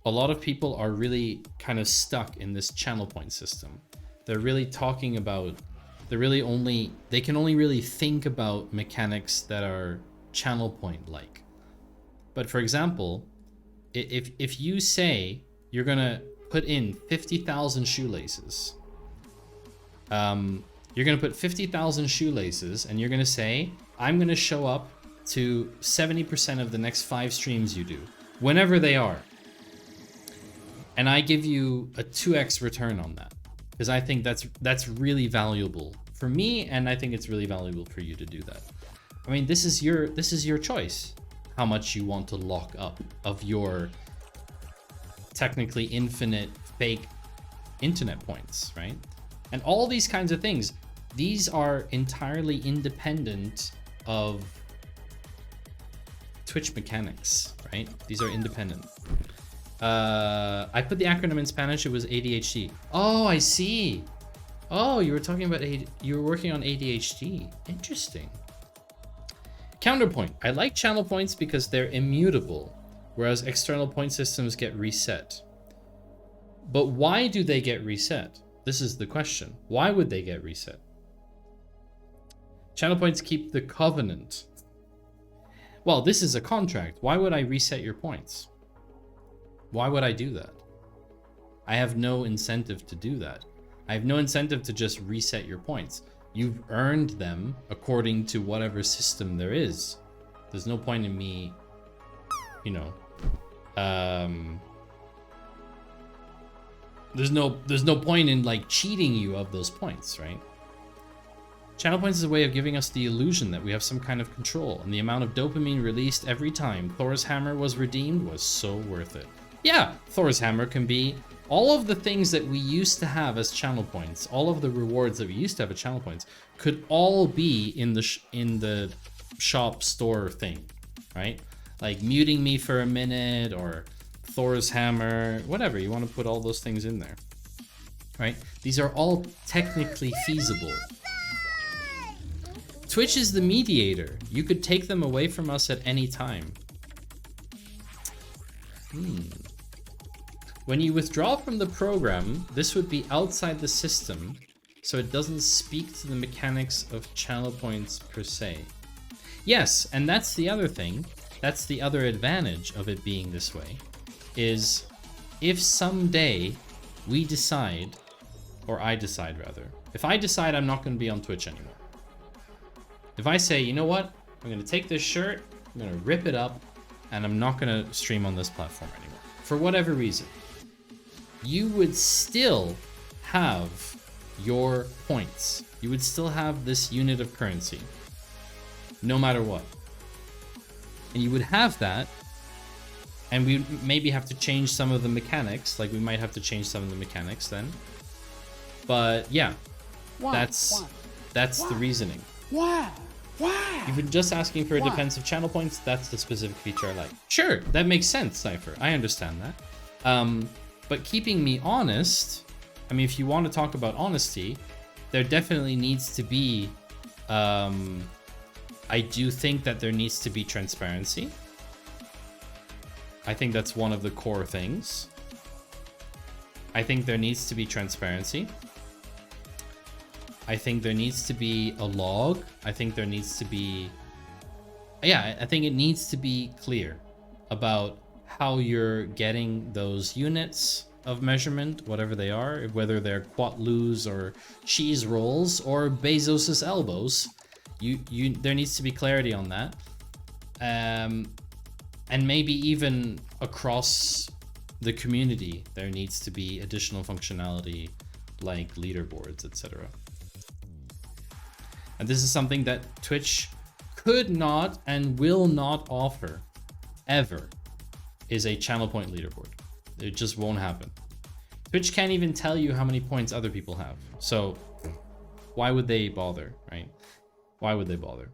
a lot of people are really kind of stuck in this channel point system. They're really talking about, they can only really think about mechanics that are channel point like. But for example, if you say you're gonna put in 50,000 shoelaces, you're gonna put 50,000 shoelaces and you're gonna say, I'm gonna show up to 70% of the next 5 streams you do, whenever they are. And I give you a 2x return on that. Because I think that's really valuable for me, and I think it's really valuable for you to do that. I mean, this is your choice. How much you want to lock up of your technically infinite fake internet points, right? And all these kinds of things, these are entirely independent of Twitch mechanics, right? These are independent. I put the acronym in Spanish, it was ADHD. Oh, I see. Oh, you were talking about, you were working on ADHD. Interesting. Counterpoint. I like channel points because they're immutable, whereas external point systems get reset. But why do they get reset? This is the question. Why would they get reset? Channel points keep the covenant. Well, this is a contract. Why would I reset your points? Why would I do that? I have no incentive to do that. I have no incentive to just reset your points. You've earned them according to whatever system there is. There's no point in me, you know, there's no point in like cheating you of those points, right? Channel points is a way of giving us the illusion that we have some kind of control, and the amount of dopamine released every time Thor's hammer was redeemed was so worth it. Yeah, Thor's hammer can be all of the things that we used to have as channel points, all of the rewards that we used to have as channel points could all be in the shop store thing, right? Like muting me for a minute, or Thor's hammer, whatever. You want to put all those things in there, right? These are all technically feasible. Twitch is the mediator. You could take them away from us at any time. When you withdraw from the program, this would be outside the system, so it doesn't speak to the mechanics of channel points per se. Yes, and that's the other thing. That's the other advantage of it being this way, is if someday we decide, or I decide rather, if I decide I'm not going to be on Twitch anymore. If I say, you know what, I'm going to take this shirt, I'm going to rip it up, and I'm not going to stream on this platform anymore, for whatever reason, you would still have your points. You would still have this unit of currency, no matter what. And you would have that, and we maybe have to change some of the mechanics, like we might have to change some of the mechanics then. But yeah, that's the reasoning. Why? You've been just asking for a defensive channel points. That's the specific feature I like. Sure, that makes sense, Cypher. I understand that. But keeping me honest, I mean, if you want to talk about honesty, there definitely needs to be, I do think that there needs to be transparency. I think that's one of the core things. I think there needs to be transparency. I think there needs to be a log. I think there needs to be... Yeah, I think it needs to be clear about how you're getting those units of measurement, whatever they are, whether they're quatlus or cheese rolls or Bezos's elbows. There needs to be clarity on that. And maybe even across the community, there needs to be additional functionality like leaderboards, etc. And this is something that Twitch could not and will not offer ever, is a channel point leaderboard. It just won't happen. Twitch can't even tell you how many points other people have. So why would they bother, right? Why would they bother?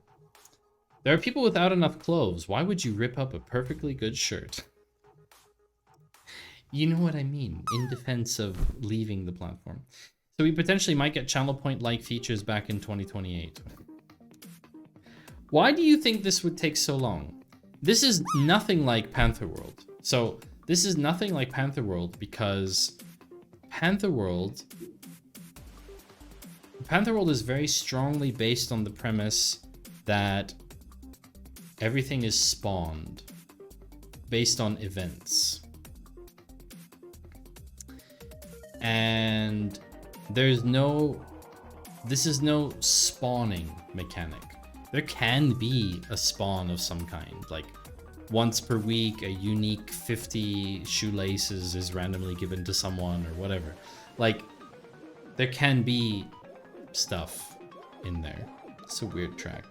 There are people without enough clothes. Why would you rip up a perfectly good shirt? You know what I mean, in defense of leaving the platform. So we potentially might get channel point-like features back in 2028. Why do you think this would take so long? This is nothing like Panther World. So this is nothing like Panther World because Panther World is very strongly based on the premise that everything is spawned based on events. And this is no spawning mechanic. There can be a spawn of some kind, like once per week, a unique 50 shoelaces is randomly given to someone or whatever. Like, there can be stuff in there. It's a weird track.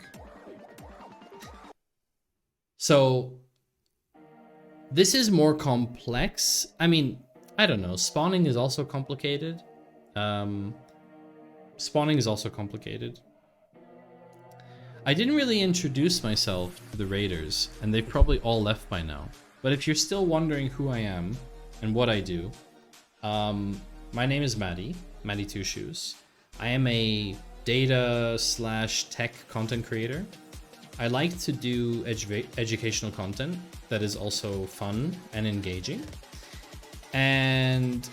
So, this is more complex. I mean, I don't know. Spawning is also complicated. I didn't really introduce myself to the raiders, and they've probably all left by now. But if you're still wondering who I am and what I do, my name is Maddie Two Shoes. I am a data/tech content creator. I like to do educational content that is also fun and engaging. And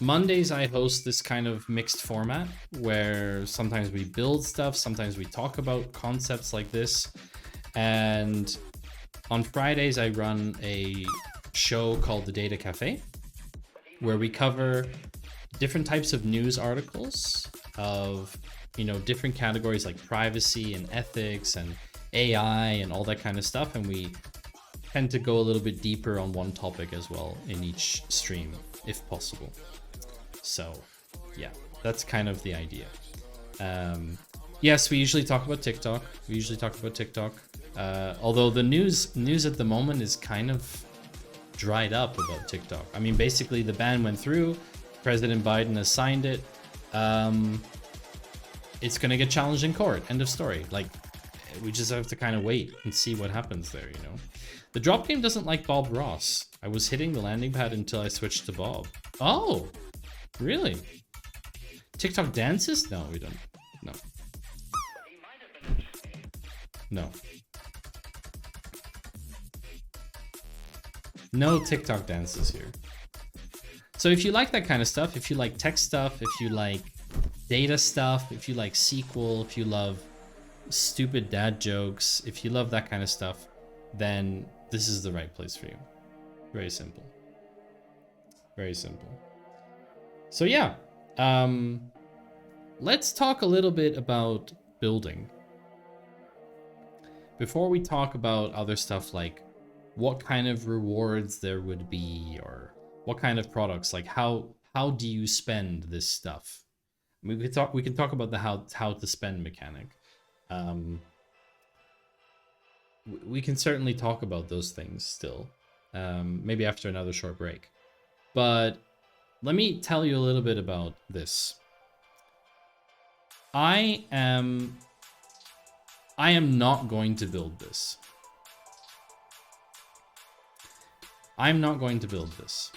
Mondays I host this kind of mixed format where sometimes we build stuff, sometimes we talk about concepts like this. And on Fridays I run a show called The Data Cafe, where we cover different types of news articles of, you know, different categories like privacy and ethics and AI and all that kind of stuff, and we tend to go a little bit deeper on one topic as well in each stream, if possible. So, yeah, that's kind of the idea. Yes, we usually talk about TikTok. Although the news at the moment is kind of dried up about TikTok. I mean, basically the ban went through. President Biden has signed it. It's gonna get challenged in court. End of story. Like, we just have to kind of wait and see what happens there, you know. The drop game doesn't like Bob Ross. I was hitting the landing pad until I switched to Bob. Oh, really? TikTok dances? No, we don't. No. No. No TikTok dances here. So if you like that kind of stuff, if you like tech stuff, if you like data stuff, if you like SQL, if you love stupid dad jokes, if you love that kind of stuff, then this is the right place for you. Very simple. Very simple. So yeah, let's talk a little bit about building. Before we talk about other stuff like what kind of rewards there would be, or what kind of products, like how do you spend this stuff? I mean, we can talk about the how to spend mechanic. We can certainly talk about those things still, maybe after another short break. But let me tell you a little bit about this. I am not going to build this. I'm not going to build this.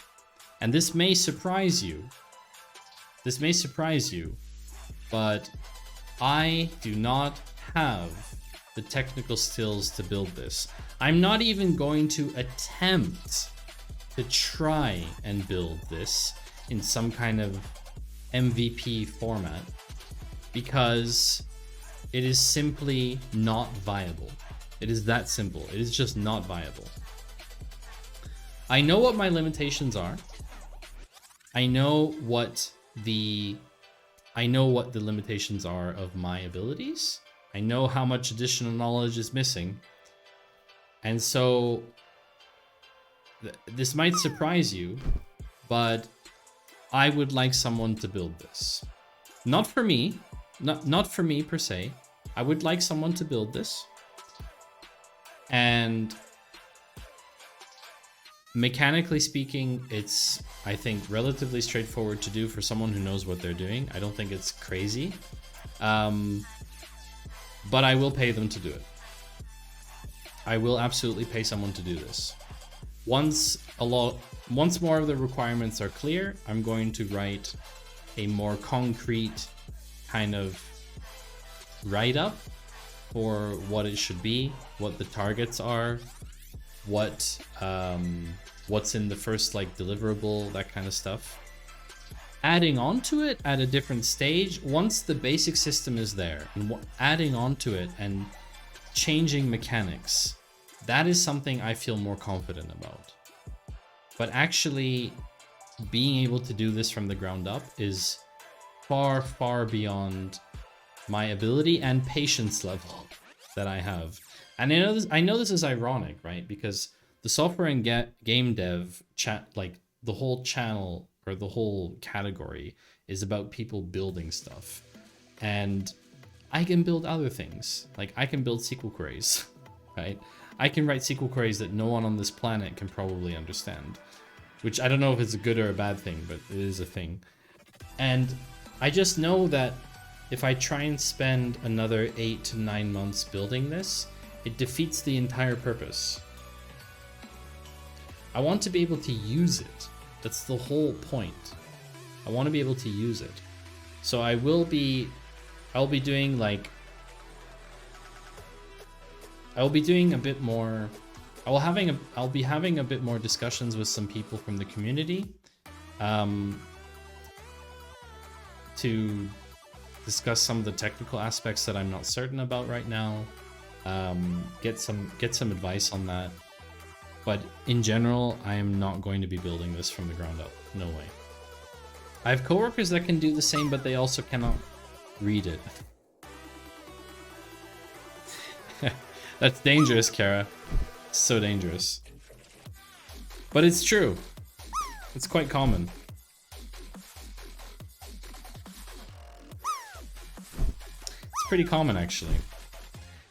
And this may surprise you. This may surprise you, but I do not have the technical skills to build this. I'm not even going to attempt to try and build this in some kind of MVP format, because it is simply not viable. It is that simple. It is just not viable. I know what my limitations are. I know what the limitations are of my abilities. I know how much additional knowledge is missing. And so this might surprise you, but I would like someone to build this. Not for me, not for me per se. I would like someone to build this. And mechanically speaking, it's, I think, relatively straightforward to do for someone who knows what they're doing. I don't think it's crazy. But I will pay them to do it. I will absolutely pay someone to do this. Once more of the requirements are clear, I'm going to write a more concrete kind of write-up for what it should be, what the targets are, what's in the first like deliverable, that kind of stuff. Adding on to it at a different stage, once the basic system is there, and adding on to it and changing mechanics, that is something I feel more confident about. But actually being able to do this from the ground up is far, far beyond my ability and patience level that I have. And I know this is ironic, right? Because the software and game dev chat, like the whole channel or the whole category is about people building stuff. And I can build other things. Like I can build SQL queries, right? I can write SQL queries that no one on this planet can probably understand, which I don't know if it's a good or a bad thing, but it is a thing. And I just know that if I try and spend another 8 to 9 months building this, it defeats the entire purpose. I want to be able to use it. That's the whole point. I want to be able to use it. So I'll be doing a bit more. I'll be having a bit more discussions with some people from the community, to discuss some of the technical aspects that I'm not certain about right now. Get some advice on that. But in general, I am not going to be building this from the ground up. No way. I have coworkers that can do the same, but they also cannot read it. That's dangerous, Kara. So dangerous. But it's true. It's quite common. It's pretty common, actually.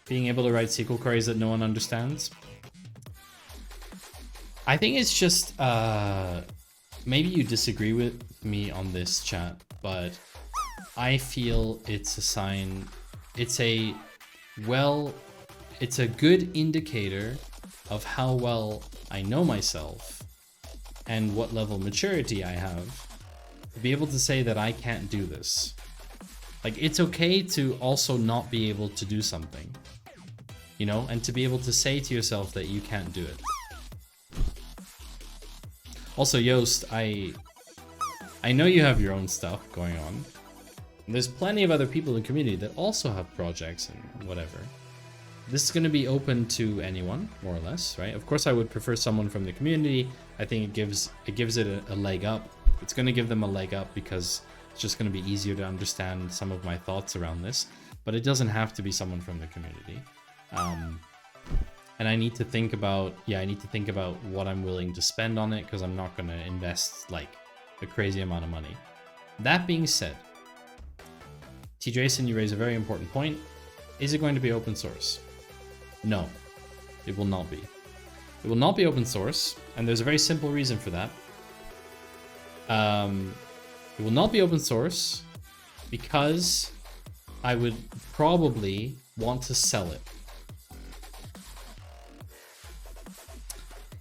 Being able to write SQL queries that no one understands. I think it's just, maybe you disagree with me on this, chat, but I feel it's a sign, it's a good indicator of how well I know myself and what level of maturity I have to be able to say that I can't do this. Like, it's okay to also not be able to do something, you know, and to be able to say to yourself that you can't do it. Also, Yoast, I know you have your own stuff going on. And there's plenty of other people in the community that also have projects and whatever. This is going to be open to anyone, more or less, right? Of course, I would prefer someone from the community. I think it gives it a leg up. It's going to give them a leg up because it's just going to be easier to understand some of my thoughts around this. But it doesn't have to be someone from the community. And I need to think about, what I'm willing to spend on it, because I'm not going to invest like a crazy amount of money. That being said, T. Jason, you raise a very important point. Is it going to be open source? No, it will not be. It will not be open source, and there's a very simple reason for that. It will not be open source because I would probably want to sell it.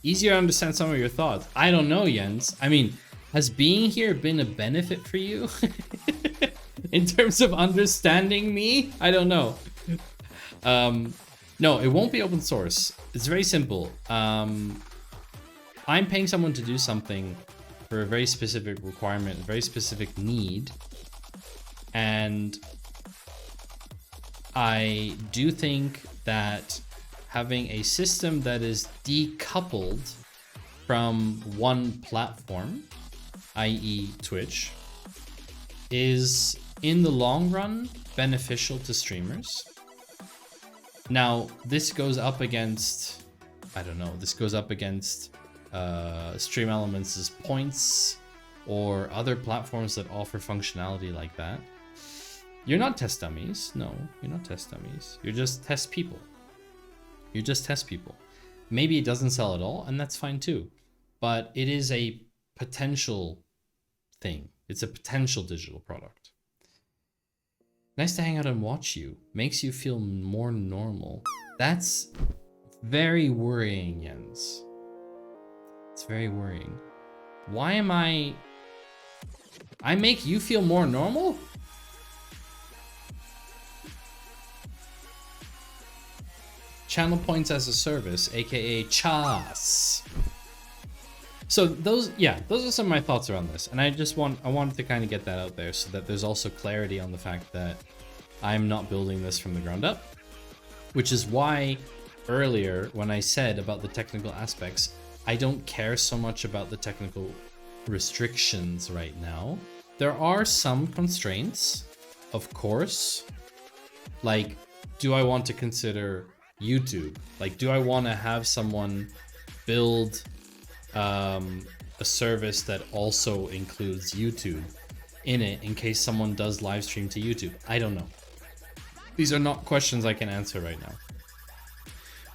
Easier to understand some of your thoughts. I don't know, Jens. I mean, has being here been a benefit for you? In terms of understanding me? I don't know. No, it won't be open source. It's very simple. I'm paying someone to do something for a very specific requirement, a very specific need. And I do think that having a system that is decoupled from one platform, i.e. Twitch, is in the long run beneficial to streamers. Now, this goes up against, I don't know, this goes up against Stream Elements' points or other platforms that offer functionality like that. You're not test dummies. No, you're not test dummies. You're just test people. You just test people. Maybe it doesn't sell at all, and that's fine too. But it is a potential thing. It's a potential digital product. Nice to hang out and watch you. Makes you feel more normal. That's very worrying, Jens. It's very worrying. Why am I make you feel more normal? Channel points as a service, aka CHAS. So those are some of my thoughts around this, and I wanted to kind of get that out there so that there's also clarity on the fact that I'm not building this from the ground up, which is why earlier when I said about the technical aspects, I don't care so much about the technical restrictions right now. There are some constraints, of course, like, do I want to consider YouTube? Like, do I want to have someone build a service that also includes YouTube in it in case someone does live stream to YouTube? I don't know. These are not questions I can answer right now.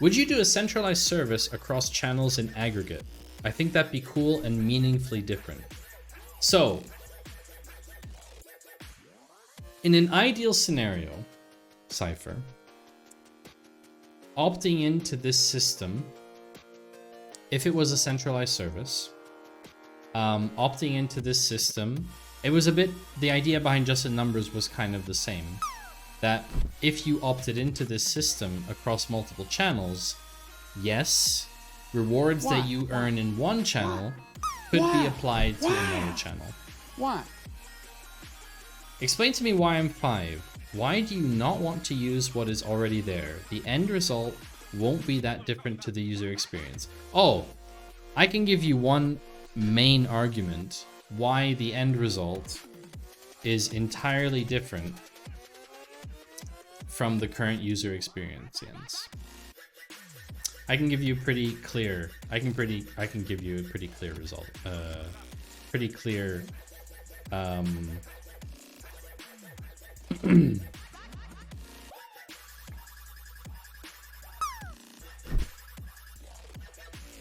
Would you do a centralized service across channels in aggregate? I think that'd be cool and meaningfully different. So, in an ideal scenario, Cypher, opting into this system, if it was a centralized service, opting into this system, it was a bit, the idea behind Just in Numbers was kind of the same. That if you opted into this system across multiple channels, yes, rewards that you earn in one channel could be applied to another channel. Why? Explain to me why I'm 5. Why do you not want to use what is already there? The end result won't be that different to the user experience. Oh, I can give you one main argument why the end result is entirely different from the current user experience. I can give you pretty clear. I can give you a pretty clear result. Pretty clear. Let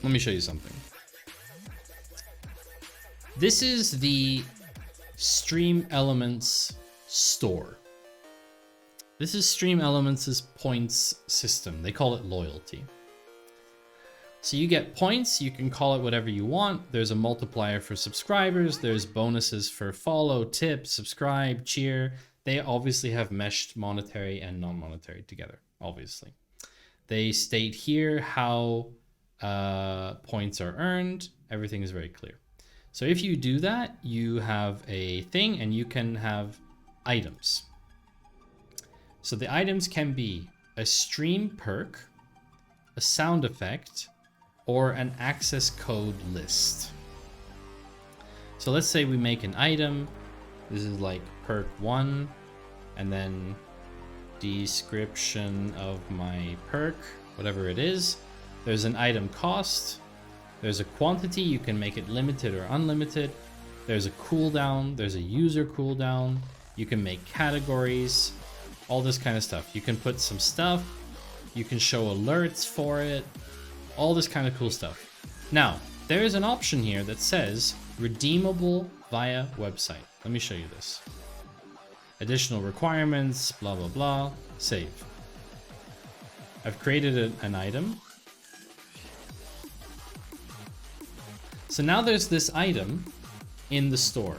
me show you something. This is the Stream Elements store. This is Stream Elements' points system. They call it loyalty. So you get points, you can call it whatever you want. There's a multiplier for subscribers, there's bonuses for follow, tip, subscribe, cheer. They obviously have meshed monetary and non-monetary together, obviously. They state here how points are earned. Everything is very clear. So if you do that, you have a thing and you can have items. So the items can be a stream perk, a sound effect, or an access code list. So let's say we make an item. This is like perk 1, and then description of my perk, whatever it is. There's an item cost. There's a quantity, you can make it limited or unlimited. There's a cooldown, there's a user cooldown. You can make categories, all this kind of stuff. You can put some stuff, you can show alerts for it, all this kind of cool stuff. Now, there is an option here that says redeemable via website. Let me show you this. Additional requirements, blah, blah, blah, save. I've created an item. So now there's this item in the store.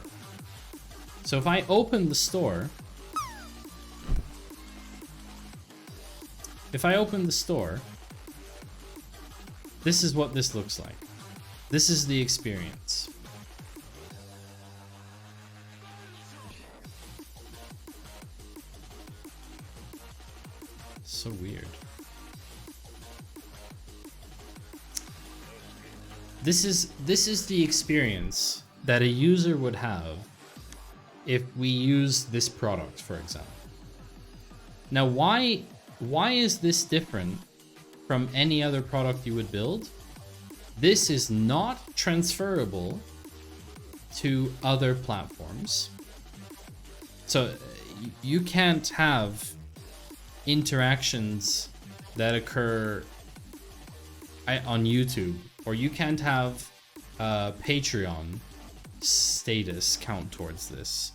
So if I open the store, this is what this looks like. This is the experience. So weird. This is the experience that a user would have if we use this product, for example. Now, why is this different from any other product you would build? This is not transferable to other platforms. So you can't have interactions that occur on YouTube, or you can't have Patreon status count towards this.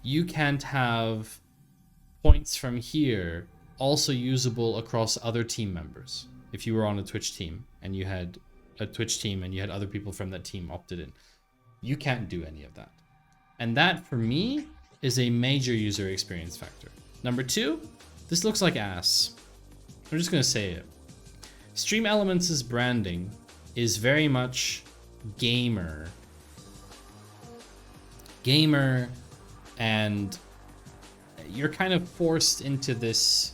You can't have points from here also usable across other team members. If you were on a Twitch team and you had other people from that team opted in, you can't do any of that. And that, for me, is a major user experience factor. Number 2, this looks like ass. I'm just gonna say it. Stream Elements' branding is very much gamer, and you're kind of forced into this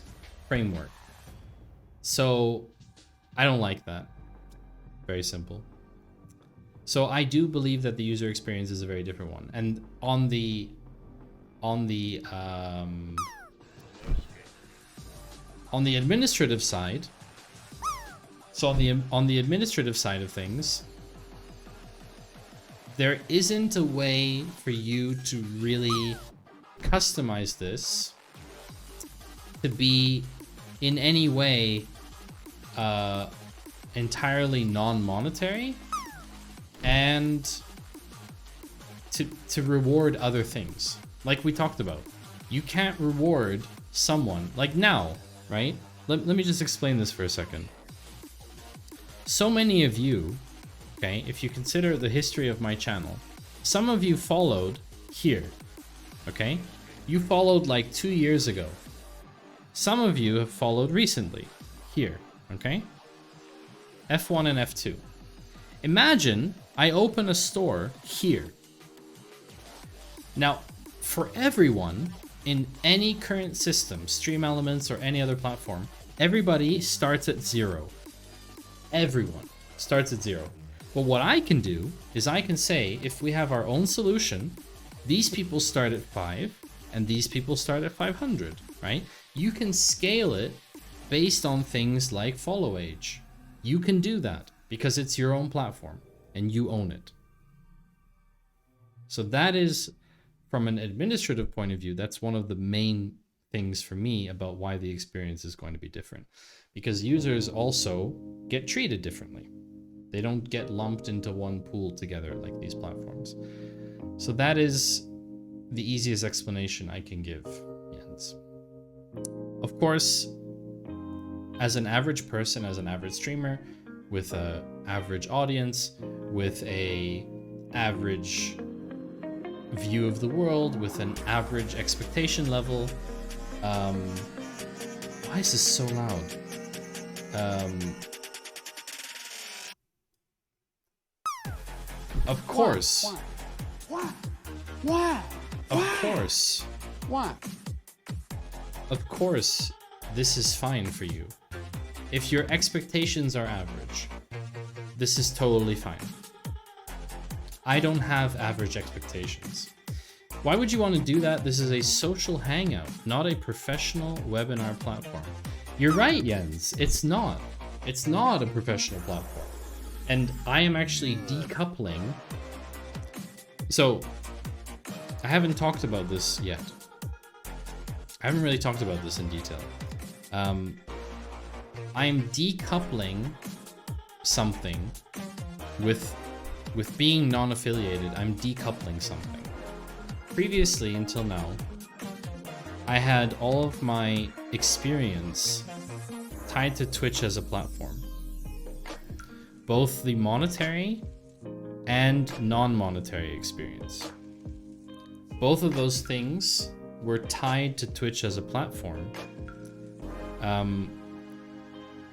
framework. So I don't like that. Very simple. So I do believe that the user experience is a very different one. And on the administrative side, so on the administrative side of things, there isn't a way for you to really customize this to be in any way entirely non-monetary and to reward other things. Like we talked about, you can't reward someone like now, right? Let me just explain this for a second. So many of you, okay, if you consider the history of my channel, some of you followed here, okay? You followed like 2 years ago. Some of you have followed recently, here, okay? F1 and F2. Imagine I open a store here. Now, for everyone in any current system, Stream Elements or any other platform, everybody starts at 0. Everyone starts at 0. But what I can do is I can say, if we have our own solution, these people start at 5, and these people start at 500, right? You can scale it based on things like follow age. You can do that because it's your own platform and you own it. So that is, from an administrative point of view, that's one of the main things for me about why the experience is going to be different, because users also get treated differently. They don't get lumped into one pool together like these platforms. So that is the easiest explanation I can give, Jens. Of course, as an average person, as an average streamer, with an average audience, with a average view of the world, with an average expectation level, why is this so loud? Of course. Why? Of course. Why? Of course, this is fine for you. If your expectations are average, this is totally fine. I don't have average expectations. Why would you want to do that? This is a social hangout, not a professional webinar platform. You're right, Jens. It's not. It's not a professional platform. And I am actually decoupling. So, I haven't talked about this yet. I haven't really talked about this in detail. I'm decoupling something with being non-affiliated. I'm decoupling something. Previously, until now, I had all of my experience tied to Twitch as a platform. Both the monetary and non-monetary experience. Both of those things were tied to Twitch as a platform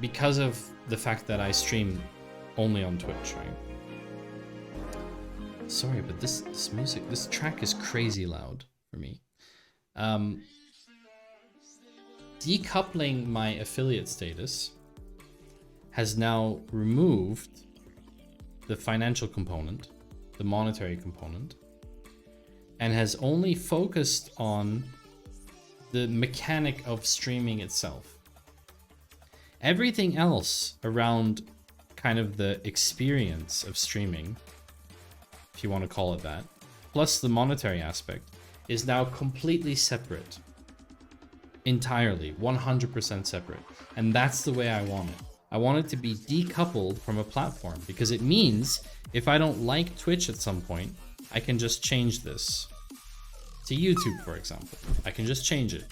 because of the fact that I stream only on Twitch, right? Sorry, but this music, this track is crazy loud for me. Decoupling my affiliate status has now removed the financial component, the monetary component, and has only focused on the mechanic of streaming itself. Everything else around kind of the experience of streaming, if you want to call it that, plus the monetary aspect, is now completely separate. Entirely, 100% separate. And that's the way I want it. I want it to be decoupled from a platform, because it means if I don't like Twitch at some point, I can just change this to YouTube, for example. I can just change it.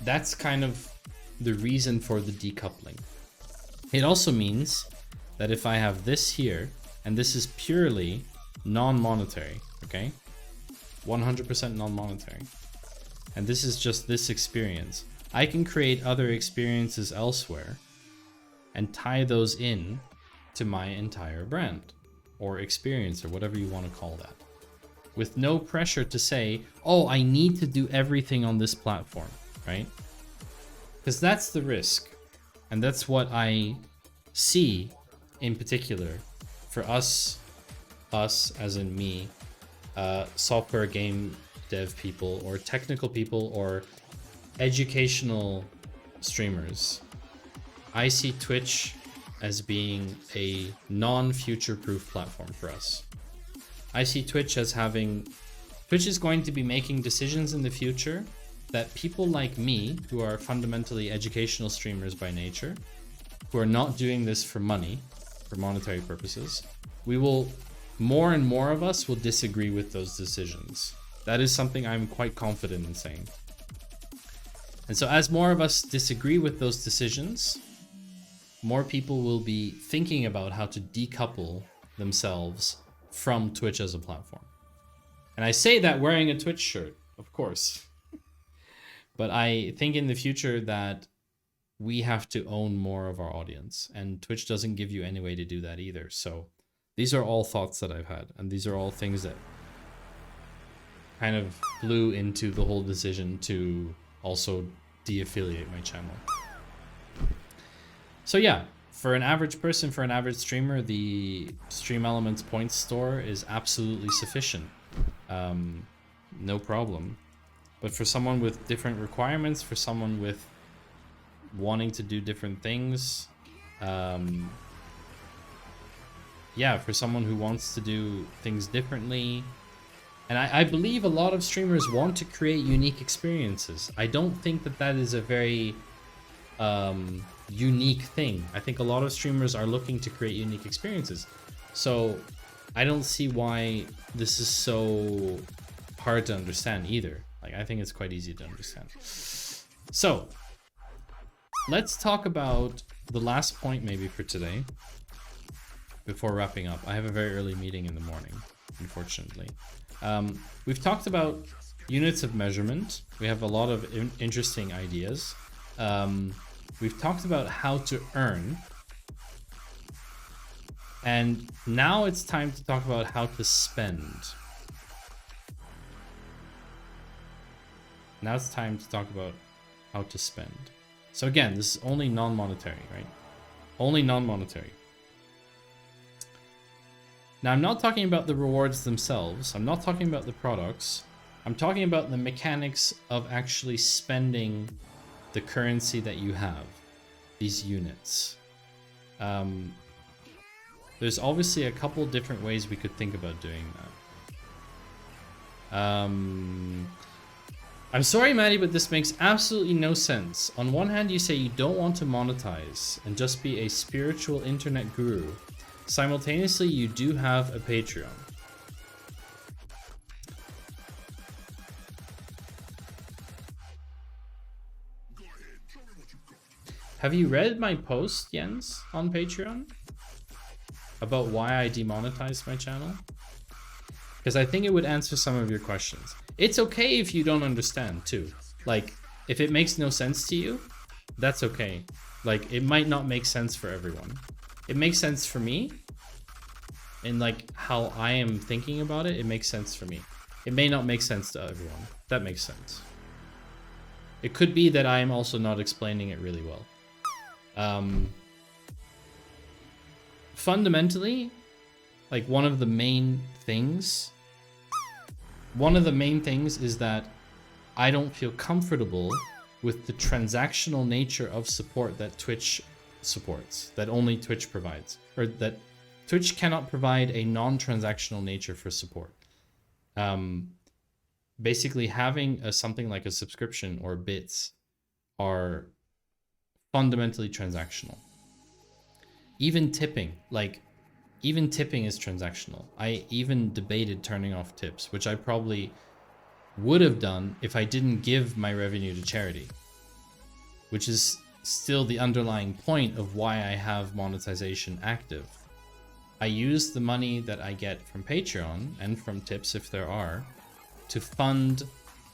That's kind of the reason for the decoupling. It also means that if I have this here, and this is purely non-monetary, okay? 100% non-monetary. And this is just this experience. I can create other experiences elsewhere and tie those in to my entire brand or experience or whatever you want to call that. With no pressure to say, oh, I need to do everything on this platform, right? Because that's the risk. And that's what I see in particular for us as in me, software game dev people or technical people or educational streamers. I see Twitch as being a non-future-proof platform for us. I see Twitch as Twitch is going to be making decisions in the future that people like me, who are fundamentally educational streamers by nature, who are not doing this for money, for monetary purposes, more and more of us will disagree with those decisions. That is something I'm quite confident in saying. And so as more of us disagree with those decisions, more people will be thinking about how to decouple themselves from Twitch as a platform. And I say that wearing a Twitch shirt, of course. But I think in the future that we have to own more of our audience, and Twitch doesn't give you any way to do that either. So these are all thoughts that I've had, and these are all things that kind of blew into the whole decision to also de-affiliate my channel. So yeah, for an average person, for an average streamer, the Stream Elements points store is absolutely sufficient. no problem. But for someone with different requirements, for someone with wanting to do different things, yeah, for someone who wants to do things differently, and I believe a lot of streamers want to create unique experiences. I don't think that that is a very unique thing. I think a lot of streamers are looking to create unique experiences. So I don't see why this is so hard to understand either. Like, I think it's quite easy to understand. So let's talk about the last point maybe for today before wrapping up. I have a very early meeting in the morning, unfortunately. We've talked about units of measurement. We have a lot of interesting ideas. We've talked about how to earn. And now it's time to talk about how to spend. Now it's time to talk about how to spend. So again, this is only non-monetary, right? Only non-monetary. Now, I'm not talking about the rewards themselves. I'm not talking about the products. I'm talking about the mechanics of actually spending the currency that you have, these units. There's obviously a couple different ways we could think about doing that. I'm sorry, Maddie, but this makes absolutely no sense. On one hand, you say you don't want to monetize and just be a spiritual internet guru. Simultaneously, you do have a Patreon. Have you read my post, Jens, on Patreon? About why I demonetized my channel? Because I think it would answer some of your questions. It's okay if you don't understand, too. Like, if it makes no sense to you, that's okay. Like, it might not make sense for everyone. It makes sense for me, and like how I am thinking about it, it makes sense for me. It may not make sense to everyone. That makes sense. It could be that I am also not explaining it really well. Fundamentally, like one of the main things is that I don't feel comfortable with the transactional nature of support that Twitch supports, that only Twitch provides, or that Twitch cannot provide a non-transactional nature for support. Basically, having something like a subscription or bits are fundamentally transactional. Even tipping is transactional. I even debated turning off tips, which I probably would have done if I didn't give my revenue to charity, which is still the underlying point of why I have monetization active. I use the money that I get from Patreon and from tips, if there are, to fund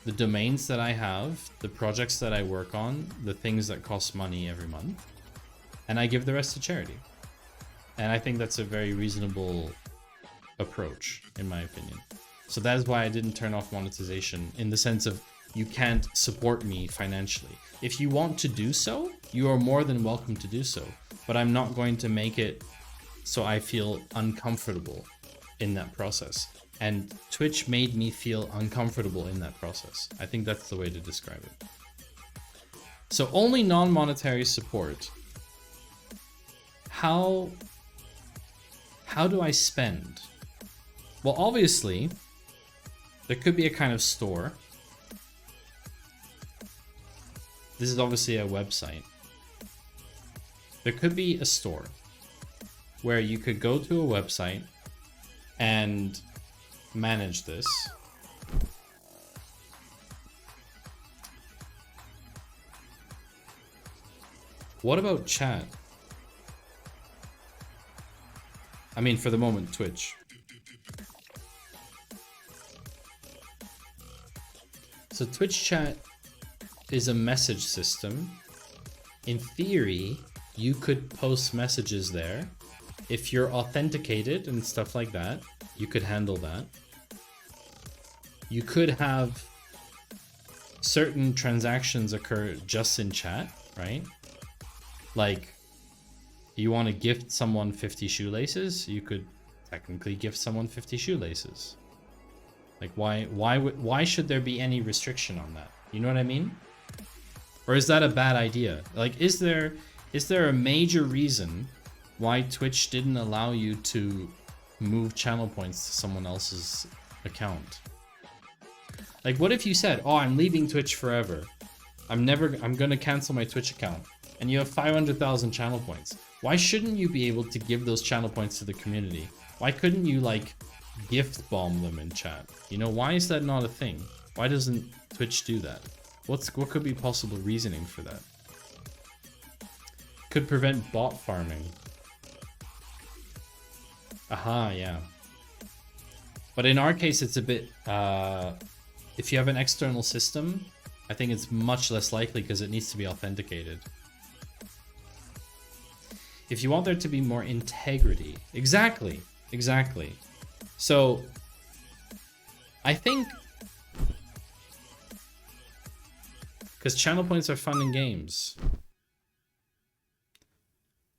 the domains that I have, the projects that I work on, the things that cost money every month, and I give the rest to charity. And I think that's a very reasonable approach, in my opinion. So that is why I didn't turn off monetization, in the sense of you can't support me financially. If you want to do so, you are more than welcome to do so, but I'm not going to make it so I feel uncomfortable in that process. And Twitch made me feel uncomfortable in that process. I think that's the way to describe it. So only non-monetary support. How do I spend? Well, obviously, there could be a kind of store. This is obviously a website. There could be a store where you could go to a website and manage this. What about chat? I mean, for the moment, Twitch. So Twitch chat is a message system. In theory, you could post messages there. If you're authenticated and stuff like that, you could handle that. You could have certain transactions occur just in chat, right? Like, you want to gift someone 50 shoelaces, you could technically gift someone 50 shoelaces. Like why should there be any restriction on that? You know what I mean? Or is that a bad idea? Like, is there a major reason why Twitch didn't allow you to move channel points to someone else's account? Like, what if you said, oh, I'm leaving Twitch forever. I'm gonna cancel my Twitch account. And you have 500,000 channel points. Why shouldn't you be able to give those channel points to the community? Why couldn't you, like, gift bomb them in chat? You know, why is that not a thing? Why doesn't Twitch do that? What could be possible reasoning for that? Could prevent bot farming. Aha, yeah. But in our case, it's a bit... if you have an external system, I think it's much less likely because it needs to be authenticated. If you want there to be more integrity. Exactly. Exactly. So, I think... because channel points are fun in games.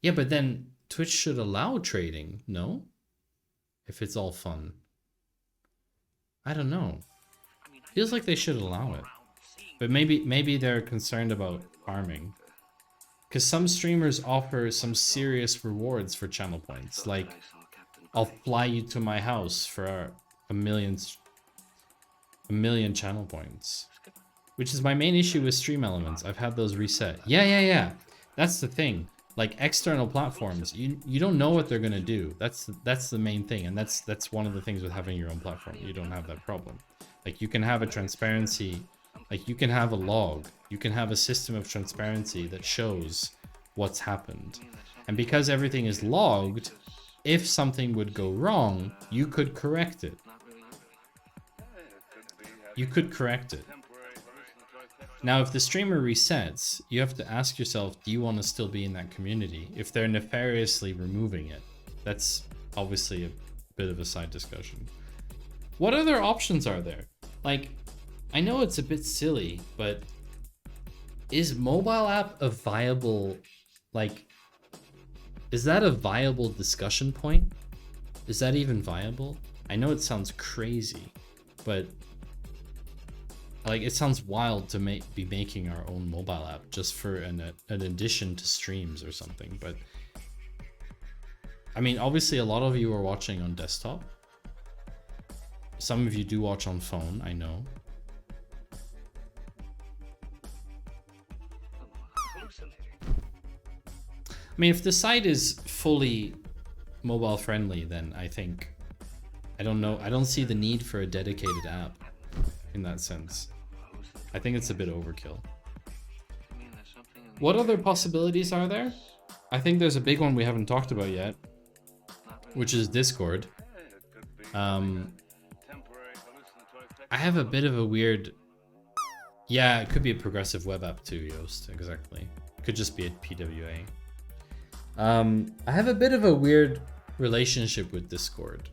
Yeah, but then Twitch should allow trading, no? If it's all fun. I don't know. Feels like they should allow it. But maybe they're concerned about farming. Because some streamers offer some serious rewards for channel points. Like, I'll fly you to my house for a million channel points. Which is my main issue with stream elements. I've had those reset. Yeah. That's the thing. Like, external platforms, you don't know what they're gonna do. That's the main thing, and that's one of the things with having your own platform. You don't have that problem. Like, you can have a transparency, like you can have a log, you can have a system of transparency that shows what's happened. And because everything is logged, if something would go wrong, you could correct it. You could correct it. Now, if the streamer resets, you have to ask yourself, do you want to still be in that community? If they're nefariously removing it, that's obviously a bit of a side discussion. What other options are there? Like, I know it's a bit silly, but is mobile app a viable, like, is that a viable discussion point? Is that even viable? I know it sounds crazy, but like, it sounds wild to be making our own mobile app just for an addition to streams or something. But I mean, obviously a lot of you are watching on desktop. Some of you do watch on phone, I know. I mean, if the site is fully mobile friendly, then I think, I don't know, I don't see the need for a dedicated app in that sense. I think it's a bit overkill. What other possibilities are there? I think there's a big one we haven't talked about yet, which is Discord. I have a bit of a weird... Yeah, it could be a progressive web app too, Yoast, exactly. Could just be a PWA. I have a bit of a weird relationship with Discord.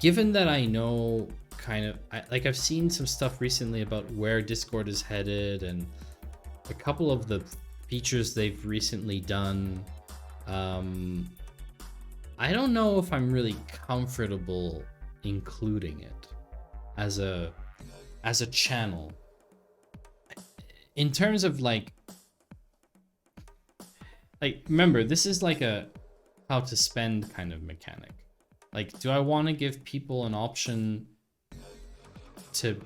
Given that I know kind of, I've seen some stuff recently about where Discord is headed and a couple of the features they've recently done. I don't know if I'm really comfortable including it as a channel. In terms of like remember, this is like a how to spend kind of mechanic. Like, do I want to give people an option to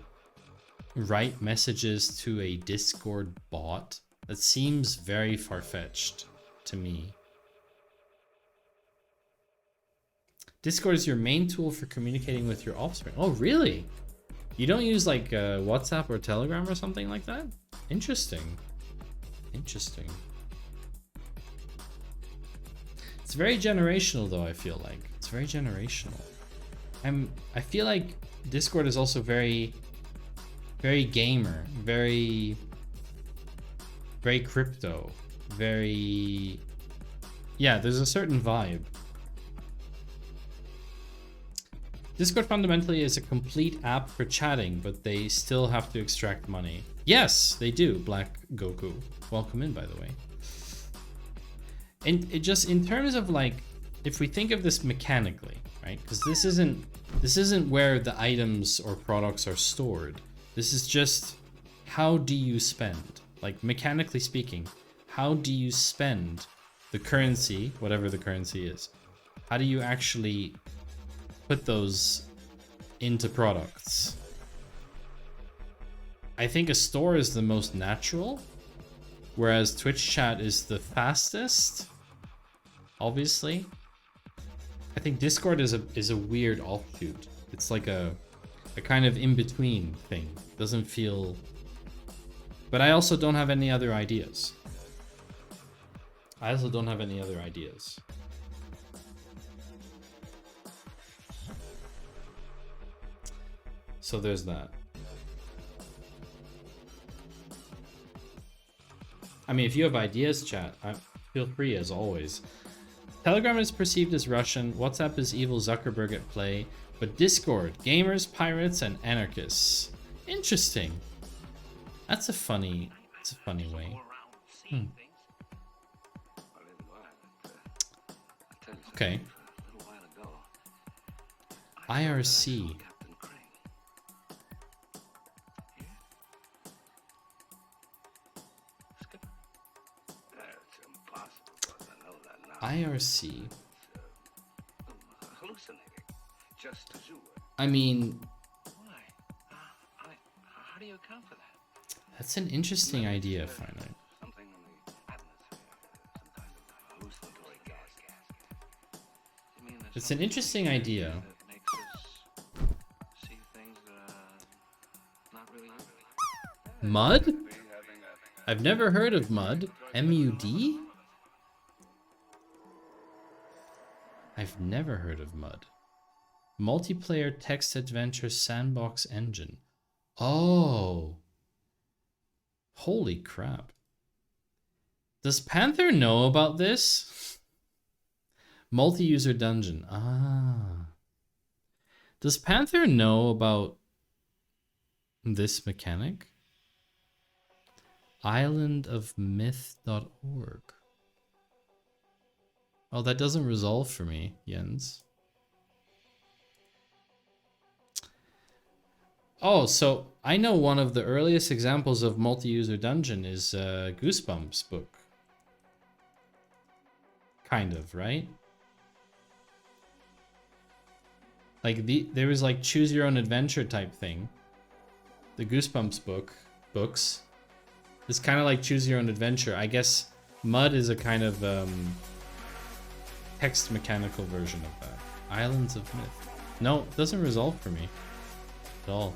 write messages to a Discord bot? That seems very far-fetched to me. Discord is your main tool for communicating with your offspring. Oh, really? You don't use like WhatsApp or Telegram or something like that? Interesting. Interesting. It's very generational though, I feel like. It's very generational. I feel like Discord is also very gamer, very crypto, yeah, there's a certain vibe. Discord fundamentally is a complete app for chatting, but they still have to extract money. Yes, they do, Black Goku. Welcome in, by the way. And it just, in terms of like, if we think of this mechanically, right? Because this isn't where the items or products are stored. This is just how do you spend? Like mechanically speaking, how do you spend the currency, whatever the currency is? How do you actually put those into products? I think a store is the most natural, whereas Twitch chat is the fastest, obviously. I think Discord is a weird offshoot. It's like a kind of in-between thing. Doesn't feel... But I also don't have any other ideas. So there's that. I mean, if you have ideas, chat, feel free as always. Telegram is perceived as Russian, WhatsApp is evil Zuckerberg at play, but Discord, gamers, pirates, and anarchists. Interesting. That's a funny way. Okay. IRC. IRC. I mean, how do you account for that? That's an interesting idea, finally. It's an interesting idea. Mud? I've never heard of Mud. M-U-D? I've never heard of Mud. Multiplayer text adventure sandbox engine. Oh. Holy crap. Does Panther know about this? Multi-user dungeon. Ah. Does Panther know about this mechanic? Islandofmyth.org. Oh, that doesn't resolve for me, Jens. Oh, so I know one of the earliest examples of multi-user dungeon is Goosebumps book. Kind of, right? Like there was like choose your own adventure type thing. The Goosebumps books. It's kind of like choose your own adventure. I guess Mud is a kind of text mechanical version of that. Islands of Myth. No, it doesn't resolve for me at all.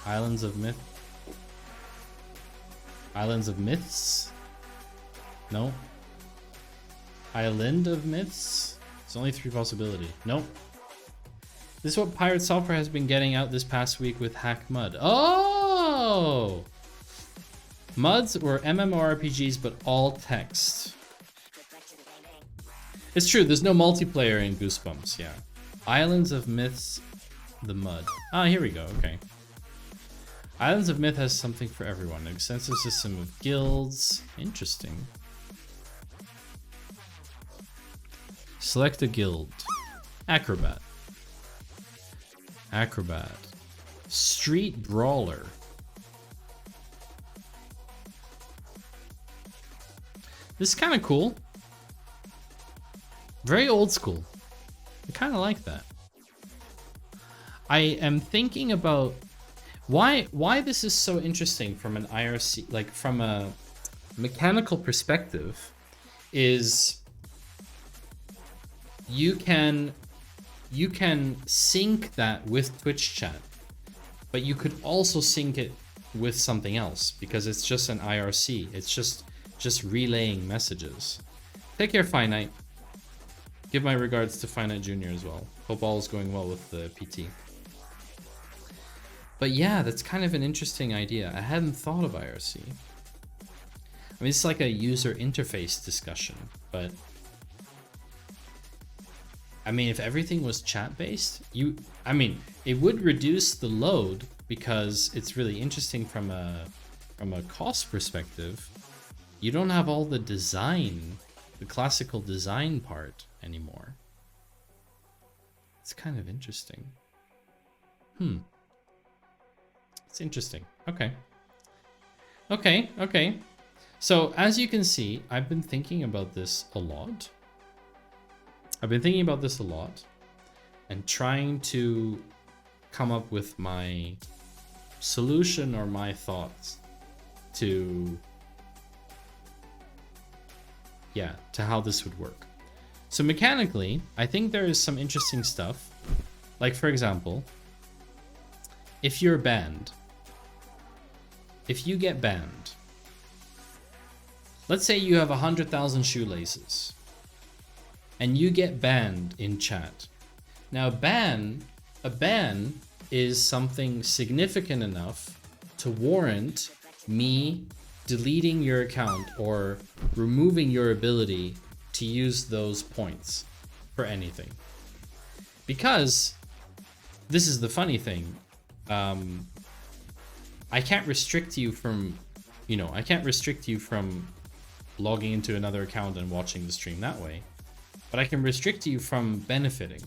Islands of Myth. Islands of Myths? No. Island of Myths? There's only 3 possibilities. Nope. This is what Pirate Software has been getting out this past week with Hack Mud. Oh! Muds were MMORPGs, but all text. It's true, there's no multiplayer in Goosebumps, yeah. Islands of Myths, the Mud. Ah, here we go, okay. Islands of Myth has something for everyone. An extensive system of guilds. Interesting. Select a guild. Acrobat. Acrobat. Street Brawler. This is kind of cool. Very old school. I kind of like that. I am thinking about why this is so interesting from an IRC, like from a mechanical perspective, is you can sync that with Twitch chat, but you could also sync it with something else because it's just an IRC. It's just relaying messages. Take care, Finite. Give my regards to Finite Jr. as well. Hope all is going well with the PT. But yeah, that's kind of an interesting idea. I hadn't thought of IRC. I mean, it's like a user interface discussion, but I mean, if everything was chat-based, I mean, it would reduce the load because it's really interesting from a cost perspective. You don't have all the design the classical design part anymore. It's kind of interesting. It's interesting. Okay. Okay. So as you can see, I've been thinking about this a lot. And trying to come up with my solution or my thoughts to how this would work. So mechanically, I think there is some interesting stuff. Like, for example, if you're banned, if you get banned, let's say you have 100,000 shoelaces and you get banned in chat. Now, a ban is something significant enough to warrant me deleting your account or removing your ability to use those points for anything. Because this is the funny thing. I can't restrict you from, I can't restrict you from logging into another account and watching the stream that way. But I can restrict you from benefiting.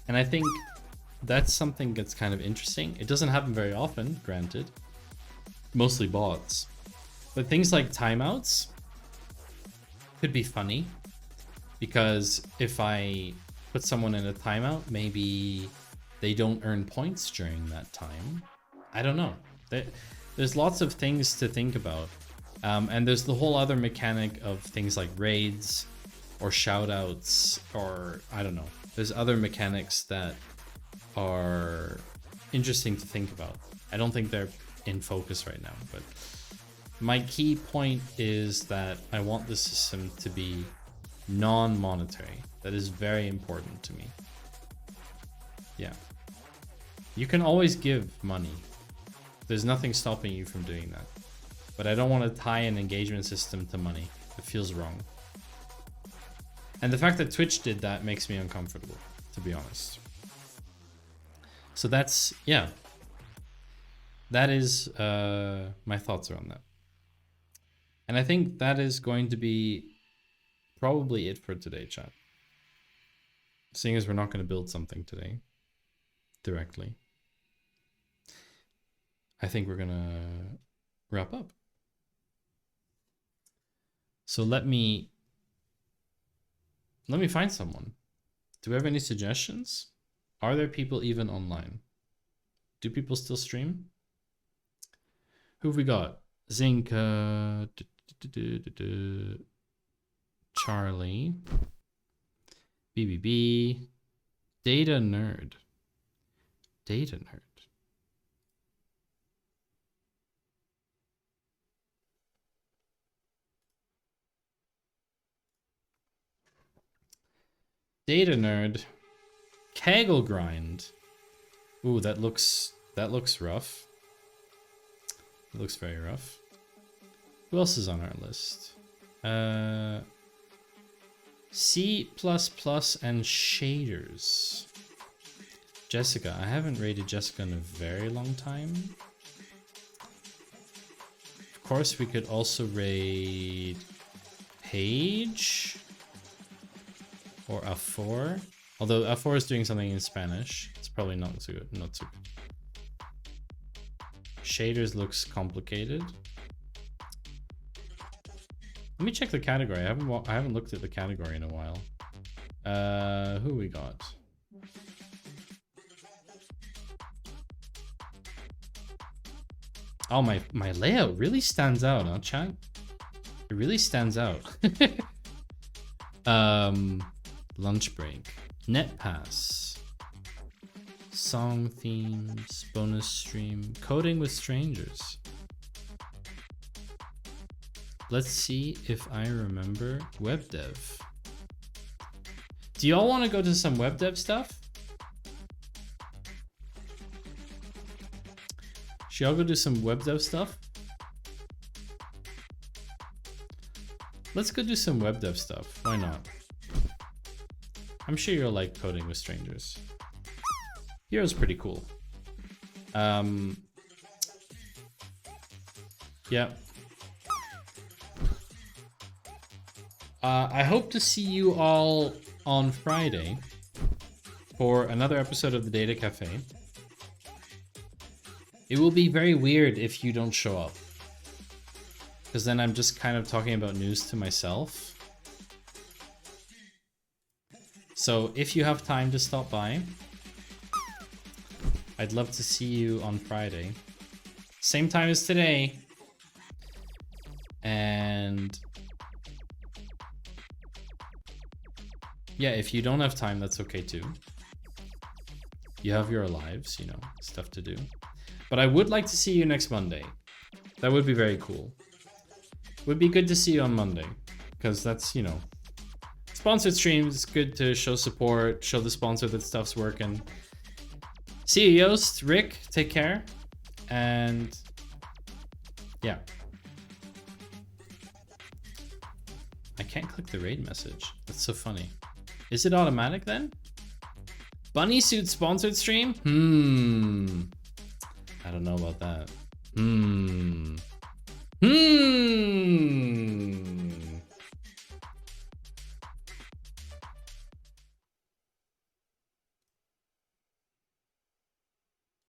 And I think that's something that's kind of interesting. It doesn't happen very often, granted. Mostly bots. But things like timeouts could be funny. Because if I put someone in a timeout, maybe they don't earn points during that time. I don't know. There's lots of things to think about. And there's the whole other mechanic of things like raids or shoutouts, or I don't know. There's other mechanics that are interesting to think about. I don't think they're in focus right now, but my key point is that I want the system to be non-monetary. That is very important to me. Yeah. You can always give money. There's nothing stopping you from doing that. But I don't want to tie an engagement system to money. It feels wrong. And the fact that Twitch did that makes me uncomfortable, to be honest. So that's, yeah. That is my thoughts around that. And I think that is going to be probably it for today, chat. Seeing as we're not going to build something today directly, I think we're going to wrap up. So let me find someone. Do we have any suggestions? Are there people even online? Do people still stream? Who have we got? Zinka, Charlie, BBB, Data Nerd. Data Nerd, Kegel Grind. Ooh, that looks rough. It looks very rough. Who else is on our list? C++ and shaders. Jessica. I haven't rated Jessica in a very long time. Of course, we could also raid Paige or A4. Although A4 is doing something in Spanish, it's probably not so good. Not so good. Shaders looks complicated. Let me check the category. I haven't looked at the category in a while. Who we got? Oh, my layout really stands out, huh, chat? It really stands out. Lunch break, net pass, song themes, bonus stream, coding with strangers. Let's see if I remember web dev. Do y'all want to go to some web dev stuff? Should y'all go do some web dev stuff? Let's go do some web dev stuff. Why not? I'm sure you'll like coding with strangers. Hero's pretty cool. Yeah. I hope to see you all on Friday for another episode of the Data Cafe. It will be very weird if you don't show up, because then I'm just kind of talking about news to myself. So if you have time to stop by, I'd love to see you on Friday. Same time as today. And yeah, if you don't have time, that's okay too. You have your lives, you know, stuff to do. But I would like to see you next Monday. That would be very cool. Would be good to see you on Monday, because that's, you know, sponsored streams. It's good to show support, show the sponsor that stuff's working. See you, Yost, Rick, take care. And yeah. I can't click the raid message. That's so funny. Is it automatic then? Bunny Suit sponsored stream? I don't know about that.